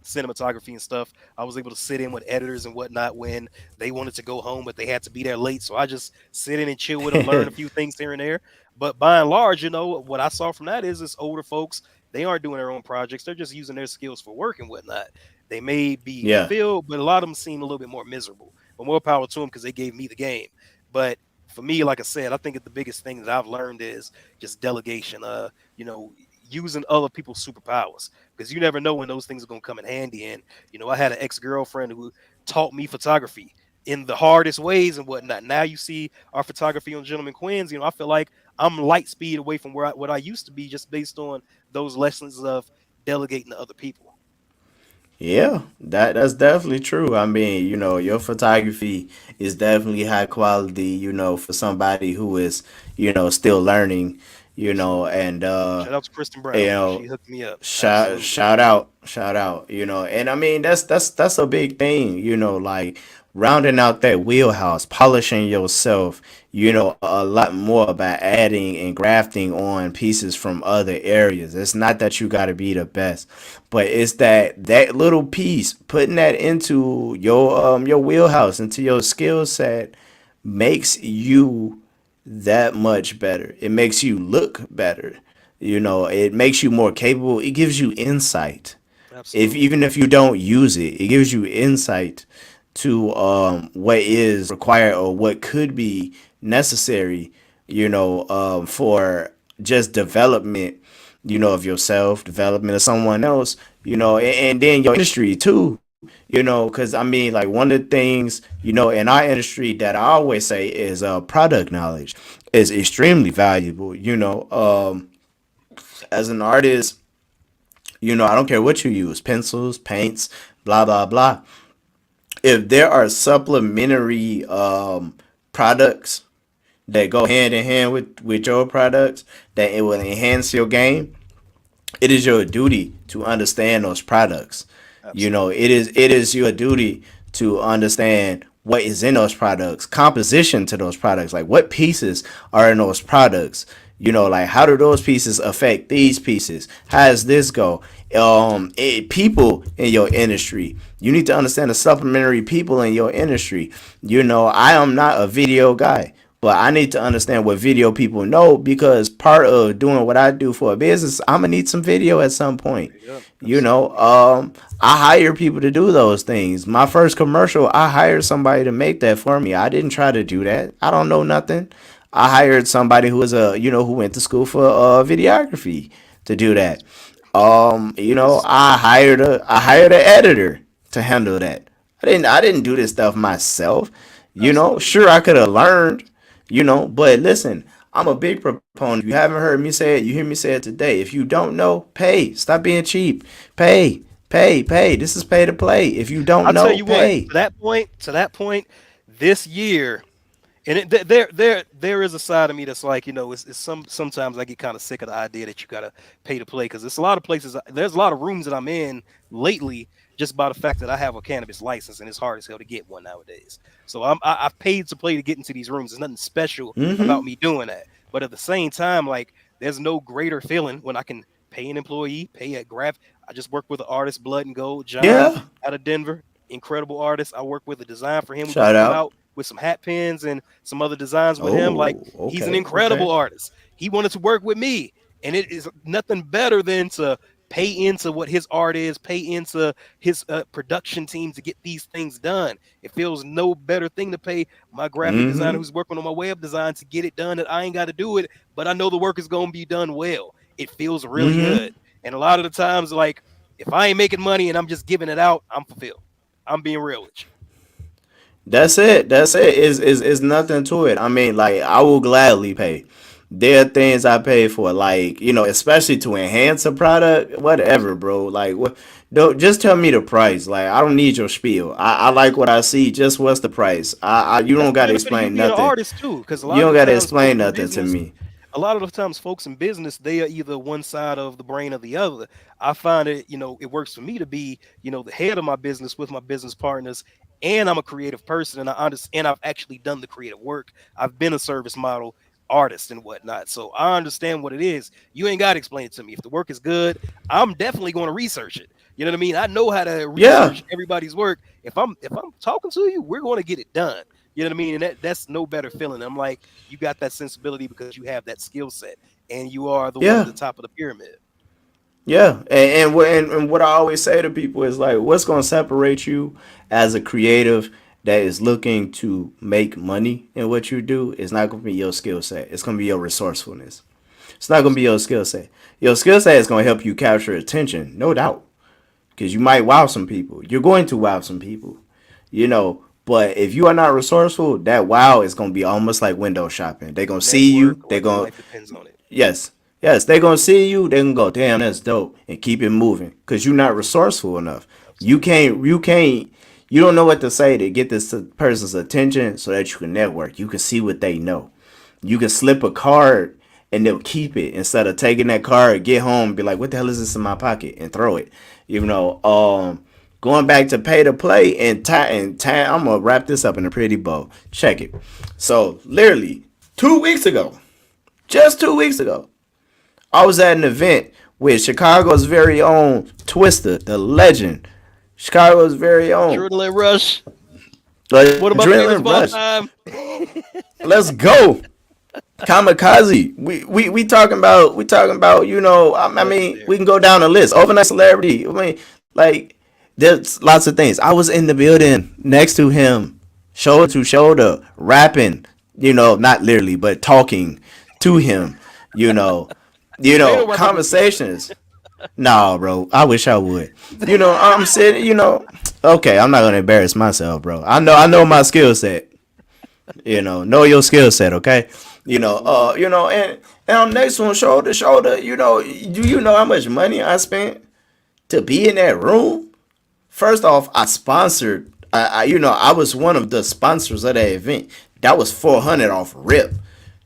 cinematography and stuff. I was able to sit in with editors and whatnot when they wanted to go home, but they had to be there late. So I just sit in and chill with them, learn a few things here and there. But by and large, what I saw from that is it's older folks. They aren't doing their own projects. They're just using their skills for work and whatnot. They may be Yeah. fulfilled, but a lot of them seem a little bit more miserable. But more power to them because they gave me the game. But for me, like I said, I think that the biggest thing that I've learned is just delegation. Using other people's superpowers, because you never know when those things are going to come in handy. And I had an ex-girlfriend who taught me photography in the hardest ways and whatnot. Now you see our photography on Gentleman Quinns. I feel like I'm light speed away from what I used to be, just based on those lessons of delegating to other people. Yeah, that's definitely true. I mean, your photography is definitely high quality, for somebody who is, still learning, Absolutely. and Shout out to Kristen you Brown. know, She hooked me up. shout Absolutely. shout out, shout out, and I mean that's a big thing, like rounding out that wheelhouse, polishing yourself, a lot more by adding and grafting on pieces from other areas. It's not that you got to be the best, but it's that little piece, putting that into your wheelhouse, into your skill set, makes you that much better. It makes you look better. It makes you more capable. It gives you insight. If Absolutely. even if you don't use it, it gives you insight to what is required or what could be necessary, for just development, of yourself, development of someone else, and then your industry too, because I mean, like one of the things, in our industry that I always say is product knowledge is extremely valuable, as an artist, I don't care what you use, pencils, paints, blah, blah, blah. If there are supplementary products that go hand in hand with your products, that it will enhance your game, it is your duty to understand those products. Absolutely. It is your duty to understand what is in those products, composition to those products, like what pieces are in those products. Like how do those pieces affect these pieces? How does this go? People in your industry. You need to understand the supplementary people in your industry. I am not a video guy, but I need to understand what video people know, because part of doing what I do for a business, I'm gonna need some video at some point. Yep. Absolutely. I hire people to do those things. My first commercial, I hired somebody to make that for me. I didn't try to do that. I don't know nothing. I hired somebody who was who went to school for videography to do that. It's I hired an editor to handle that. I didn't do this stuff myself. absolutely. Sure I could have learned, but listen, I'm a big proponent. If you haven't heard me say it, you hear me say it today. If you don't know, pay. Stop being cheap. Pay. Pay. This is pay to play. If you don't I'll tell know, you what, pay. to that point, this year, and there is a side of me that's like, it's sometimes I get kind of sick of the idea that you gotta pay to play, because it's a lot of places. There's a lot of rooms that I'm in lately just by the fact that I have a cannabis license, and it's hard as hell to get one nowadays. So I've paid to play to get into these rooms. There's nothing special about Mm-hmm. me doing that, but at the same time, like, there's no greater feeling when I can pay an employee, pay a graph. I just worked with an artist, Blood and Gold, John, Yeah. out of Denver, incredible artist. I worked with a design for him. We about to Shout come out. out with some hat pins and some other designs with him. Like, Oh, he's an okay. incredible Okay. artist. He wanted to work with me, and it is nothing better than to pay into what his art is, pay into his production team to get these things done. It feels no better thing to pay my graphic designer Mm-hmm. who's working on my web design to get it done, that I ain't got to do it, but I know the work is going to be done well. It feels really Mm-hmm. good. And a lot of the times, like, if I ain't making money and I'm just giving it out, I'm fulfilled. I'm being real with you. That's it. That's it. Is nothing to it. I mean, like I will gladly pay. There are things I pay for, like especially to enhance a product. Whatever, bro. Like what? Don't just tell me the price. Like I don't need your spiel. I like what I see. Just what's the price? You That's don't the got to benefit of you explain being an nothing. artist too, because a You lot don't of got the to times explain folks in nothing to business, me. a lot of the times folks in business, they are either one side of the brain or the other. I find it, it works for me to be, the head of my business with my business partners, and I'm a creative person, and I understand, and I've actually done the creative work. I've been a service model artist and whatnot, so I understand what it is. You ain't got to explain it to me. If the work is good, I'm definitely going to research it. You know what I mean? I know how to Yeah. research everybody's work. If I'm talking to you, we're going to get it done. You know what I mean? And that's no better feeling. I'm like, you got that sensibility because you have that skill set, and you are the one at Yeah. the top of the pyramid. Yeah, and what I always say to people is like, what's going to separate you as a creative that is looking to make money in what you do is not going to be your skill set. It's going to be your resourcefulness. It's not going to be your Absolutely. skill set. Your skill set is going to help you capture attention, no doubt, because you might wow some people. You're going to wow some people, you know. But if you are not resourceful, that wow is going to be almost like window shopping. They're going to see Network you. They're like your going life depends on it. Yes. Yes, they gonna see you, they gonna go, damn, that's dope, and keep it moving. Cause you're not resourceful enough. You Absolutely. can't you can't you don't know what to say to get this person's attention so that you can network. You can see what they know. You can slip a card and they'll keep it instead of taking that card, get home, and be like, what the hell is this in my pocket? And throw it. Going back to pay to play and I'm gonna wrap this up in a pretty bow. Check it. So literally 2 weeks ago, just 2 weeks ago, I was at an event with Chicago's very own Twister, the legend. Chicago's very own Adrenaline rush. One of my favorites of Adrenaline all Rush. time. Let's go. Kamikaze. We talking about I mean we Legendary. can go down the list. Overnight celebrity. I mean like there's lots of things. I was in the building next to him, shoulder to shoulder, rapping. Not literally, but talking to him. You know, Ain't no rapping with you. conversations. No, bro. I wish I would. I'm sitting. Okay, I'm not gonna embarrass myself, bro. I know my skill set. Know your skill set, okay? Absolutely. And I'm next to him, shoulder to shoulder. Do you know how much money I spent to be in that room? First off, I sponsored. I was one of the sponsors of that event. That was 400 off rip,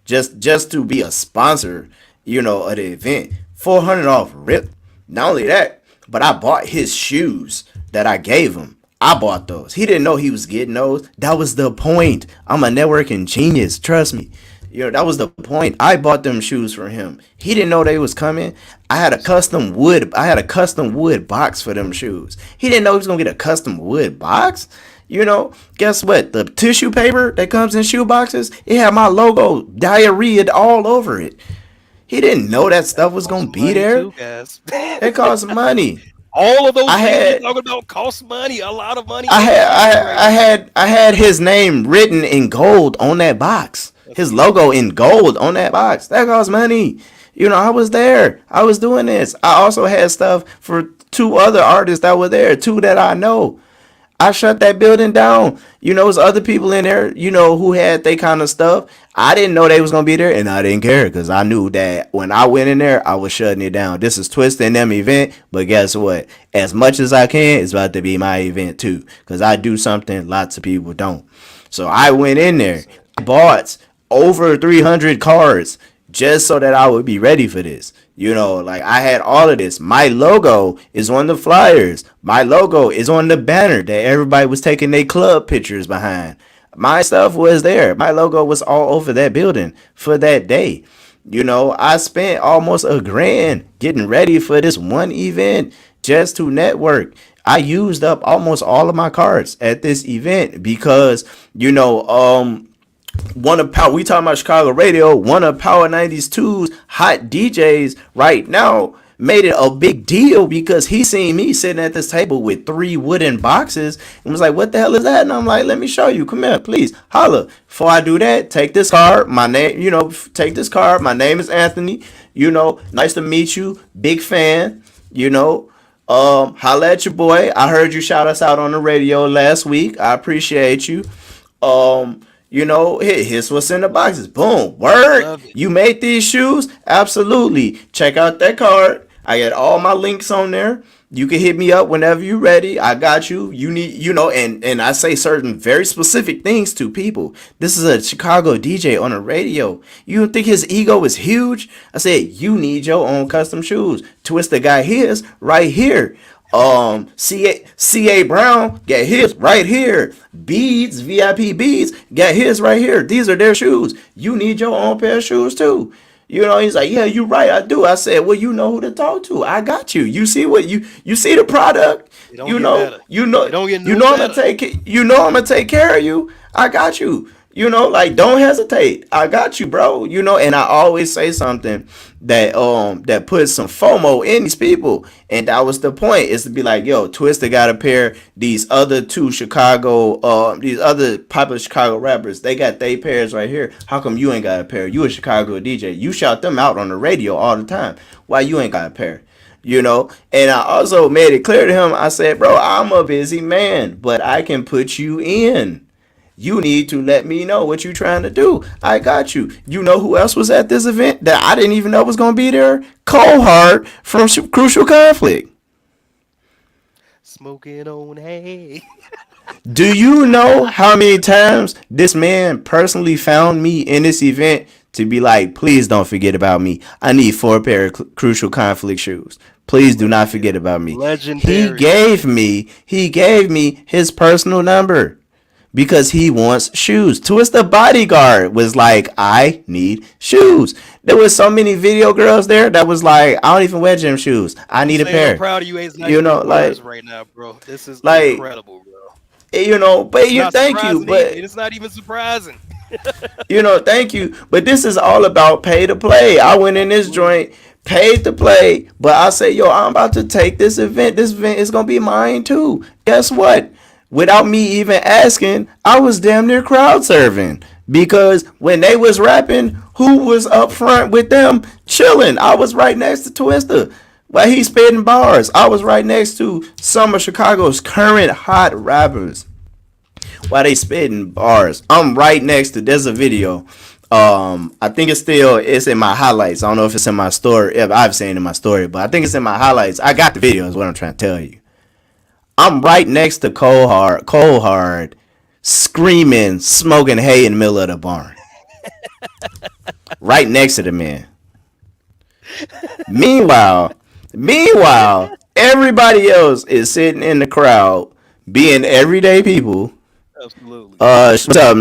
just to be a sponsor, of the event. 400 off rip. Not only that, but I bought his shoes that I gave him. I bought those. He didn't know he was getting those. That was the point. I'm a networking genius. Trust me. That was the point. I bought them shoes for him. He didn't know they was coming. I had a Absolutely. custom wood. I had a custom wood box for them shoes. He didn't know he was gonna get a custom wood box. Guess what? The tissue paper that comes in shoe boxes, it had my logo diarrheaed all over it. He didn't know that That stuff was costs gonna be money there. too, guys. It costs money. All of those I things you're had talking about cost money, a lot of money I in this had industry right I, I now. had I had his name written in gold on that box. That's His beautiful. logo in gold on that box. That costs money. I was there. I was doing this. I also had stuff for two other artists that were there, two that I know. I shut that building down. There's other people in there, who had they kind of stuff. I didn't know they was gonna be there, and I didn't care because I knew that when I went in there, I was shutting it down. This is Twist and them event, but guess what? As much as I can, it's about to be my event too, because I do something lots of people don't. So I went in there, 100%. bought over 300 cards just so that I would be ready for this. Like I had all of this. My logo is on the flyers. My logo is on the banner that everybody was taking their club pictures behind. My stuff was there. My logo was all over that building for that day. I spent almost $1,000 getting ready for this one event just to network. I used up almost all of my cards at this event because, one of Power, we talking about Chicago radio, one of Power 92's hot DJs right now made it a big deal because he seen me sitting at this table with 3 wooden boxes and was like, what the hell is that? And I'm like, let me show you. Come here, please. Holla. Before I do that, take this card. My name, take this card. My name is Anthony. Nice to meet you. Big fan. Holla at your boy. I heard you shout us out on the radio last week. I appreciate you. Here's what's in the boxes. Boom. Word. Love it. You made these shoes? Absolutely. Check out that card. I got all my links on there. You can hit me up whenever you're ready. I got you. You need, and I say certain very specific things to people. This is a Chicago DJ on the radio. You don't think his ego is huge? I said, you need your own custom shoes. Twist the guy his right here. CA Brown got his right here. Beads, VIP Beads got his right here. These are their shoes. You need your own pair of shoes too. He's like, yeah, you're right, I do. I said, well, you know who to talk to. I got you. You see what you see the product. It don't get better. It don't get no I'm gonna better. I'm gonna take care of you. I got you. Like don't hesitate. I got you, bro. And I always say something that puts some FOMO in these people. And that was the point, is to be like, yo, Twister got a pair. These other two these other popular Chicago rappers, they got their pairs right here. How come you ain't got a pair? You a Chicago DJ. You shout them out on the radio all the time. Why you ain't got a pair? And I also made it clear to him. I said, bro, I'm a busy man, but I can put you in. You need to let me know what you're trying to do. I got you. You know who else was at this event that I didn't even know was going to be there? Cole Hart from Crucial Conflict. Smoking on hay. Do you know how many times this man personally found me in this event to be like, please don't forget about me. I need 4 pair of Crucial Conflict shoes. Please do not forget about me. Legendary. He gave me his personal number. Because he wants shoes. Twist the bodyguard was like, I need shoes. There was so many video girls there that was like, I don't even wear gym shoes. I need a pair. I'm proud of you. It's not even words right now, bro. This is incredible, bro. But thank you. But it's not even surprising. Thank you. But this is all about pay to play. I went in this joint, paid to play, but I say, yo, I'm about to take this event. This event is gonna be mine too. Guess what? Without me even asking, I was damn near crowd serving. Because when they was rapping, who was up front with them chilling? I was right next to Twister. While he spitting bars, I was right next to some of Chicago's current hot rappers. While they spitting bars, I'm right next to. There's a video. I think it's in my highlights. I don't know if it's in my story. If I've seen it in my story, but I think it's in my highlights. I got the video. Is what I'm trying to tell you. I'm right next to Cole Hard, screaming, smoking hay in the middle of the barn. Right next to the man. Meanwhile, everybody else is sitting in the crowd, being everyday people. Absolutely.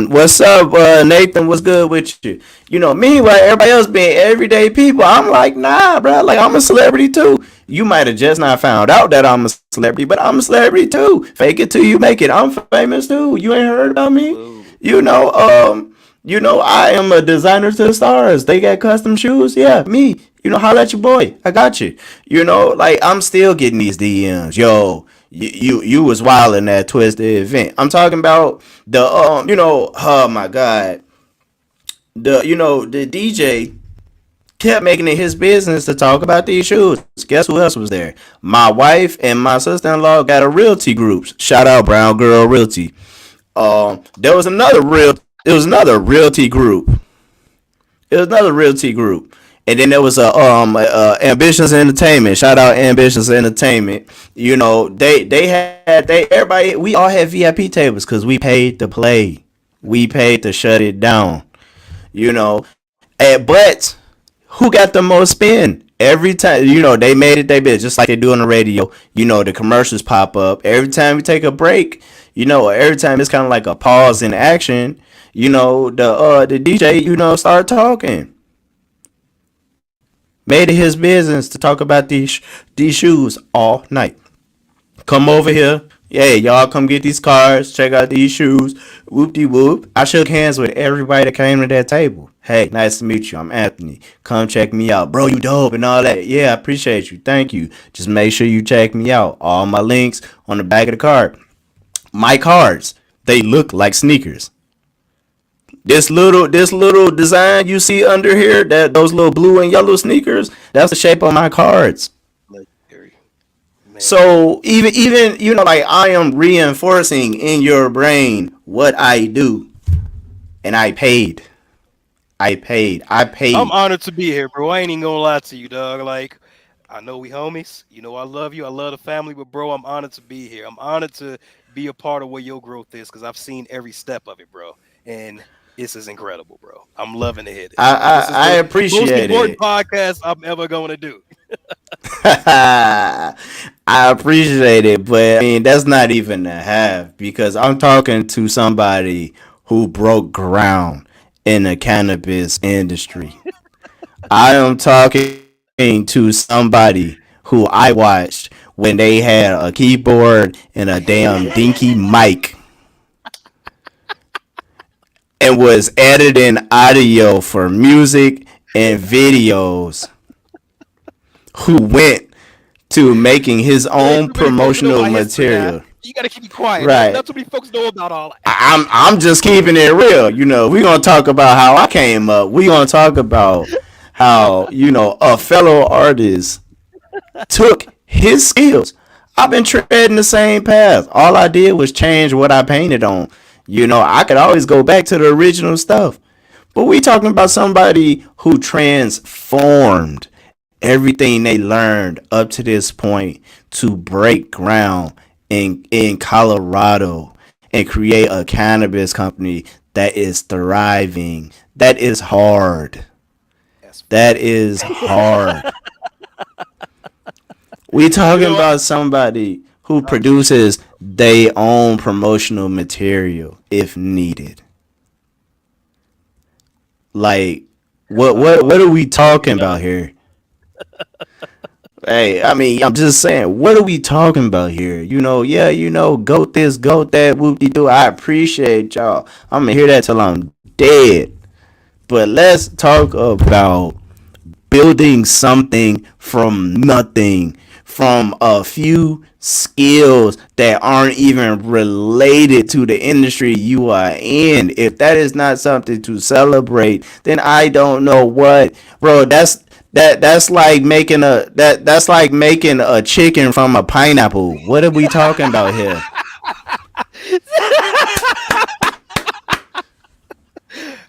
What's up, Nathan? What's good with you? Meanwhile, everybody else being everyday people. I'm like, nah, bro. Like, I'm a celebrity too. You might have just not found out that I'm a celebrity, but I'm a celebrity too. Fake it till you make it. I'm famous too. You ain't heard about me? I am a designer to the stars. They got custom shoes. Yeah, me. Holla at your boy. I got you. Like, I'm still getting these DMs. Yo, you was wild in that Twisted event. I'm talking about the oh my God. the DJ kept making it his business to talk about these shoes. Guess who else was there? My wife and my sister-in-law got a realty group. Shout out Brown Girl Realty. There was another real. It was another realty group. It was another realty group. And then there was Ambitions Entertainment. Shout out Ambitions Entertainment. They had they everybody. We all had VIP tables because we paid to play. We paid to shut it down. But who got the most spin? Every time, they made it they bid just like they do on the radio. The commercials pop up. Every time we take a break, every time it's kind of like a pause in action, the DJ, start talking. Made it his business to talk about these shoes all night. Come over here. Hey, y'all come get these cards. Check out these shoes. Whoop de whoop. I shook hands with everybody that came to that table. Hey, nice to meet you. I'm Anthony. Come check me out. Bro, you dope and all that. Yeah, I appreciate you. Thank you. Just make sure you check me out. All my links on the back of the card. My cards, they look like sneakers. This little design you see under here, that those little blue and yellow sneakers, that's the shape of my cards. Legendary. Man. So even like I am reinforcing in your brain what I do, and I paid. I paid. I I'm paid. honored to be here, bro. I ain't even gonna lie to you, dog. Like, I know we homies. You know I love you. I love the family, but bro, I'm honored to be here. I'm honored to be a part of where your growth is because I've seen every step of it, bro. And this is incredible, bro. I'm loving to hear I this. This is I, I the most appreciate important it. podcast I'm ever going to do. I appreciate it, but I mean that's not even a half because I'm talking to somebody who broke ground in the cannabis industry. I am talking to somebody who I watched when they had a keyboard and a damn dinky mic and was editing audio for music and videos, who went to making his Hey, own too many folks know promotional my history now. material. You got to keep it quiet. Right. Not too many folks know about all that. I'm just keeping it real. We're gonna talk about how I came up. We're gonna talk about how, a fellow artist took his skills. I've been treading the same path. All I did was change what I painted on. I could always go back to the original stuff. But we talking about somebody who transformed everything they learned up to this point to break ground in Colorado and create a cannabis company that is thriving. That is hard. That's That facts. is hard. We You talking know what? about somebody who I appreciate it. produces their own promotional material if needed. Like what are we talking You know, about here? Hey, I mean, I'm just saying, what are we talking about here? Yeah, goat this, goat that, whoop de doo. I appreciate y'all. I'm gonna hear that till I'm dead. But let's talk about building something from nothing, from a few skills that aren't even related to the industry you are in. If that is not something to celebrate, then I don't know what, bro. That's like making that's like making a chicken from a pineapple. What are we talking about here?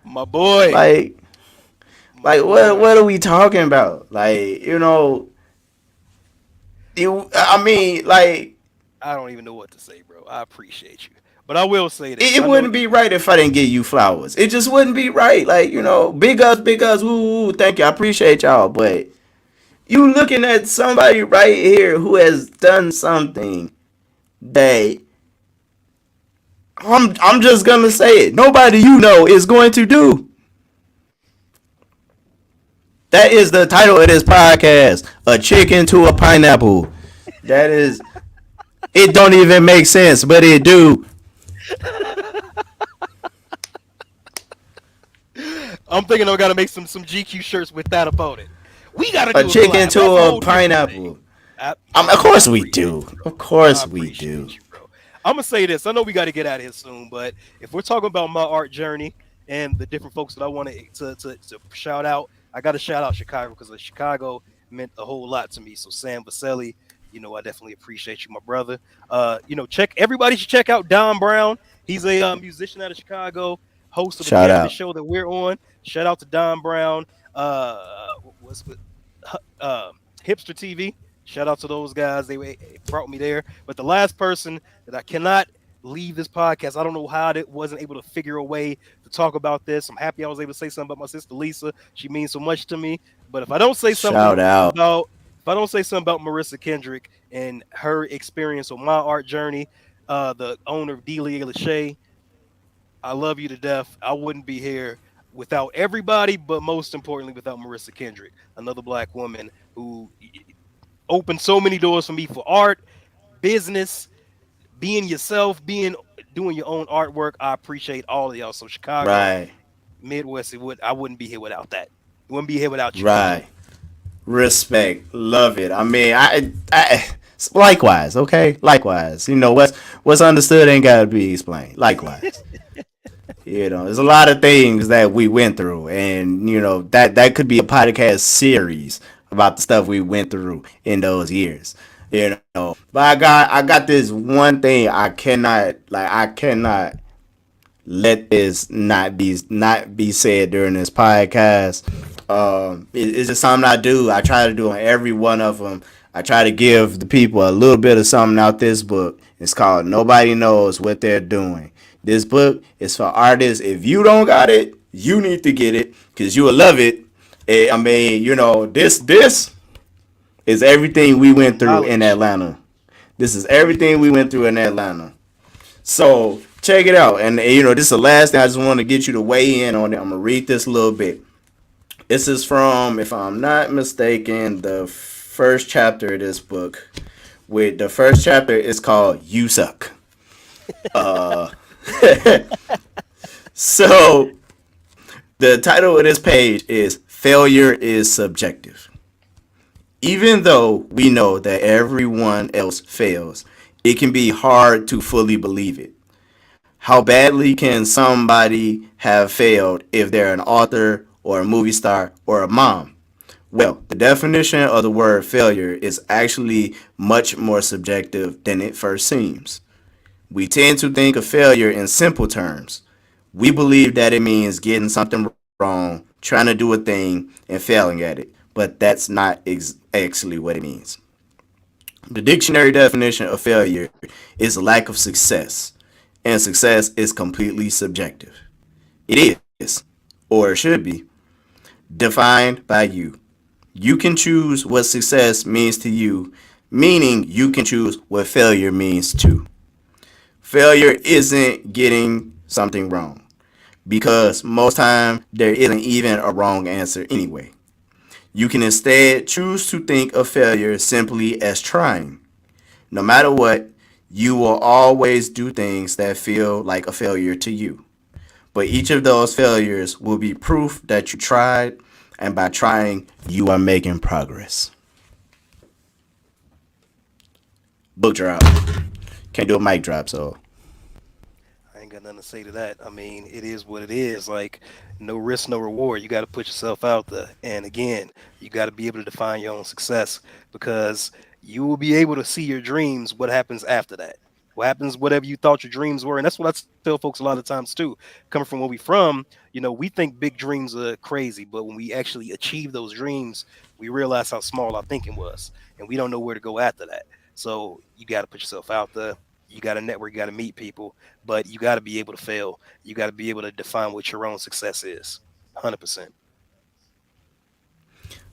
my boy. Like My like what boy. are we talking about? Like, I mean, like I don't even know what to say, bro. I appreciate you. But I will say this. it I know wouldn't be right if I didn't give you flowers. It just wouldn't be right. Like, big ups, woo, woo, thank you. I appreciate y'all. But you looking at somebody right here who has done something that I'm just gonna say it. Nobody is going to do. That is the title of this podcast. A chicken to a pineapple. That is it don't even make sense, but it do. I'm thinking I gotta make some GQ shirts with that about it. We gotta A do a chicken collab. to That's a a whole different thing. pineapple. I, Of I course we appreciate do. you, bro. Of I course we do. appreciate you, bro. I'm gonna say this. I know we got to get out of here soon, but if we're talking about my art journey and the different folks that I wanted to shout out. I got to shout out Chicago because Chicago meant a whole lot to me. So Sam Vaselli, I definitely appreciate you, my brother. Check everybody should check out Don Brown. He's a musician out of Chicago, host of the Shout cannabis out. show that we're on. Shout out to Don Brown. What's with Hipster TV. Shout out to those guys. They brought me there. But the last person that I cannot leave this podcast, I don't know how I wasn't able to figure a way to talk about this. I'm happy I was able to say something about my sister Lisa. She means so much to me. But if I don't say something Shout out. about if I don't say something about Marissa Kendrick and her experience on my art journey, the owner of Delia Lachey, I love you to death. I wouldn't be here without everybody, but most importantly, without Marissa Kendrick, another black woman who opened so many doors for me for art, business, being yourself, doing your own artwork. I appreciate all of y'all. So Chicago, Right. Midwest, I wouldn't be here without that. Wouldn't be here without you, Right. family. Respect. Love it. I mean, I likewise, okay? Likewise. What's understood ain't gotta be explained. Likewise. There's a lot of things that we went through, and that could be a podcast series about the stuff we went through in those years. But I got this one thing I cannot let this not be said during this podcast. It's just something I do. I try to do on every one of them. I try to give the people a little bit of something out this book. It's called Nobody Knows What They're Doing. This book is for artists. If you don't got it, you need to get it because you will love it. I mean, this is everything we went through in Knowledge. Atlanta. This is everything we went through in Atlanta. So check it out. And this is the last thing I just want to get you to weigh in on it. I'm gonna read this a little bit. This is from, if I'm not mistaken, the first chapter of this book. With the first chapter is called "You Suck." So the title of this page is "Failure is Subjective." Even though we know that everyone else fails, it can be hard to fully believe it. How badly can somebody have failed if they're an author or a movie star or a mom? Well, the definition of the word failure is actually much more subjective than it first seems. We tend to think of failure in simple terms. We believe that it means getting something wrong, trying to do a thing, and failing at it. But that's not actually what it means. The dictionary definition of failure is a lack of success, and success is completely subjective. It is, or it should be, defined by you. You can choose what success means to you, meaning you can choose what failure means too. Failure isn't getting something wrong, because most time there isn't even a wrong answer anyway. You can instead choose to think of failure simply as trying. No matter what, you will always do things that feel like a failure to you. But each of those failures will be proof that you tried, and by trying, you are making progress. Book drop. Can't do a mic drop, so. I ain't got nothing to say to that. I mean, it is what it is. Like, no risk, no reward. You got to put yourself out there. And again, you got to be able to define your own success because you will be able to see your dreams. What happens after that? What happens, whatever you thought your dreams were? And that's what I tell folks a lot of times too. Coming from where we from, we think big dreams are crazy, but when we actually achieve those dreams, we realize how small our thinking was, and we don't know where to go after that. So you got to put yourself out there. You got to network, you got to meet people, but you got to be able to fail. You got to be able to define what your own success is. 100%.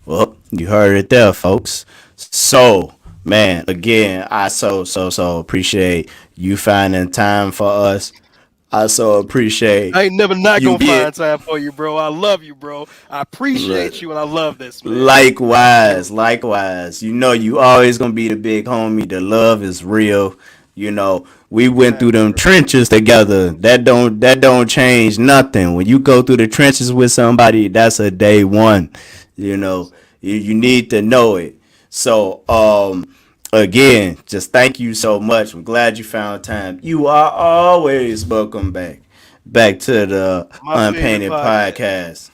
Well, you heard it there, folks. So, man, again, I so appreciate you finding time for us. I so appreciate I ain't never not you gonna being find time for you, bro. I love you, bro. I appreciate you, and I love this, man. likewise, likewise. You always gonna be the big homie. The love is real. We went through them Absolutely. trenches together. That don't change nothing. When you go through the trenches with somebody, that's a day one. You know, 100%. you need to know it. So, again, just thank you so much. I'm glad you found time. You are always welcome back. back to the My favorite Unpainted podcast. podcast.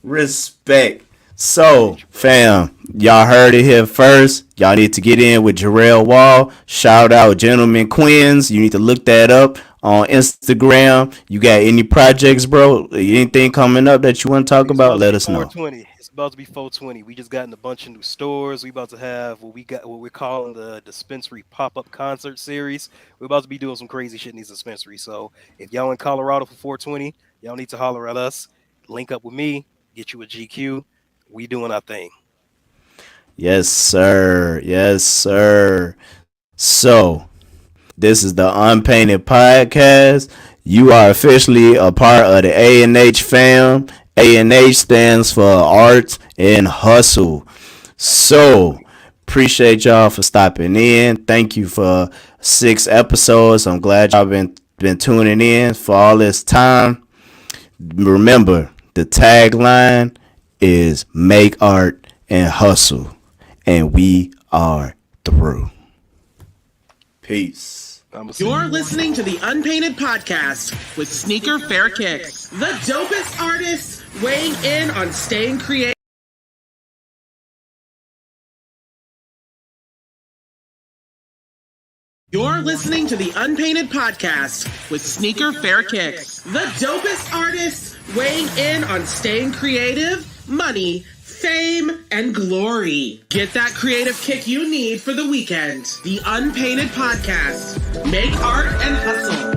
Respect. So, Appreciate you, bro. fam, y'all heard it here first. Y'all need to get in with Jarell Wall. Shout out Gentleman Quinns. You need to look that up on Instagram. You got any projects, bro? Anything coming up that you want to talk It's about? about to Let be us know. 420. It's about to be 420. We just got in a bunch of new stores. We about to have what we're calling the dispensary pop-up concert series. We're about to be doing some crazy shit in these dispensaries. So if y'all in Colorado for 420, y'all need to holler at us. Link up with me. Get you a GQ. We doing our thing. Yes, sir. Yes, sir. So, this is the Unpainted Podcast. You are officially a part of the A&H fam. A&H stands for Art and Hustle. So, appreciate y'all for stopping in. Thank you for 6 episodes. I'm glad y'all been tuning in for all this time. Remember, the tagline is make art and hustle. And we are through. Peace. You're listening to the Unpainted Podcast with Sneaker Fair Kicks, the dopest artists weighing in on staying creative. You're listening to the Unpainted Podcast with Sneaker Fair Kicks, the dopest artists weighing in on staying creative, money, fame, and glory. Get that creative kick you need for the weekend. The Unpainted Podcast. Make art and hustle.